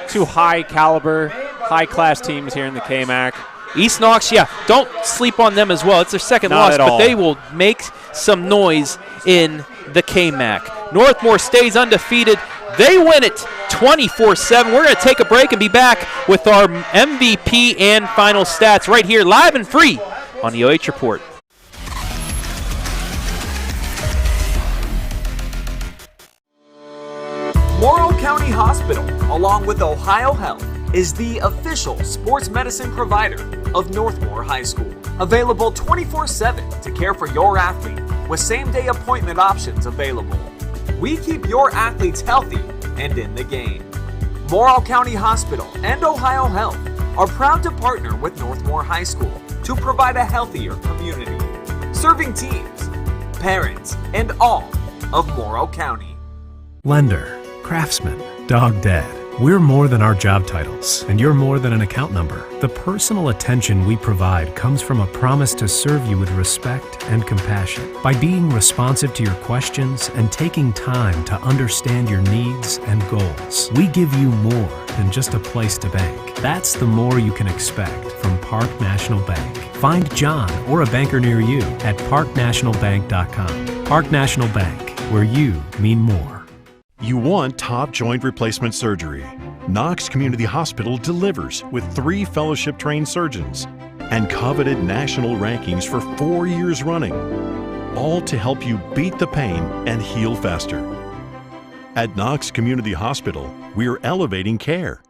2 high caliber, high class teams here in the KMAC. East Knox, don't sleep on them as well. It's their second loss, but they will make some noise in the KMAC. Northmoor stays undefeated. They win it 24-7. We're going to take a break and be back with our MVP and final stats right here, live and free on the OH Report. Morrow County Hospital, along with Ohio Health, is the official sports medicine provider of Northmoor High School. Available 24/7 to care for your athlete with same-day appointment options available. We keep your athletes healthy and in the game. Morrow County Hospital and Ohio Health are proud to partner with Northmoor High School to provide a healthier community, serving teams, parents, and all of Morrow County. Lender, Craftsman, Dog Dead. We're more than our job titles, and you're more than an account number. The personal attention we provide comes from a promise to serve you with respect and compassion. By being responsive to your questions and taking time to understand your needs and goals, we give you more than just a place to bank. That's the more you can expect from Park National Bank. Find John or a banker near you at parknationalbank.com. Park National Bank, where you mean more. You want top joint replacement surgery. Knox Community Hospital delivers with 3 fellowship-trained surgeons and coveted national rankings for 4 years running, all to help you beat the pain and heal faster. At Knox Community Hospital, we're elevating care.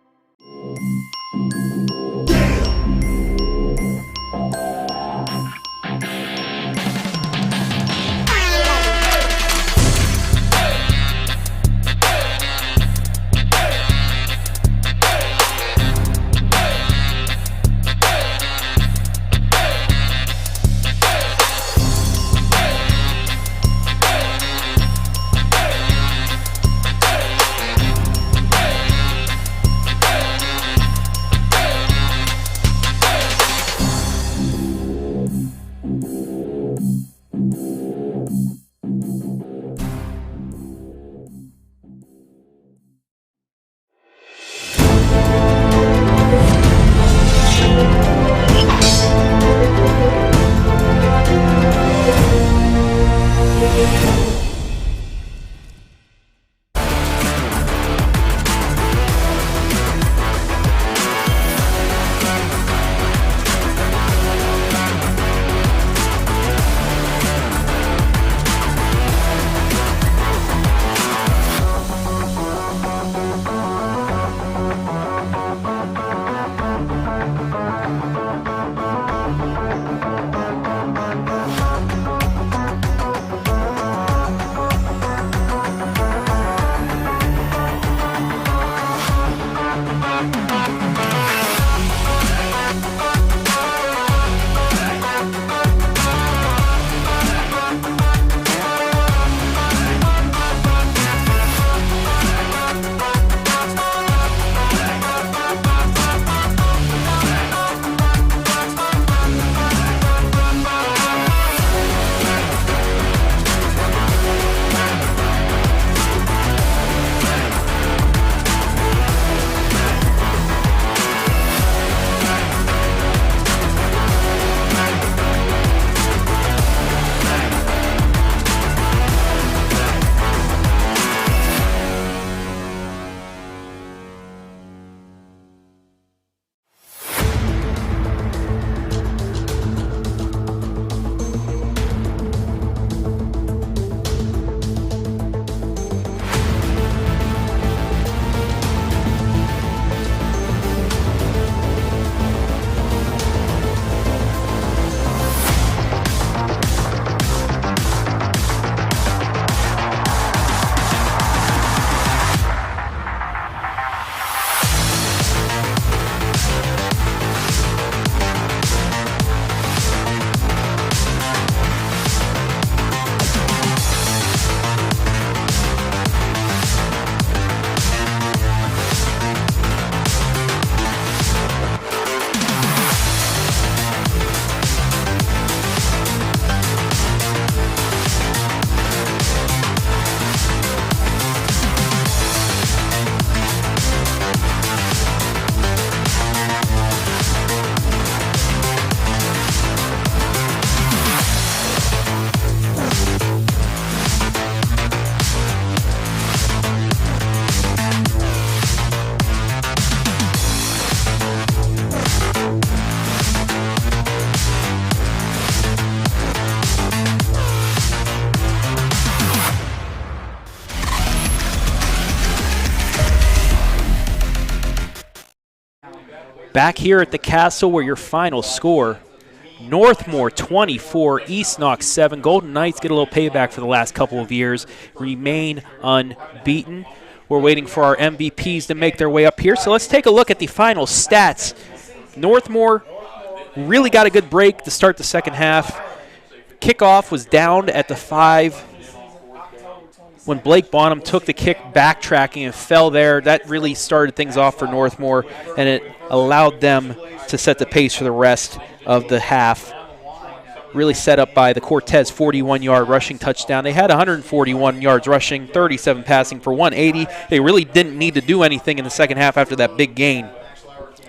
Back here at the Castle where your final score, Northmoor 24, East Knox 7. Golden Knights get a little payback for the last couple of years, remain unbeaten. We're waiting for our MVPs to make their way up here. So let's take a look at the final stats. Northmoor really got a good break to start the second half. Kickoff was downed at the 5. when Blake Bonham took the kick backtracking and fell there, that really started things off for Northmoor, and it allowed them to set the pace for the rest of the half. Really set up by the Cortez 41-yard rushing touchdown. They had 141 yards rushing, 37 passing for 180. They really didn't need to do anything in the second half after that big gain.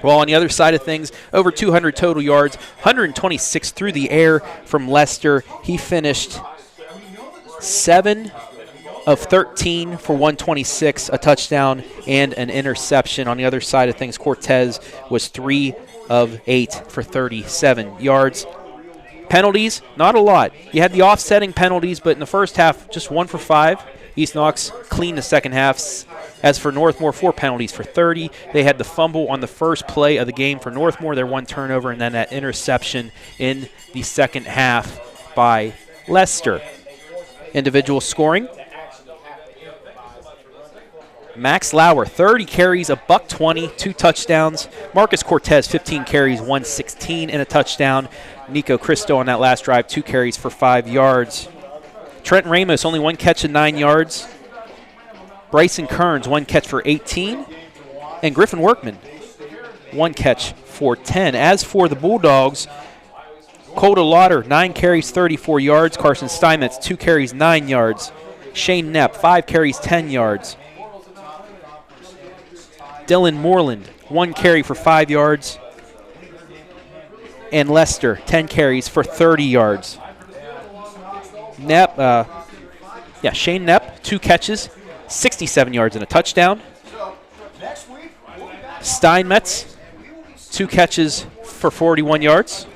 Well, on the other side of things, over 200 total yards, 126 through the air from Lester. He finished 7 of 13 for 126, a touchdown and an interception. On the other side of things, Cortez was 3 of 8 for 37 yards. Penalties, not a lot. You had the offsetting penalties, but in the first half, just 1 for 5. East Knox cleaned the second half. As for Northmoor, 4 penalties for 30. They had the fumble on the first play of the game for Northmoor, their 1 turnover, and then that interception in the second half by Lester. Individual scoring. Max Lauer, 30 carries, $120, 2 touchdowns. Marcus Cortez, 15 carries, 116, and a touchdown. Nico Cristo on that last drive, 2 carries for 5 yards. Trent Ramos, only 1 catch and 9 yards. Bryson Kearns, 1 catch for 18. And Griffin Workman, 1 catch for 10. As for the Bulldogs, Coda Lauder, 9 carries, 34 yards. Carson Steinmetz, 2 carries, 9 yards. Shane Knapp, 5 carries, 10 yards. Dylan Moreland, 1 carry for 5 yards. And Lester, 10 carries for 30 yards. Shane Knapp, 2 catches, 67 yards and a touchdown. Steinmetz, 2 catches for 41 yards.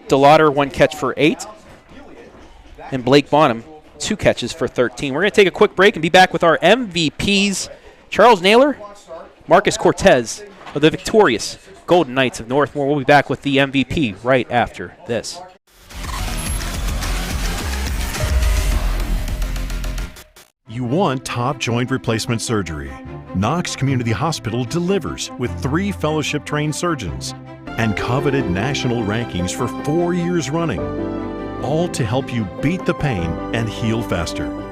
DeLauder, 1 catch for 8. And Blake Bonham, 2 catches for 13. We're going to take a quick break and be back with our MVPs. Charles Naylor, Marcus Cortez of the victorious Golden Knights of Northmoor. We'll be back with the MVP right after this. You want top joint replacement surgery. Knox Community Hospital delivers with 3 fellowship-trained surgeons and coveted national rankings for 4 years running, all to help you beat the pain and heal faster.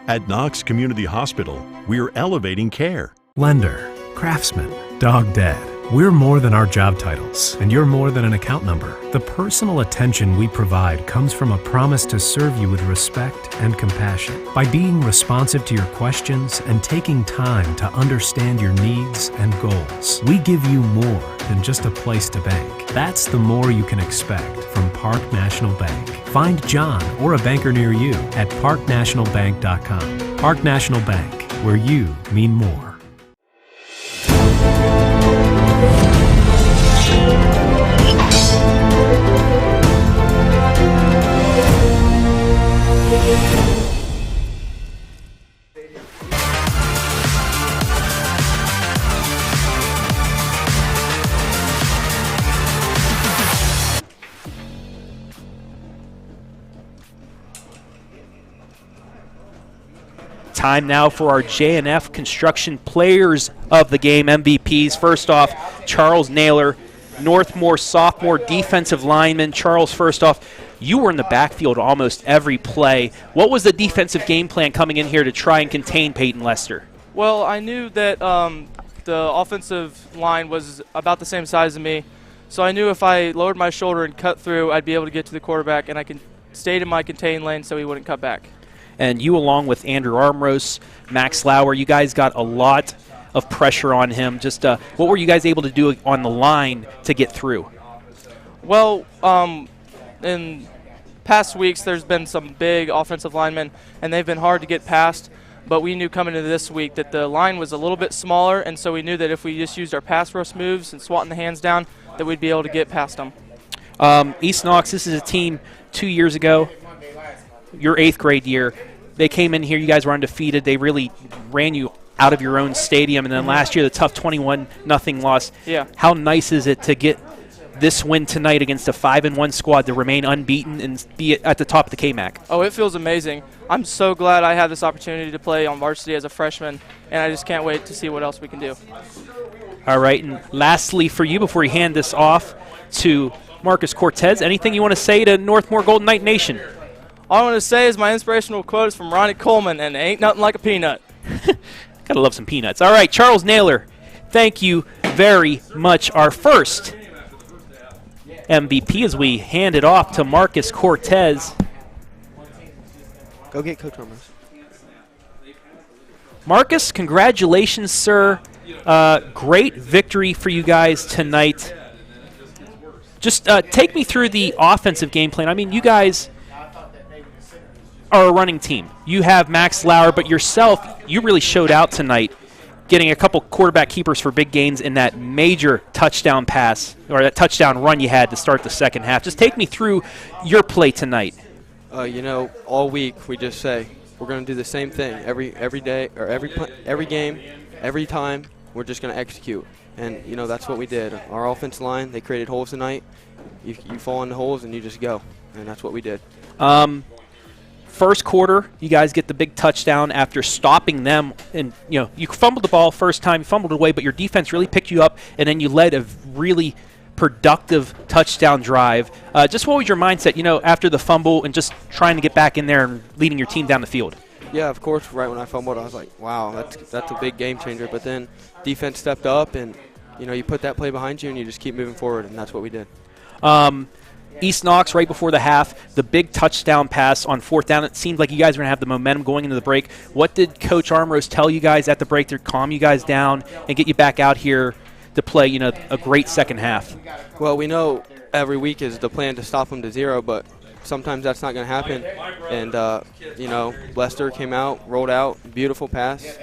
At Knox Community Hospital, we're elevating care. Lender, craftsman, dog dead. We're more than our job titles, and you're more than an account number. The personal attention we provide comes from a promise to serve you with respect and compassion. By being responsive to your questions and taking time to understand your needs and goals, we give you more than just a place to bank. That's the more you can expect from Park National Bank. Find John or a banker near you at parknationalbank.com. Park National Bank, where you mean more. Time now for our J&F Construction Players of the Game MVPs. First off, Charles Naylor, Northmoor sophomore defensive lineman. Charles, first off, you were in the backfield almost every play. What was the defensive game plan coming in here to try and contain Peyton Lester? Well, I knew that the offensive line was about the same size as me, so I knew if I lowered my shoulder and cut through, I'd be able to get to the quarterback, and I stayed in my contained lane so he wouldn't cut back. And you, along with Andrew Armros, Max Lauer, you guys got a lot of pressure on him. Just what were you guys able to do on the line to get through? Well, in past weeks, there's been some big offensive linemen, and they've been hard to get past. But we knew coming into this week that the line was a little bit smaller, and so we knew that if we just used our pass rush moves and swatting the hands down, that we'd be able to get past them. East Knox, this is a team 2 years ago, your 8th grade year. They came in here, you guys were undefeated. They really ran you out of your own stadium. And then last year, the tough 21-0 loss. Yeah. How nice is it to get this win tonight against a 5-1 squad to remain unbeaten and be at the top of the KMAC? Oh, it feels amazing. I'm so glad I had this opportunity to play on varsity as a freshman, and I just can't wait to see what else we can do. All right, and lastly for you, before we hand this off to Marcus Cortez, anything you want to say to Northmoor Golden Knight Nation? All I want to say is my inspirational quote is from Ronnie Coleman, and it ain't nothing like a peanut. Gotta love some peanuts. All right, Charles Naylor, thank you very much. Our first MVP as we hand it off to Marcus Cortez. Go get Coach Ramos. Marcus, congratulations, sir. Great victory for you guys tonight. Just take me through the offensive game plan. I mean, you guys are a running team. You have Max Lauer, but yourself, you really showed out tonight, getting a couple quarterback keepers for big gains in that major touchdown pass, or that touchdown run you had to start the second half. Just take me through your play tonight. All week we just say we're going to do the same thing every day, or every game, every time. We're just going to execute, and that's what we did. Our offensive line, they created holes tonight. You fall in the holes and you just go, and that's what we did. First quarter, you guys get the big touchdown after stopping them, and you fumbled the ball first time, you fumbled it away, but your defense really picked you up, and then you led a really productive touchdown drive. Just what was your mindset, after the fumble and just trying to get back in there and leading your team down the field? Yeah, of course. Right when I fumbled, I was like, "Wow, that's a big game changer." But then defense stepped up, and you put that play behind you, and you just keep moving forward, and that's what we did. East Knox, right before the half, the big touchdown pass on fourth down. It seemed like you guys were going to have the momentum going into the break. What did Coach Armrose tell you guys at the break to calm you guys down and get you back out here to play, a great second half? Well, we know every week is the plan to stop them to 0, but sometimes that's not going to happen. And, Lester came out, rolled out, beautiful pass.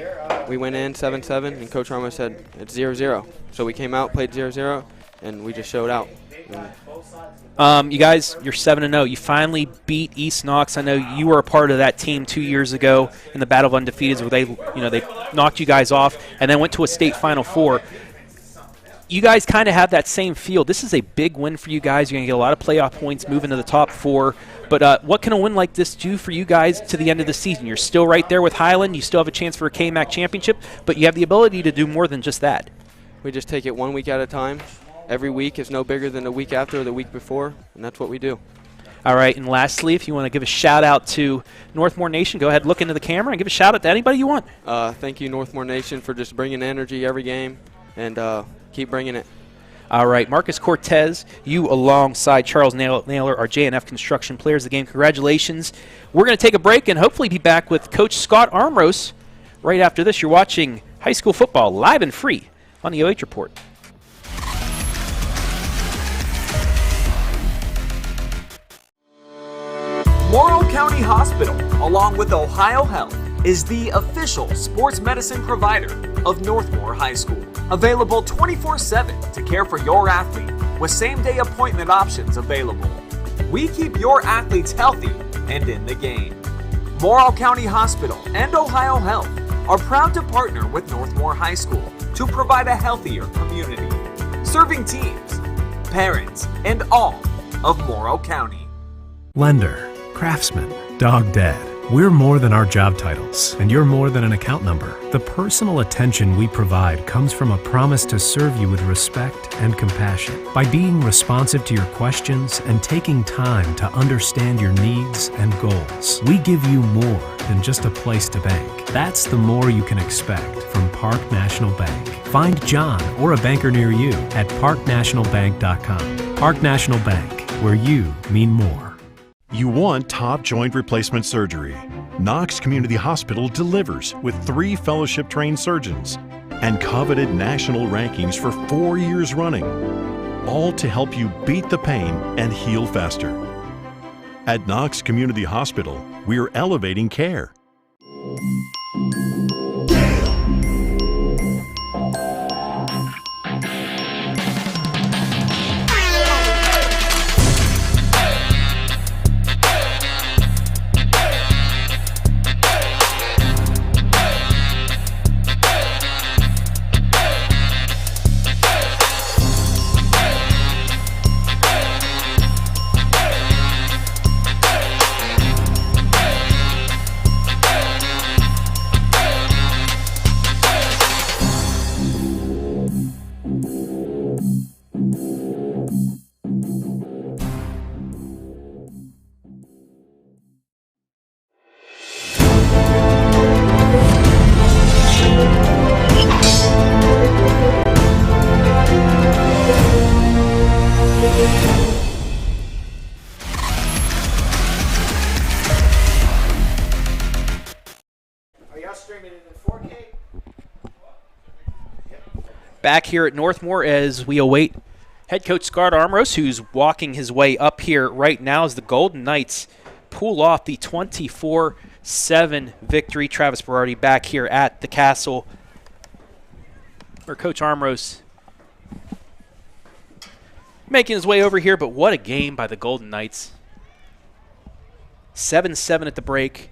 We went in 7-7, and Coach Armrose said it's 0-0. So we came out, played 0-0, and we just showed out. You guys, you're 7-0. You finally beat East Knox. I know you were a part of that team 2 years ago in the Battle of Undefeateds, where they knocked you guys off and then went to a state Final Four. You guys kind of have that same feel. This is a big win for you guys. You're going to get a lot of playoff points moving to the top 4. But what can a win like this do for you guys to the end of the season? You're still right there with Highland. You still have a chance for a KMAC championship, but you have the ability to do more than just that. We just take it 1 week at a time. Every week is no bigger than the week after or the week before, and that's what we do. All right, and lastly, if you want to give a shout-out to Northmore Nation, go ahead, look into the camera, and give a shout-out to anybody you want. Thank you, Northmore Nation, for just bringing energy every game, and keep bringing it. All right, Marcus Cortez, you alongside Charles Naylor, our JNF Construction Players of the Game. Congratulations. We're going to take a break and hopefully be back with Coach Scott Armrose right after this. You're watching high school football live and free on the OH Report. Morrow County Hospital, along with Ohio Health, is the official sports medicine provider of Northmoor High School. Available 24/7 to care for your athlete with same-day appointment options available. We keep your athletes healthy and in the game. Morrow County Hospital and Ohio Health are proud to partner with Northmoor High School to provide a healthier community, serving teams, parents, and all of Morrow County. Lender, craftsman, dog dead. We're more than our job titles, and you're more than an account number. The personal attention we provide comes from a promise to serve you with respect and compassion. By being responsive to your questions and taking time to understand your needs and goals, we give you more than just a place to bank. That's the more you can expect from Park National Bank. Find John or a banker near you at parknationalbank.com. Park National Bank, where you mean more. You want top joint replacement surgery. Knox Community Hospital delivers with 3 fellowship-trained surgeons and coveted national rankings for 4 years running, all to help you beat the pain and heal faster. At Knox Community Hospital, we're elevating care. back here at Northmoor as we await head coach Scott Armros, who's walking his way up here right now as the Golden Knights pull off the 24-7 victory. Travis Berardi back here at the Castle, where Coach Armros making his way over here, but what a game by the Golden Knights. 7-7 at the break.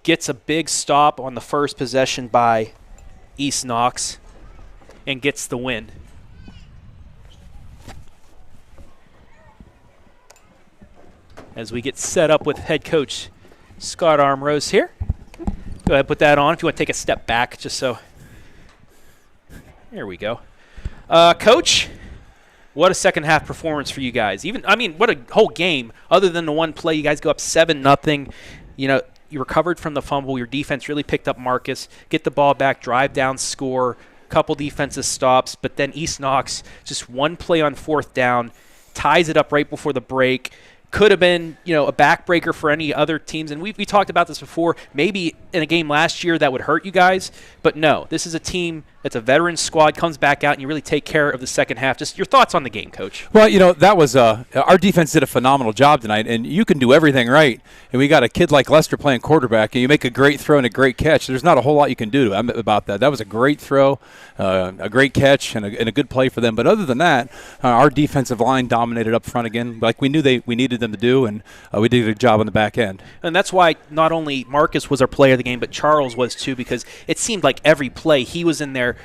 Gets a big stop on the first possession by East Knox and gets the win. As we get set up with head coach Scott Armros here. Go ahead and put that on if you want to take a step back, just so. There we go. Coach, what a second half performance for you guys. What a whole game. Other than the one play, you guys go up 7-0. You recovered from the fumble. Your defense really picked up Marcus. Get the ball back, drive down, score. Couple defensive stops. But then East Knox, just one play on fourth down, ties it up right before the break. Could have been, a backbreaker for any other teams. And we talked about this before. Maybe in a game last year that would hurt you guys. But no, this is a team that's a veteran squad, comes back out, and you really take care of the second half. Just your thoughts on the game, Coach. Well, that was our defense did a phenomenal job tonight, and you can do everything right. And we got a kid like Lester playing quarterback, and you make a great throw and a great catch. There's not a whole lot you can do about that. That was a great throw, a great catch, and a good play for them. But other than that, our defensive line dominated up front again, like we knew we needed them to do, and we did a good job on the back end. And that's why not only Marcus was our player of the game, but Charles was too, because it seemed like every play he was in there.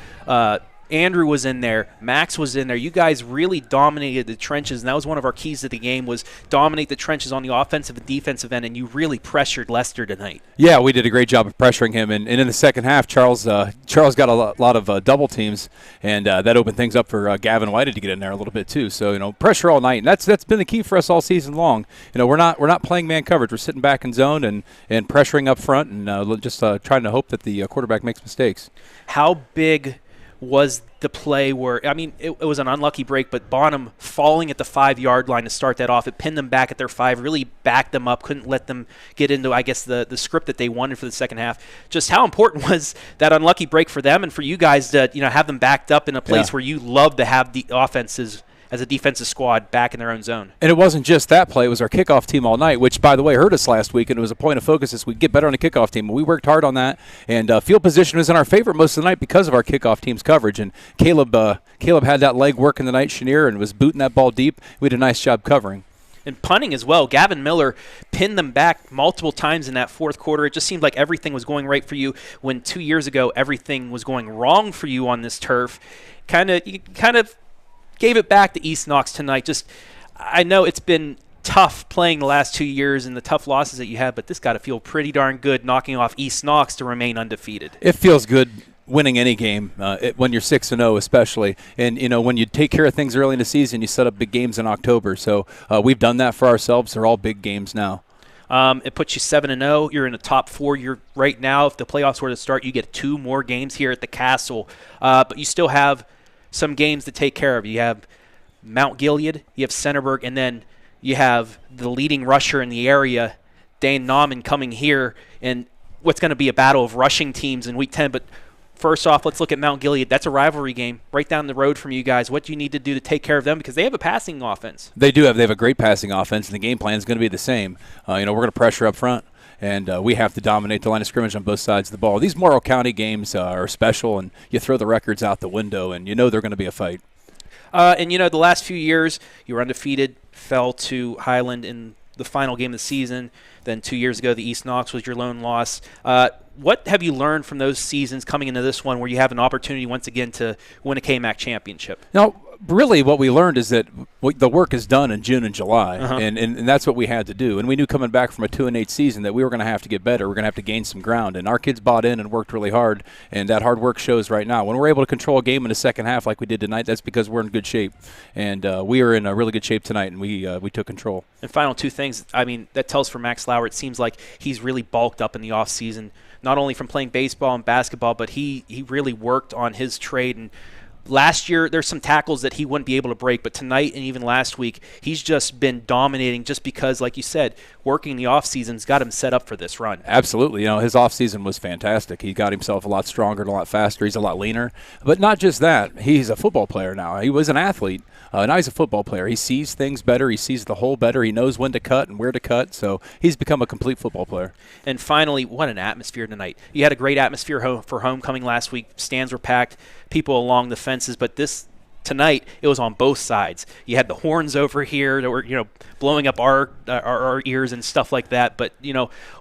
Andrew was in there. Max was in there. You guys really dominated the trenches, and that was one of our keys to the game, was dominate the trenches on the offensive and defensive end, and you really pressured Lester tonight. Yeah, we did a great job of pressuring him, and in the second half, Charles got a lot of double teams, and that opened things up for Gavin Whited to get in there a little bit too. So pressure all night, and that's been the key for us all season long. We're not playing man coverage. We're sitting back in zone and pressuring up front, and just trying to hope that the quarterback makes mistakes. How big was the play where, it was an unlucky break, but Bonham falling at the 5-yard line to start that off. It pinned them back at their 5, really backed them up, couldn't let them get into, I guess, the script that they wanted for the second half. Just how important was that unlucky break for them and for you guys to, have them backed up in a place where you love to have the offenses as a defensive squad back in their own zone? And it wasn't just that play. It was our kickoff team all night, which, by the way, hurt us last week, and it was a point of focus this week. Get better on the kickoff team. We worked hard on that, and field position was in our favor most of the night because of our kickoff team's coverage. And Caleb had that leg working the night, Chenier, and was booting that ball deep. We did a nice job covering. And punting as well. Gavin Miller pinned them back multiple times in that fourth quarter. It just seemed like everything was going right for you when 2 years ago everything was going wrong for you on this turf. Kind of gave it back to East Knox tonight. I know it's been tough playing the last 2 years and the tough losses that you had, but this got to feel pretty darn good knocking off East Knox to remain undefeated. It feels good winning any game when you're 6-0 especially. And, when you take care of things early in the season, you set up big games in October. So we've done that for ourselves. They're all big games now. It puts you 7-0. You're in the top 4. You're right now, if the playoffs were to start, you get 2 more games here at the Castle. But you still have some games to take care of. You have Mount Gilead, you have Centerburg, and then you have the leading rusher in the area, Dane Nauman, coming here, and what's going to be a battle of rushing teams in Week 10. But first off, let's look at Mount Gilead. That's a rivalry game right down the road from you guys. What do you need to do to take care of them? Because they have a passing offense. They do. They have a great passing offense, and the game plan is going to be the same. We're going to pressure up front. And we have to dominate the line of scrimmage on both sides of the ball. These Morrow County games are special, and you throw the records out the window, and they're going to be a fight. The last few years, you were undefeated, fell to Highland in the final game of the season. Then 2 years ago, the East Knox was your lone loss. What have you learned from those seasons coming into this one where you have an opportunity once again to win a KMAC championship? Now, really what we learned is that the work is done in June and July, and that's what we had to do. And we knew coming back from a 2-8 season that we were going to have to get better. We're going to have to gain some ground. And our kids bought in and worked really hard, and that hard work shows right now. When we're able to control a game in the second half like we did tonight, that's because we're in good shape. And we are in a really good shape tonight, and we took control. And final 2 things. That tells for Max Lauer, it seems like he's really bulked up in the offseason, not only from playing baseball and basketball, but he really worked on his trade. And Last year, there's some tackles that he wouldn't be able to break, but tonight and even last week, he's just been dominating just because, like you said, working the offseason's got him set up for this run. Absolutely. His offseason was fantastic. He got himself a lot stronger and a lot faster. He's a lot leaner. But not just that. He's a football player now. He was an athlete. Now he's a football player. He sees things better. He sees the whole better. He knows when to cut and where to cut. So he's become a complete football player. And finally, what an atmosphere tonight. You had a great atmosphere for homecoming last week. Stands were packed, people along the fences, but tonight, it was on both sides. You had the horns over here that were, blowing up our ears and stuff like that. But,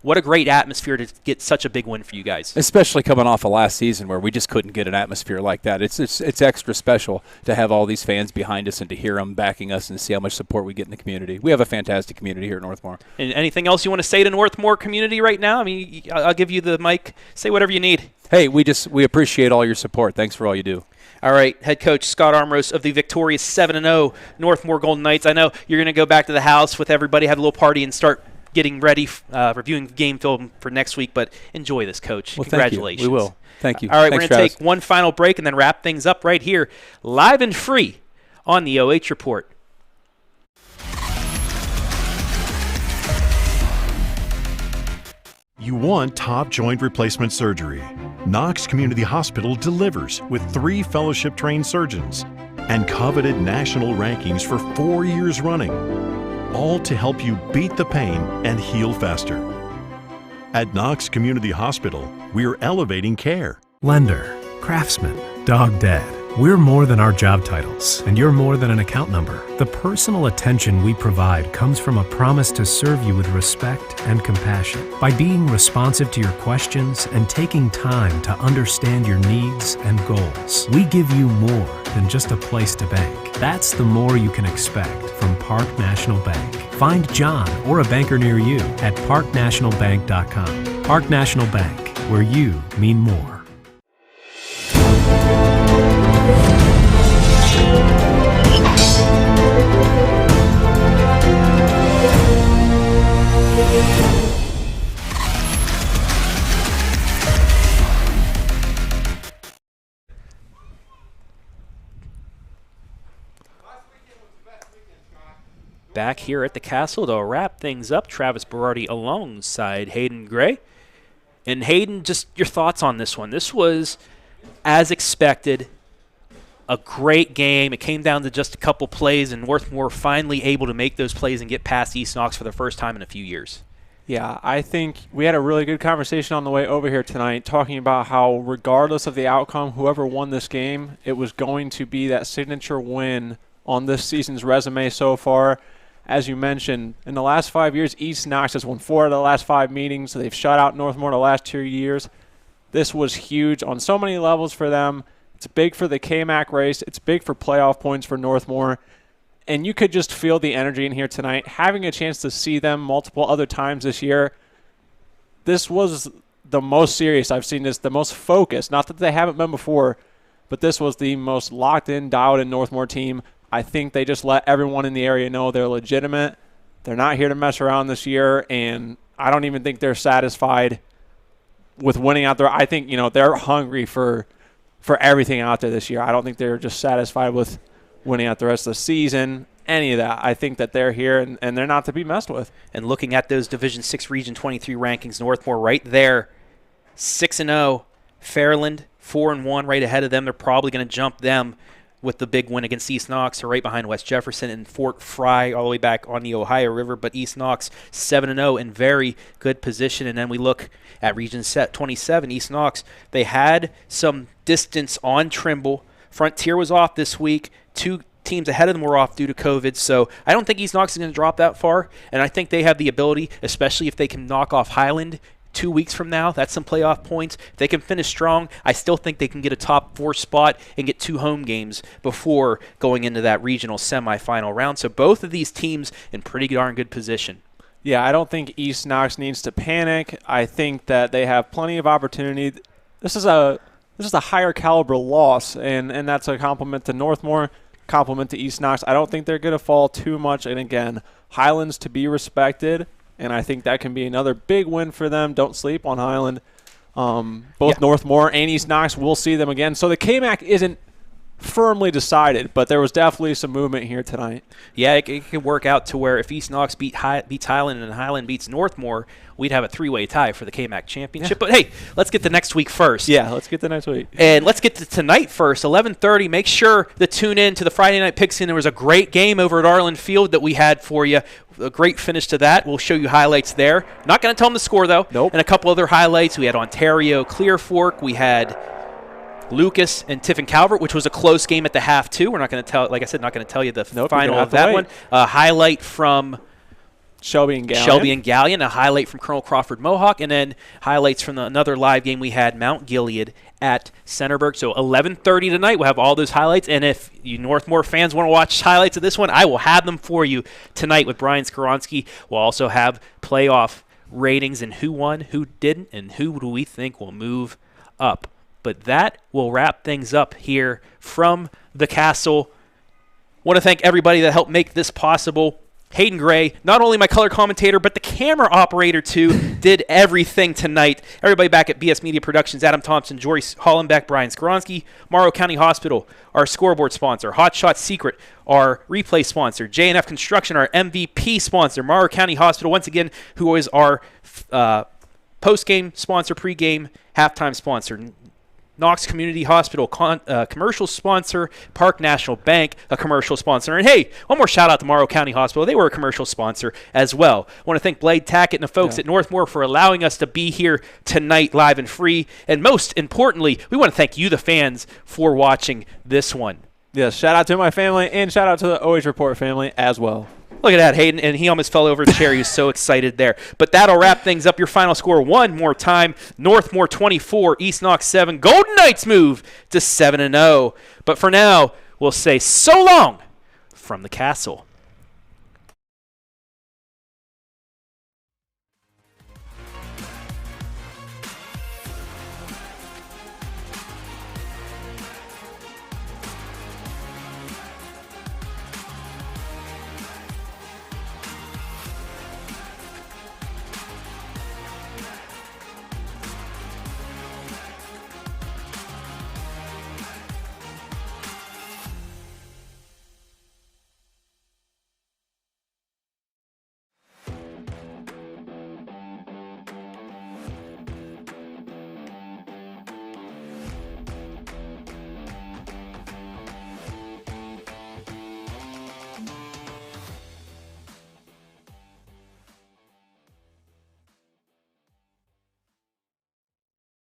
what a great atmosphere to get such a big win for you guys. Especially coming off of last season where we just couldn't get an atmosphere like that. It's extra special to have all these fans behind us and to hear them backing us and see how much support we get in the community. We have a fantastic community here at Northmoor. And anything else you want to say to Northmoor community right now? I mean, I'll give you the mic. Say whatever you need. Hey, we appreciate all your support. Thanks for all you do. All right, head coach Scott Armros of the victorious 7-0 Northmoor Golden Knights. I know you're going to go back to the house with everybody, have a little party, and start getting ready, reviewing game film for next week. But enjoy this, Coach. Well, congratulations. Thank you. We will. Thank you. All right, Thanks, we're going to take one final break and then wrap things up right here, live and free on the OH Report. You want top joint replacement surgery. Knox Community Hospital delivers with 3 fellowship-trained surgeons and coveted national rankings for 4 years running, all to help you beat the pain and heal faster. At Knox Community Hospital, we're elevating care. Lender, craftsman, dog dead. We're more than our job titles, and you're more than an account number. The personal attention we provide comes from a promise to serve you with respect and compassion. By being responsive to your questions and taking time to understand your needs and goals, we give you more than just a place to bank. That's the more you can expect from Park National Bank. Find John or a banker near you at parknationalbank.com. Park National Bank, where you mean more. Back here at the Castle to wrap things up, Travis Berardi alongside Hayden Gray. And Hayden, just your thoughts on this one. This was, as expected, a great game. It came down to just a couple plays, and Northmoor finally able to make those plays and get past East Knox for the first time in a few years. Yeah, I think we had a really good conversation on the way over here tonight, talking about how regardless of the outcome, whoever won this game, it was going to be that signature win on this season's resume so far. As you mentioned, in the last 5 years, East Knox has won 4 of the last 5 meetings. They've shut out Northmoor the last 2 years. This was huge on so many levels for them. It's big for the KMAC race. It's big for playoff points for Northmoor. And you could just feel the energy in here tonight. Having a chance to see them multiple other times this year, this was the most serious I've seen this, the most focused. Not that they haven't been before, but this was the most locked-in, dialed-in Northmoor team. I think they just let everyone in the area know they're legitimate. They're not here to mess around this year, and I don't even think they're satisfied with winning out there. I think, they're hungry for everything out there this year. I don't think they're just satisfied with winning out the rest of the season, any of that. I think that they're here, and they're not to be messed with. And looking at those Division 6 Region 23 rankings, Northmoor right there, 6-0. Fairland, 4-1 right ahead of them. They're probably going to jump them with the big win against East Knox. They're right behind West Jefferson and Fort Fry all the way back on the Ohio River. But East Knox 7-0 in very good position. And then we look at Region 27, East Knox. They had some distance on Trimble. Frontier was off this week. 2 teams ahead of them were off due to COVID. So I don't think East Knox is going to drop that far. And I think they have the ability, especially if they can knock off Highland 2 weeks from now. That's some playoff points. If they can finish strong, I still think they can get a top 4 spot and get 2 home games before going into that regional semifinal round. So both of these teams in pretty darn good position. Yeah, I don't think East Knox needs to panic. I think that they have plenty of opportunity. This is a higher caliber loss, and that's a compliment to Northmoor, compliment to East Knox. I don't think they're going to fall too much. And again, Highlands to be respected. And I think that can be another big win for them. Don't sleep on Highland. Both Northmoor and East Knox, we'll see them again. So the KMAC isn't firmly decided, but there was definitely some movement here tonight. Yeah, it could work out to where if East Knox beats Highland and Highland beats Northmore, we'd have a three-way tie for the KMAC championship. Yeah. But hey, let's get to next week first. Yeah, let's get to next week. And let's get to tonight first, 11:30. Make sure to tune in to the Friday Night Pigskin. There was a great game over at Arlen Field that we had for you. A great finish to that. We'll show you highlights there. Not going to tell them the score, though. Nope. And a couple other highlights. We had Ontario Clear Fork. We had Lucas and Tiffin Calvert, which was a close game at the half, too. We're not going to tell, like I said, not going to tell you the final of that one. A highlight from Shelby and Gallion. A highlight from Colonel Crawford Mohawk, and then highlights from another live game we had, Mount Gilead at Centerburg. So 11:30 tonight, we'll have all those highlights. And if you Northmore fans want to watch highlights of this one, I will have them for you tonight with Brian Skoronsky. We'll also have playoff ratings and who won, who didn't, and who do we think will move up. But that will wrap things up here from the Castle. Want to thank everybody that helped make this possible. Hayden Gray, not only my color commentator, but the camera operator, too, did everything tonight. Everybody back at BS Media Productions, Adam Thompson, Joyce Hollenbeck, Brian Skoronsky, Morrow County Hospital, our scoreboard sponsor, Hot Shot Secret, our replay sponsor, J&F Construction, our MVP sponsor, Morrow County Hospital, once again, who is our post-game sponsor, pre-game, halftime sponsor. Knox Community Hospital, commercial sponsor. Park National Bank, a commercial sponsor. And hey, one more shout out to Morrow County Hospital. They were a commercial sponsor as well. I want to thank Blade Tackett and the folks at Northmoor for allowing us to be here tonight live and free. And most importantly, we want to thank you, the fans, for watching this one. Yes, shout out to my family and shout out to the OH Report family as well. Look at that, Hayden, and he almost fell over the chair. He was so excited there. But that'll wrap things up. Your final score one more time. Northmoor 24, East Knox 7. Golden Knights move to 7-0. But for now, we'll say so long from the Castle.